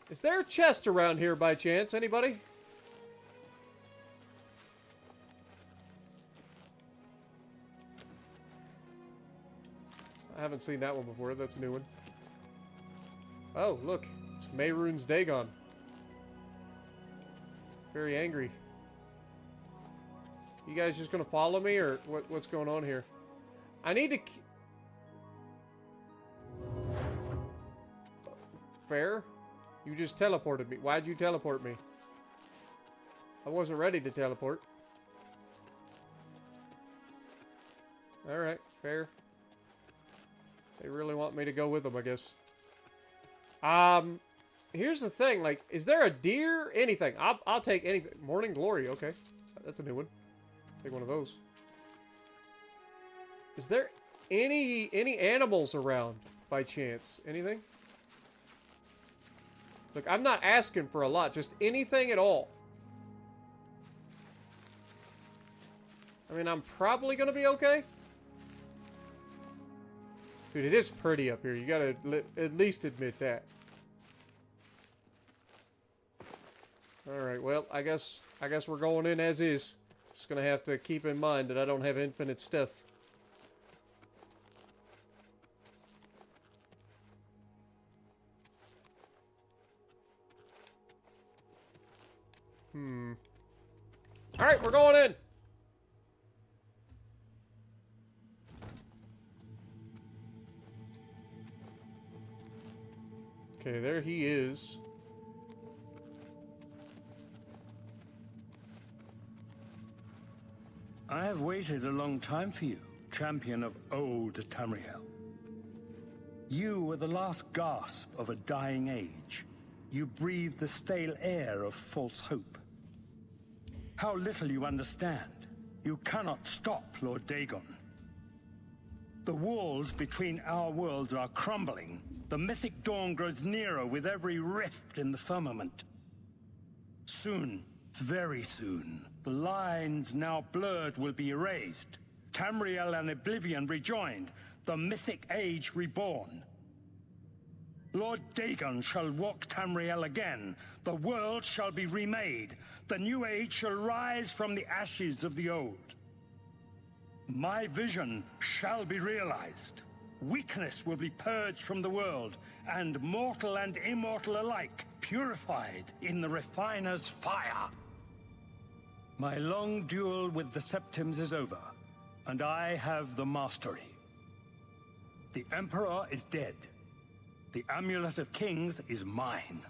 Is there a chest around here by chance? Anybody? I haven't seen that one before. That's a new one. Oh, look. It's Mehrunes Dagon. Very angry. You guys just gonna follow me, or what's going on here? I need to... Fair? You just teleported me. Why'd you teleport me? I wasn't ready to teleport. Alright, fair. They really want me to go with them, I guess. Here's the thing, like, is there a deer? Anything. I'll take anything. Morning Glory, okay. That's a new one. Take one of those. Is there any animals around by chance? Anything? Look, I'm not asking for a lot, just anything at all. I mean, I'm probably gonna be okay. Dude, it is pretty up here. You gotta at least admit that. Alright, well, I guess we're going in as is. Just gonna have to keep in mind that I don't have infinite stuff. Alright, we're going in! Okay, there he is. I have waited a long time for you, champion of old Tamriel. You were the last gasp of a dying age, You breathe the stale air of false hope. How little you understand. You cannot stop Lord Dagon. The walls between our worlds are crumbling. The mythic dawn grows nearer with every rift in the firmament. Soon, very soon, the lines now blurred will be erased. Tamriel and Oblivion rejoined, the mythic age reborn. Lord Dagon shall walk Tamriel again. The world shall be remade. The new age shall rise from the ashes of the old. My vision shall be realized. Weakness will be purged from the world, and mortal and immortal alike purified in the refiner's fire. My long duel with the Septims is over, and I have the mastery. The Emperor is dead. The Amulet of Kings is mine.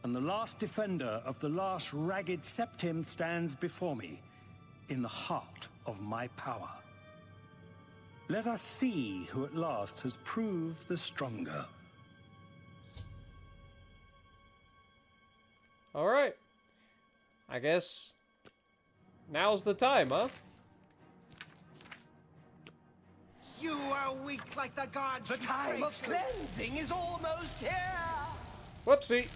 And the last defender of the last ragged Septim stands before me, in the heart of my power. Let us see who at last has proved the stronger. All right. I guess now's the time, huh? You are weak like the gods. The time of cleansing is almost here. Whoopsie.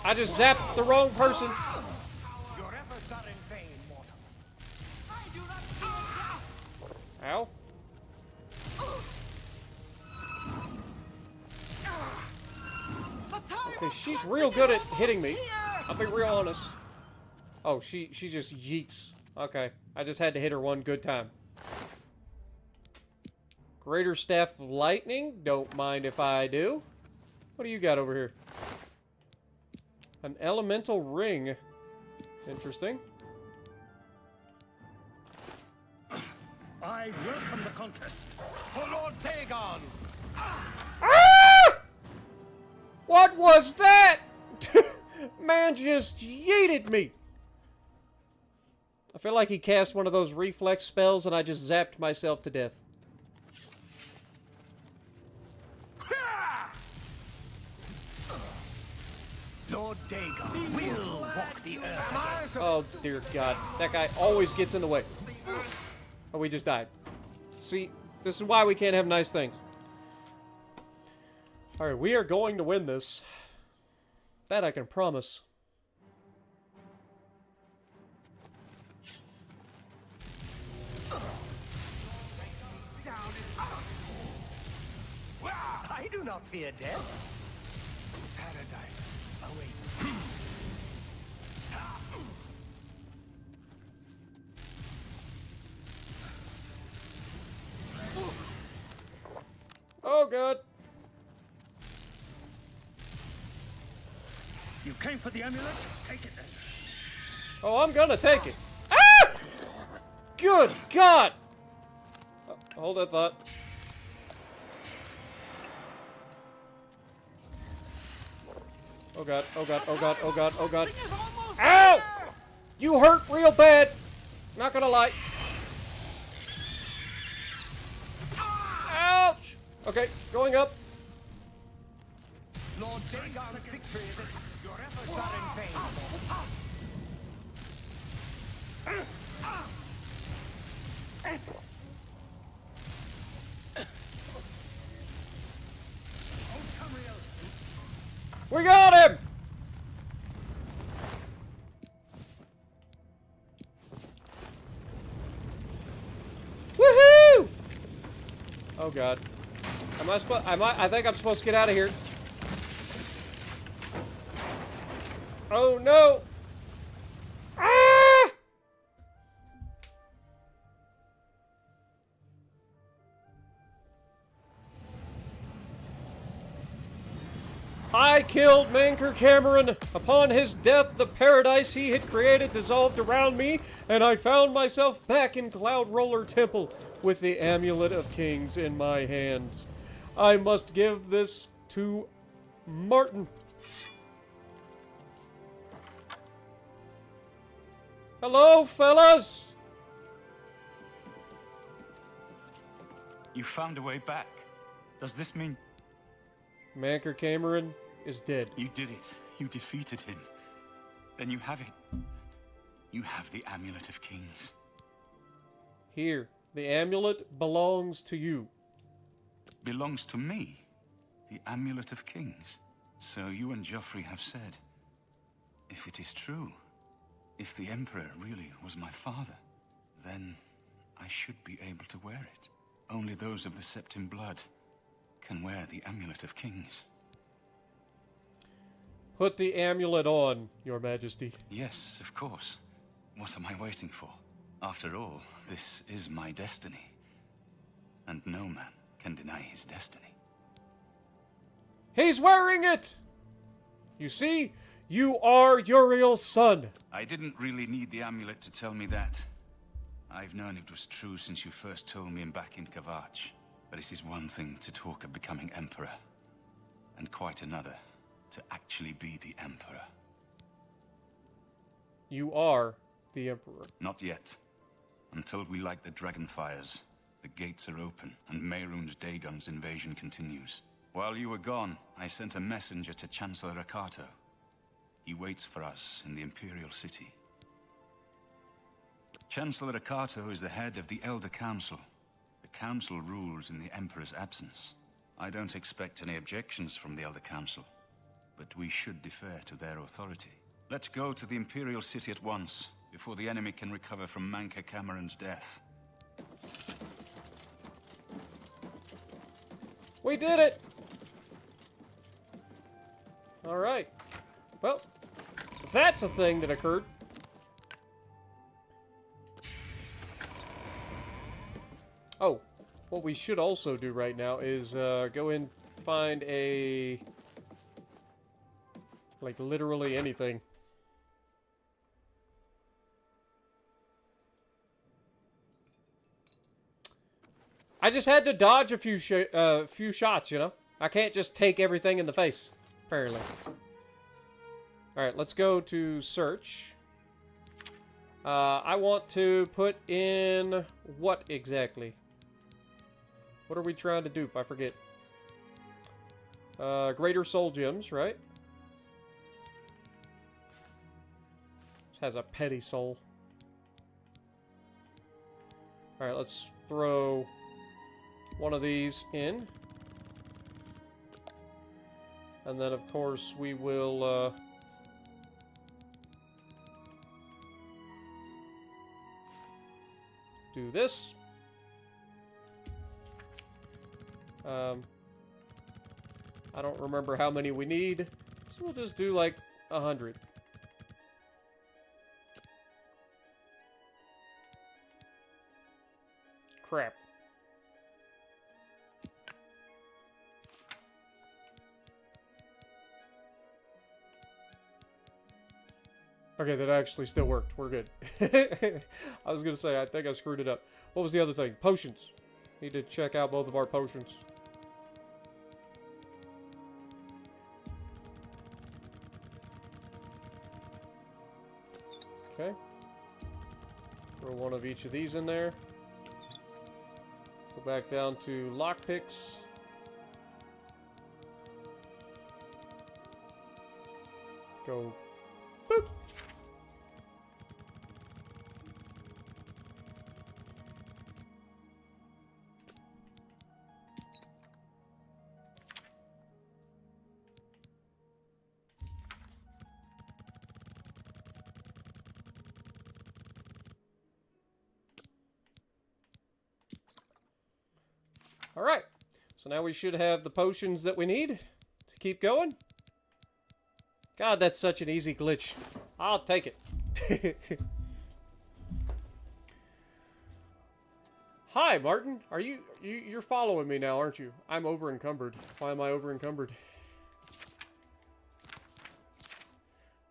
I just zapped the wrong person. Your efforts are in vain, mortal. I do not fear death. Ow. Okay, she's real good at hitting me. I'll be real honest. Oh, she just yeets. Okay, I just had to hit her one good time. Greater Staff of Lightning. Don't mind if I do. What do you got over here? An Elemental Ring. Interesting. I welcome the contest. For Lord Dagon. Ah! What was that? Man just yeeted me. I feel like he cast one of those reflex spells and I just zapped myself to death. Lord Dagon will walk the earth. Oh, dear God. That guy always gets in the way. Oh, we just died. See, this is why we can't have nice things. Alright, we are going to win this. That I can promise. I do not fear death. Paradise awaits. Oh, God. You came for the amulet? Take it then. Oh, I'm gonna take it. Ah! Good God! Oh, hold that thought. Oh God, oh God, oh God, oh God, oh God. Ow! You hurt real bad. Not gonna lie. Ouch! Okay, going up. Lord Dagon's victory is at your efforts are in vain. We got him! Woohoo! Oh God. I think I'm supposed to get out of here. Oh no! Ah! I killed Melkarand. Upon his death, the paradise he had created dissolved around me, and I found myself back in Cloud Roller Temple with the Amulet of Kings in my hands. I must give this to Martin. Hello, fellas! You found a way back. Does this mean... Melkarand, is dead. You did it. You defeated him. Then you have it. You have the Amulet of Kings. Here, the amulet belongs to you. Belongs to me? The Amulet of Kings? So you and Joffrey have said. If it is true, if the Emperor really was my father, then I should be able to wear it. Only those of the Septim blood can wear the Amulet of Kings. Put the amulet on, Your Majesty. Yes, of course. What am I waiting for? After all, this is my destiny. And no man can deny his destiny. He's wearing it! You see? You are Uriel's son. I didn't really need the amulet to tell me that. I've known it was true since you first told me back in Kavach. But it is one thing to talk of becoming Emperor, and quite another to actually be the Emperor. You are the Emperor. Not yet. Until we light the Dragonfires, the gates are open, and Mehrunes Dagon's invasion continues. While you were gone, I sent a messenger to Chancellor Akato. He waits for us in the Imperial City. Chancellor Akato is the head of the Elder Council. The Council rules in the Emperor's absence. I don't expect any objections from the Elder Council, but we should defer to their authority. Let's go to the Imperial City at once, before the enemy can recover from Manca Cameron's death. We did it! Alright. Well, that's a thing that occurred. Oh, what we should also do right now is go and find a... like, literally anything. I just had to dodge a few shots, you know? I can't just take everything in the face, apparently. Alright, let's go to search. I want to put in what exactly? What are we trying to dupe? I forget. Greater Soul Gems, right? This has a petty soul. Alright, let's throw one of these in. And then, of course, we will... do this. I don't remember how many we need, so we'll just do like 100. Crap. Okay, that actually still worked. We're good. I was gonna say, I think I screwed it up. What was the other thing? Potions. Need to check out both of our potions. Okay. Throw one of each of these in there. Go back down to lockpicks. Go. Boop. Alright, so now we should have the potions that we need to keep going. God, that's such an easy glitch. I'll take it. Hi, Martin. Are you're following me now, aren't you? I'm over encumbered. Why am I over encumbered?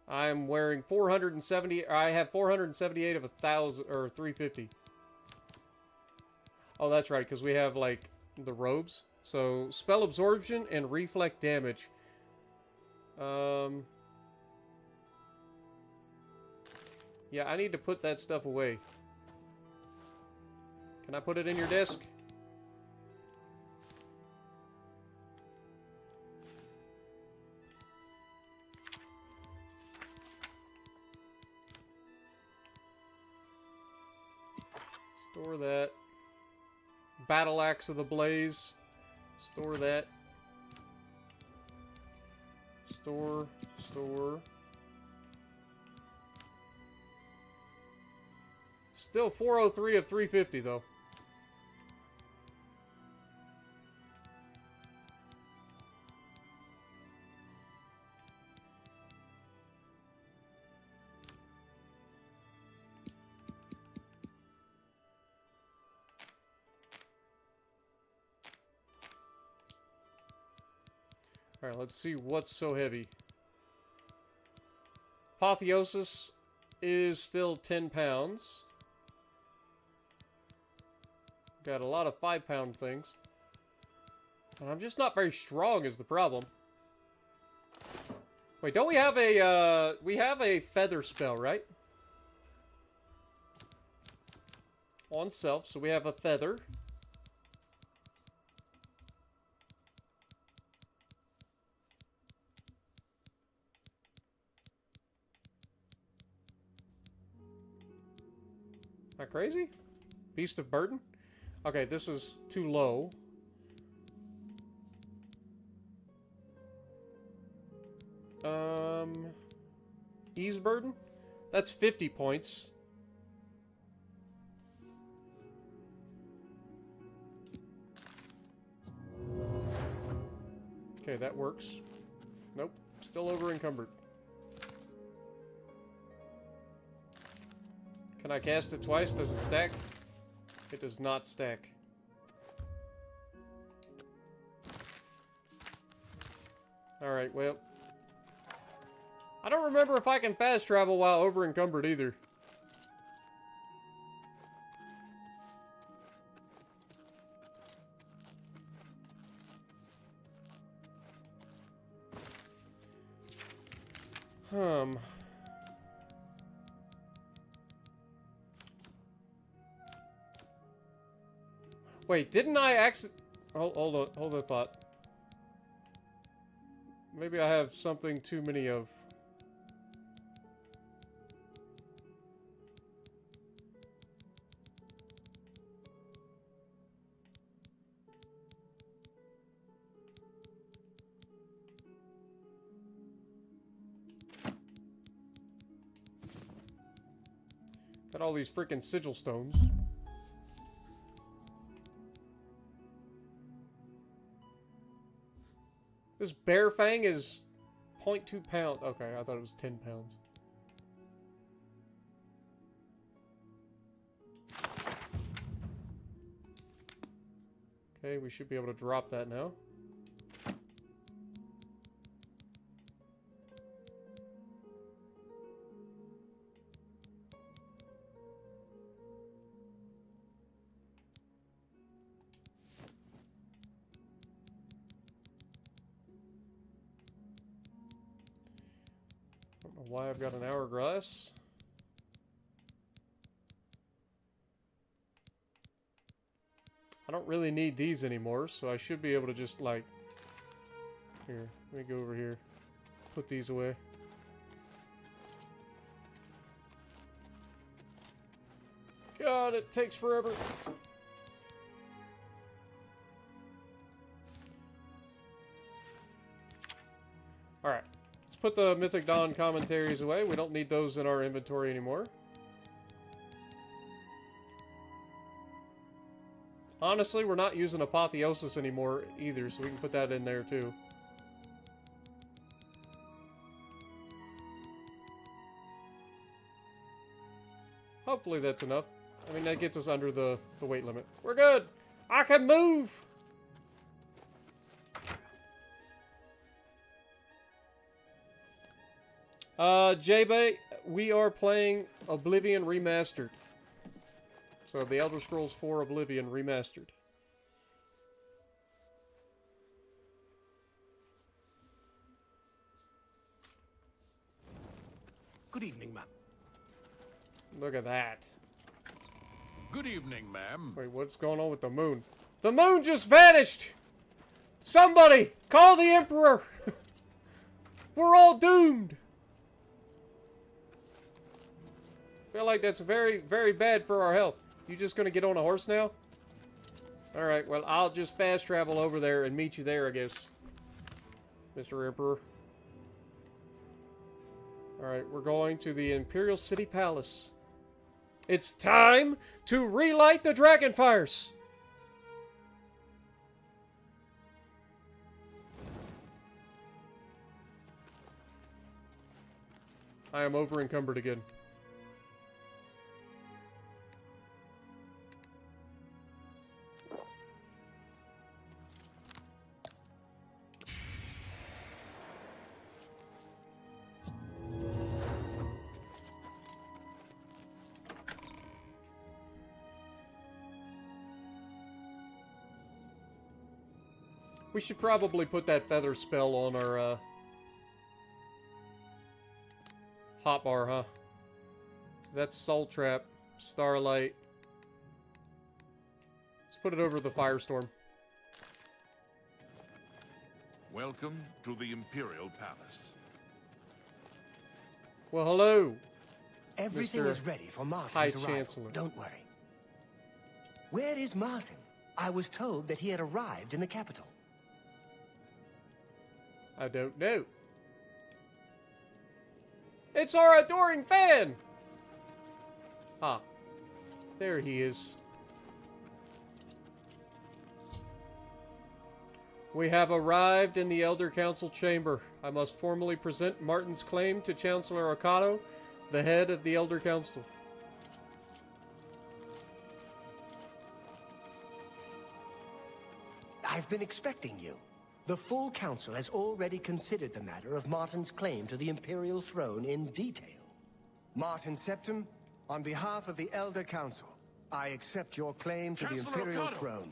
I'm wearing 470. I have 478 of 1,000 or 350. Oh, that's right, because we have like the robes. So spell absorption and reflect damage. Yeah, I need to put that stuff away. Can I put it in your desk? Store that. Battle Axe of the Blaze. Store that. Store. Still 403 of 350 though. Alright, let's see what's so heavy. Apotheosis is still 10 pounds. Got a lot of 5-pound things. And I'm just not very strong is the problem. Wait, don't we have a feather spell, right? On self, so we have a feather. Am I crazy? Beast of Burden? Okay, this is too low. Ease Burden? That's 50 points. Okay, that works. Nope, still over encumbered. Can I cast it twice? Does it stack? It does not stack. Alright, well. I don't remember if I can fast travel while over encumbered either. Wait, didn't I hold a thought. Maybe I have something too many of. Got all these freaking sigil stones. This bear fang is 0.2 pounds. Okay, I thought it was 10 pounds. Okay, we should be able to drop that now. Why I've got an hourglass. I don't really need these anymore, so I should be able to just like... Here, let me go over here. Put these away. God, it takes forever. Alright. Put the Mythic Dawn commentaries away. We don't need those in our inventory anymore. Honestly, we're not using Apotheosis anymore either, so we can put that in there too. Hopefully that's enough. I mean, that gets us under the weight limit. We're good! I can move! J-Bay, we are playing Oblivion Remastered. So, the Elder Scrolls 4 Oblivion Remastered. Good evening, ma'am. Look at that. Good evening, ma'am. Wait, what's going on with the moon? The moon just vanished! Somebody! Call the Emperor! We're all doomed! I feel like that's very, very bad for our health. You just gonna get on a horse now? Alright, well, I'll just fast travel over there and meet you there, I guess. Mr. Emperor. Alright, we're going to the Imperial City Palace. It's time to relight the dragon fires! I am over encumbered again. We should probably put that feather spell on our, hotbar, huh? That's Soul Trap, Starlight. Let's put it over the Firestorm. Welcome to the Imperial Palace. Well, hello. Everything Mr. is ready for Martin's High arrival. Chancellor. Don't worry. Where is Martin? I was told that he had arrived in the capital. I don't know. It's our adoring fan! Ah. There he is. We have arrived in the Elder Council chamber. I must formally present Martin's claim to Chancellor Ocado, the head of the Elder Council. I've been expecting you. The full council has already considered the matter of Martin's claim to the Imperial throne in detail. Martin Septim, on behalf of the Elder Council, I accept your claim to Chancellor the Imperial Ocado! throne.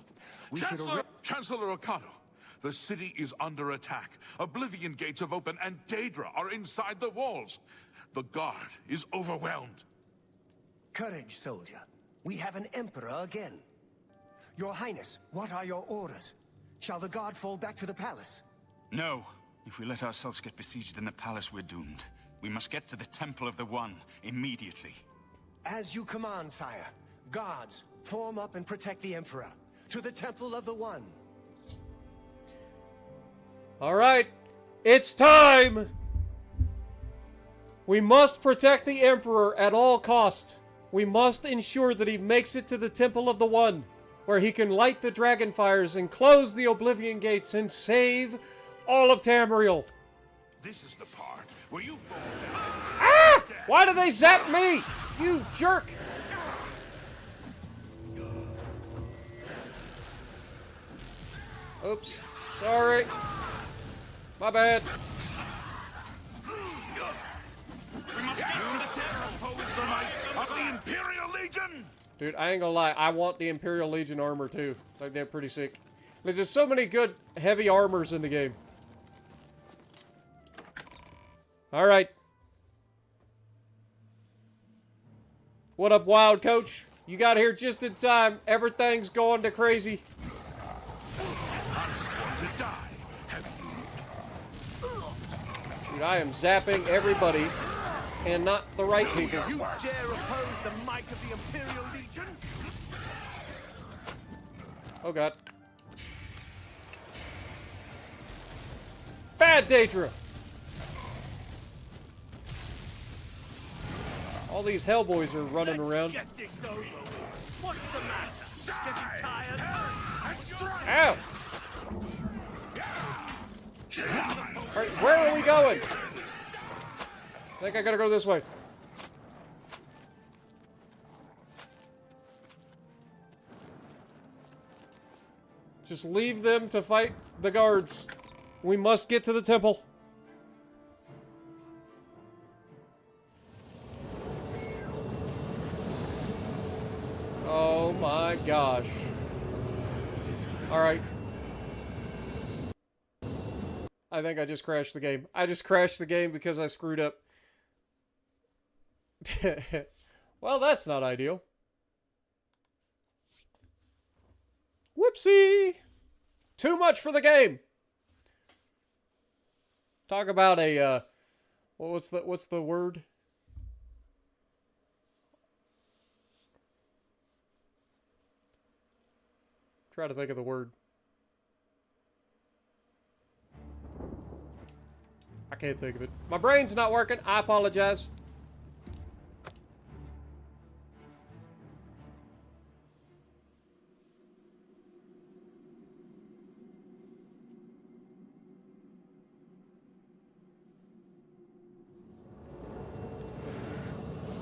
Chancellor Ocado, the city is under attack. Oblivion gates have opened and Daedra are inside the walls. The guard is overwhelmed. Courage, soldier. We have an emperor again. Your Highness, what are your orders? Shall the guard fall back to the palace? No. If we let ourselves get besieged in the palace, we're doomed. We must get to the Temple of the One immediately. As you command, sire. Guards, form up and protect the Emperor. To the Temple of the One. Alright, it's time! We must protect the Emperor at all cost. We must ensure that he makes it to the Temple of the One, where he can light the dragon fires and close the Oblivion gates and save all of Tamriel. This is the part where you fall down. Ah! Why do they zap me? You jerk! Oops. Sorry. My bad. We must get to the temple. Oppose the might of the Imperial Legion. Dude, I ain't gonna lie. I want the Imperial Legion armor too. Like, they're pretty sick. Like, there's so many good heavy armors in the game. Alright. What up, Wild Coach? You got here just in time. Everything's going to crazy. Dude, I am zapping everybody and not the right people. You dare oppose the might of the Imperial Legion? Oh god. Bad Daedra! All these Hellboys are running around. Get this over with. What's the matter? Getting tired? Ow! Alright, where are we going? I think I gotta go this way. Just leave them to fight the guards. We must get to the temple. Oh my gosh. Alright. I think I just crashed the game. I just crashed the game because I screwed up. Well, that's not ideal. Whoopsie! Too much for the game. Talk about a what's the word? Try to think of the word. I can't think of it. My brain's not working. I apologize.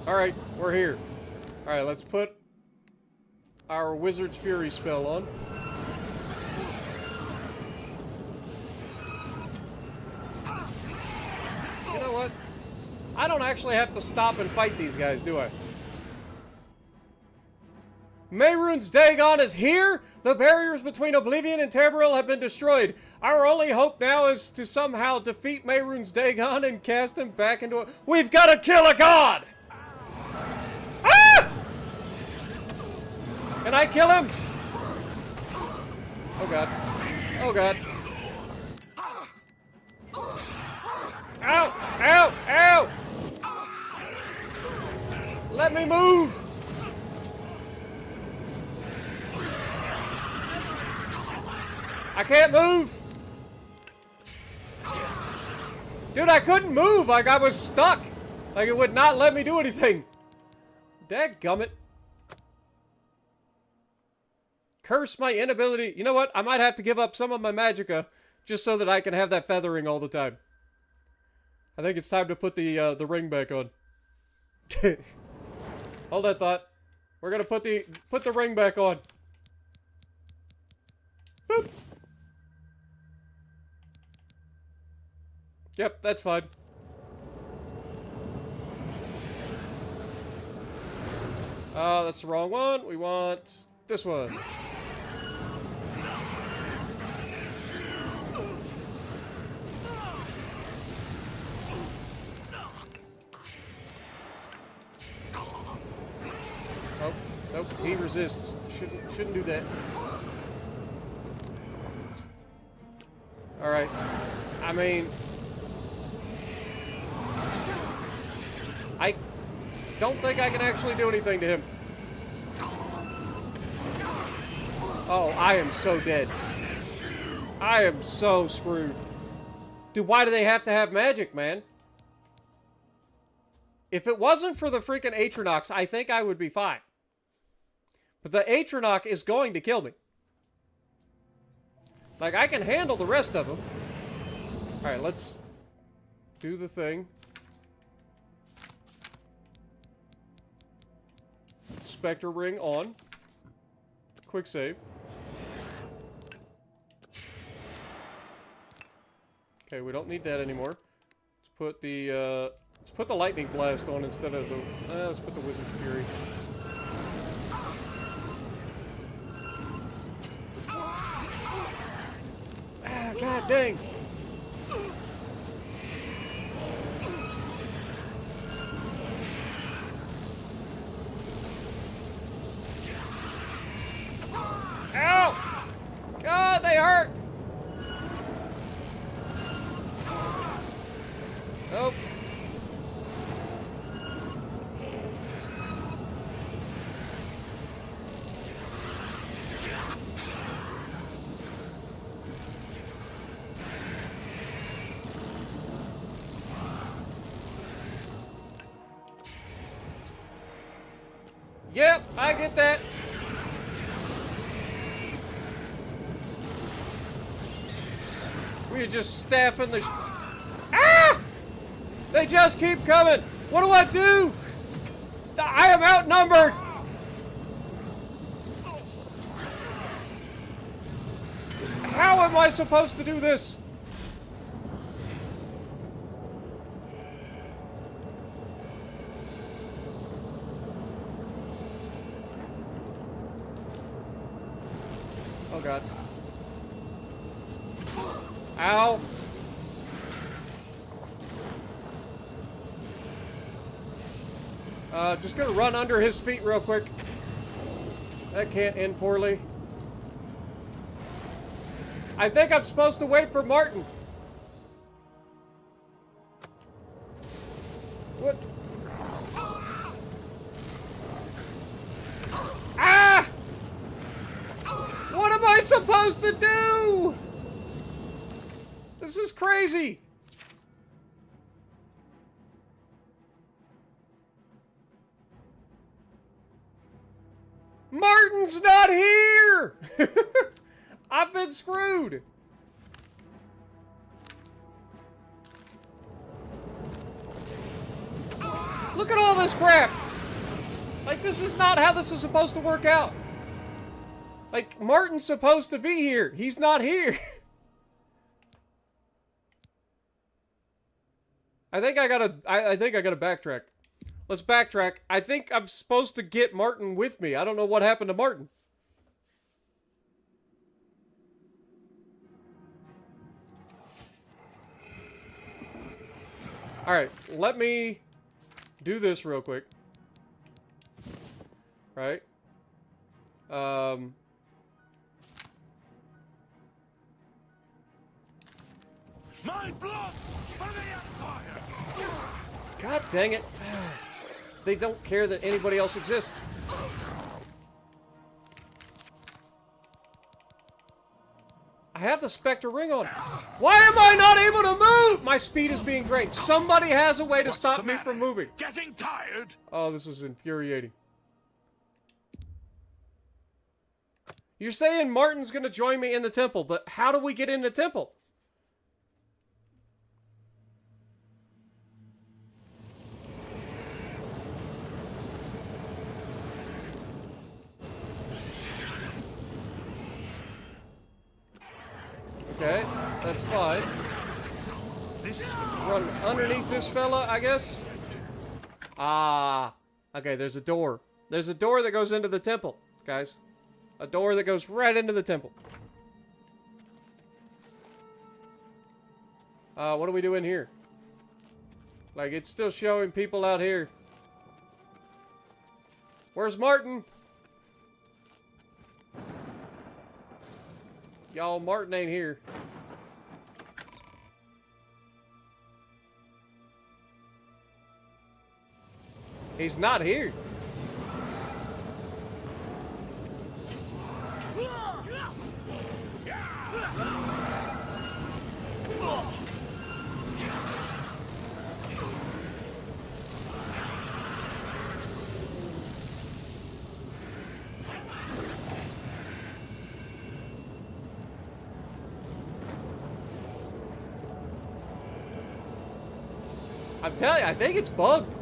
Alright, we're here. Alright, let's put our Wizard's Fury spell on. You know what? I don't actually have to stop and fight these guys, do I? Mehrunes Dagon is here! The barriers between Oblivion and Tamriel have been destroyed. Our only hope now is to somehow defeat Mehrunes Dagon and cast him back into a... We've got to kill a god! Ah! Can I kill him? Oh god. Oh god. Ow! Ow! Ow! Let me move! I can't move! Dude, I couldn't move! Like, I was stuck! Like, it would not let me do anything! Dadgummit. Curse my inability. You know what? I might have to give up some of my magicka just so that I can have that feathering all the time. I think it's time to put the ring back on. Hold that thought. We're gonna put the ring back on. Boop. Yep, that's fine. Oh, that's the wrong one. We want this one. Oh, nope, he resists. Shouldn't do that. All right. I mean, I don't think I can actually do anything to him. Oh, I am so dead. I am so screwed. Dude, why do they have to have magic, man? If it wasn't for the freaking Atronox, I think I would be fine. But the Atronox is going to kill me. Like, I can handle the rest of them. Alright, let's do the thing. Spectre ring on. Quick save. Okay, we don't need that anymore. Let's put the lightning blast on instead of the let's put the Wizard's Fury. Ah, god dang. Ow! God, they hurt! Nope. Yep, I get that. We're just staffing the ah! They just keep coming. What do I do? I am outnumbered. How am I supposed to do this? Oh god. Ow. Just gonna run under his feet real quick. That can't end poorly. I think I'm supposed to wait for Martin. What? Ah! What am I supposed to do? This is crazy. Martin's not here! I've been screwed. Look at all this crap. Like, this is not how this is supposed to work out. Like, Martin's supposed to be here. He's not here. I think I gotta backtrack. Let's backtrack. I think I'm supposed to get Martin with me. I don't know what happened to Martin. Alright, let me do this real quick. Right? My blood for the Empire! God dang it. They don't care that anybody else exists. I have the Spectre ring on. Why am I not able to move? My speed is being drained. Somebody has a way to stop me from moving. Getting tired? Oh, this is infuriating. You're saying Martin's gonna join me in the temple, but how do we get in the temple? Okay, that's fine. Run underneath this fella, I guess. Ah, okay, there's a door. There's a door that goes into the temple, guys. A door that goes right into the temple. What do we do in here? Like, it's still showing people out here. Where's Martin? Y'all, Martin ain't here. He's not here. I'm telling you, I think it's bugged.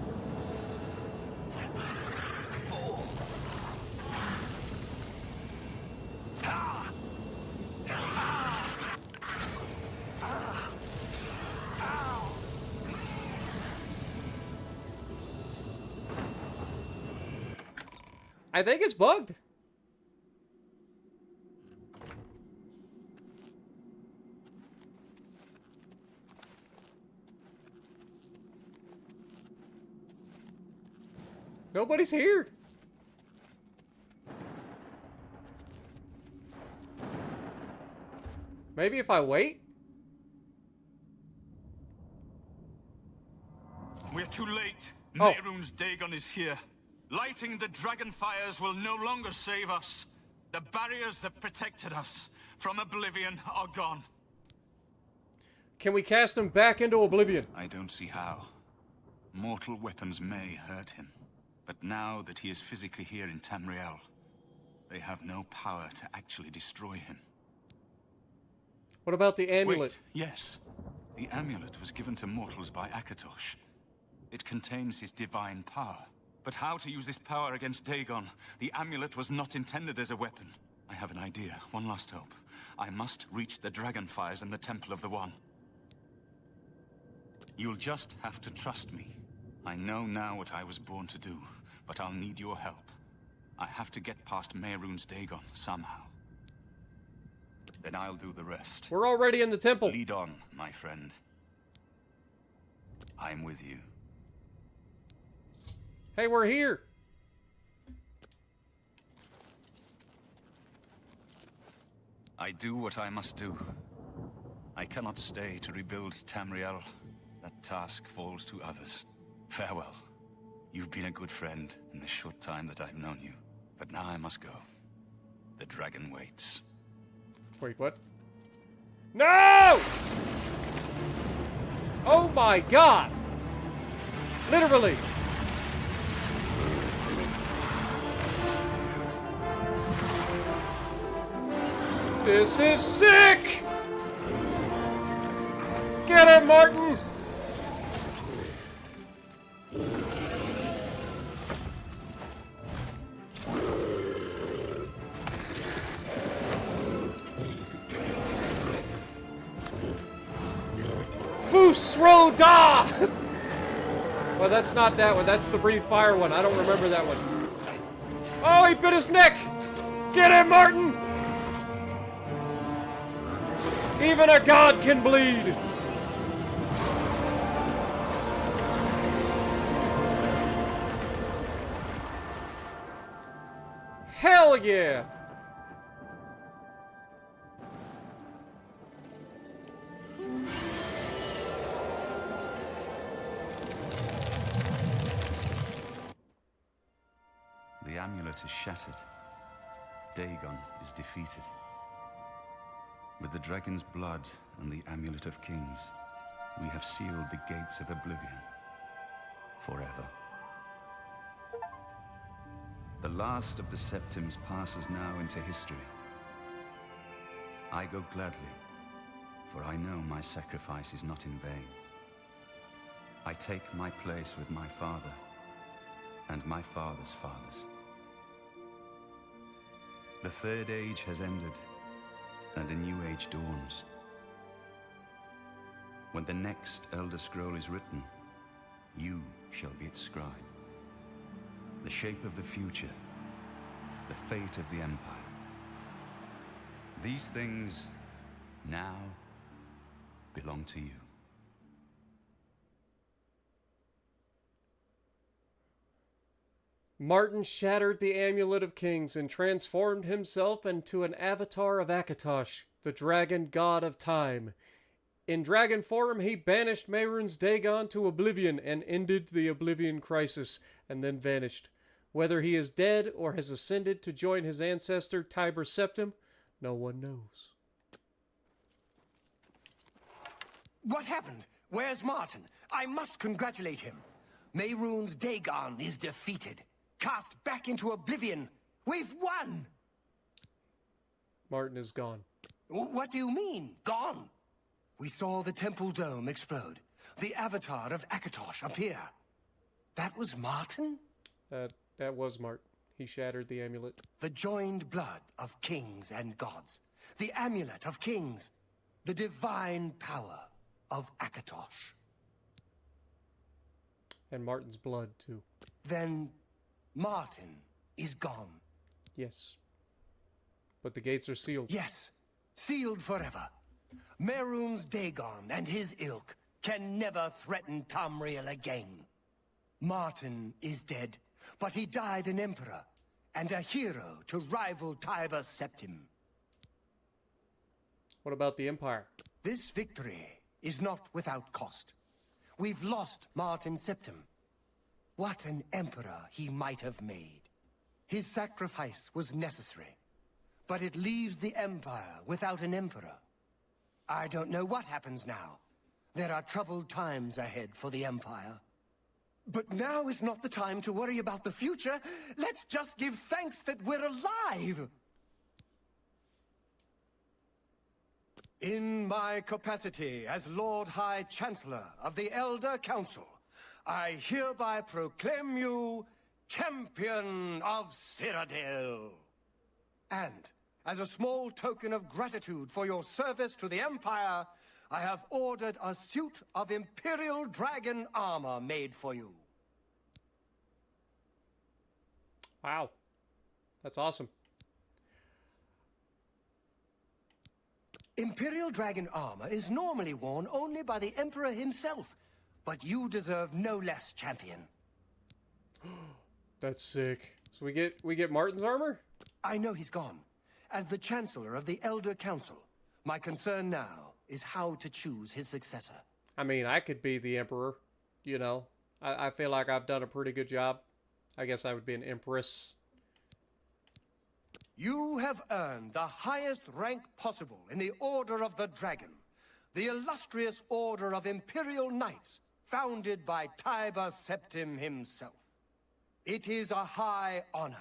I think it's bugged. Nobody's here. Maybe if I wait? We're too late. Oh. Mehrunes Dagon is here. Lighting the dragon fires will no longer save us. The barriers that protected us from Oblivion are gone. Can we cast him back into Oblivion? I don't see how. Mortal weapons may hurt him. But now that he is physically here in Tamriel, they have no power to actually destroy him. What about the amulet? Wait, yes. The amulet was given to mortals by Akatosh. It contains his divine power. But how to use this power against Dagon? The amulet was not intended as a weapon. I have an idea. One last hope. I must reach the Dragonfires and the Temple of the One. You'll just have to trust me. I know now what I was born to do, but I'll need your help. I have to get past Mehrunes Dagon somehow. Then I'll do the rest. We're already in the temple. Lead on, my friend. I'm with you. Hey, we're here. I do what I must do. I cannot stay to rebuild Tamriel. That task falls to others. Farewell. You've been a good friend in the short time that I've known you. But now I must go. The dragon waits. Wait, what? No! Oh my god! Literally! This is sick! Get it, Martin! Fusroda! Well, that's not that one. That's the Breathe Fire one. I don't remember that one. Oh, he bit his neck! Get him, Martin! Even a god can bleed! Hell yeah! The amulet is shattered. Dagon is defeated. With the dragon's blood and the amulet of kings, we have sealed the gates of Oblivion forever. The last of the Septims passes now into history. I go gladly, for I know my sacrifice is not in vain. I take my place with my father and my father's fathers. The Third Age has ended, and a new age dawns. When the next Elder Scroll is written, you shall be its scribe. The shape of the future, the fate of the Empire. These things now belong to you. Martin shattered the Amulet of Kings and transformed himself into an avatar of Akatosh, the dragon god of time. In dragon form, he banished Mehrunes Dagon to Oblivion and ended the Oblivion crisis, and then vanished. Whether he is dead or has ascended to join his ancestor Tiber Septim, no one knows. What happened? Where's Martin? I must congratulate him. Mehrunes Dagon is defeated. Cast back into Oblivion. We've won! Martin is gone. What do you mean, gone? We saw the temple dome explode. The avatar of Akatosh appear. That was Martin? That was Martin. He shattered the amulet. The joined blood of kings and gods. The amulet of kings. The divine power of Akatosh. And Martin's blood, too. Then Martin is gone. Yes. But the gates are sealed. Yes. Sealed forever. Mehrunes Dagon and his ilk can never threaten Tamriel again. Martin is dead, but he died an emperor and a hero to rival Tiber Septim. What about the Empire? This victory is not without cost. We've lost Martin Septim. What an emperor he might have made. His sacrifice was necessary, but it leaves the Empire without an emperor. I don't know what happens now. There are troubled times ahead for the Empire. But now is not the time to worry about the future. Let's just give thanks that we're alive! In my capacity as Lord High Chancellor of the Elder Council, I hereby proclaim you Champion of Cyrodiil. And, as a small token of gratitude for your service to the Empire, I have ordered a suit of Imperial Dragon armor made for you. Wow. That's awesome. Imperial Dragon armor is normally worn only by the Emperor himself, but you deserve no less, champion. That's sick. So we get Martin's armor? I know he's gone. As the Chancellor of the Elder Council, my concern now is how to choose his successor. I mean, I could be the Emperor, you know. I feel like I've done a pretty good job. I guess I would be an Empress. You have earned the highest rank possible in the Order of the Dragon, the illustrious Order of Imperial Knights, founded by Tiber Septim himself. It is a high honor.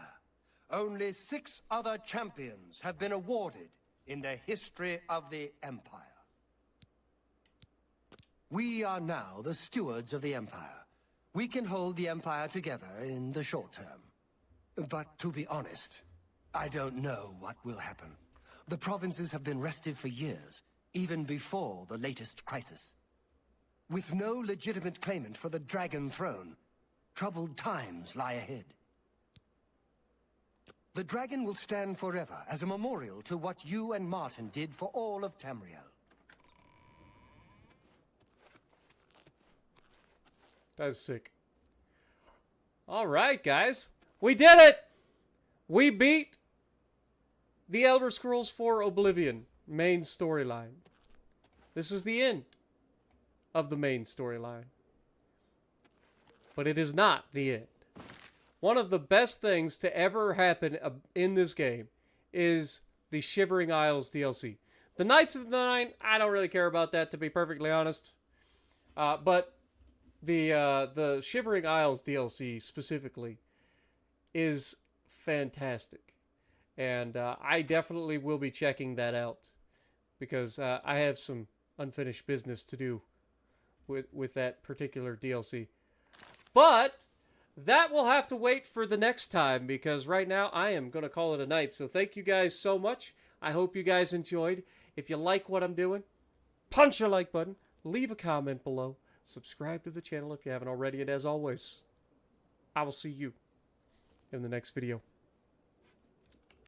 Only 6 other champions have been awarded in the history of the Empire. We are now the stewards of the Empire. We can hold the Empire together in the short term. But to be honest, I don't know what will happen. The provinces have been restive for years, even before the latest crisis. With no legitimate claimant for the Dragon Throne, troubled times lie ahead. The Dragon will stand forever as a memorial to what you and Martin did for all of Tamriel. That's sick. All right, guys. We did it! We beat the Elder Scrolls 4 Oblivion main storyline. This is the end of the main storyline. But it is not the end. One of the best things to ever happen in this game is the Shivering Isles DLC. The Knights of the Nine, I don't really care about that, to be perfectly honest. But the Shivering Isles DLC specifically is fantastic. And I definitely will be checking that out, because I have some unfinished business to do with that particular DLC. But that will have to wait for the next time, because right now I am going to call it a night. So thank you guys so much. I hope you guys enjoyed. If you like what I'm doing, punch a like button, leave a comment below, subscribe to the channel if you haven't already, and as always, I will see you in the next video.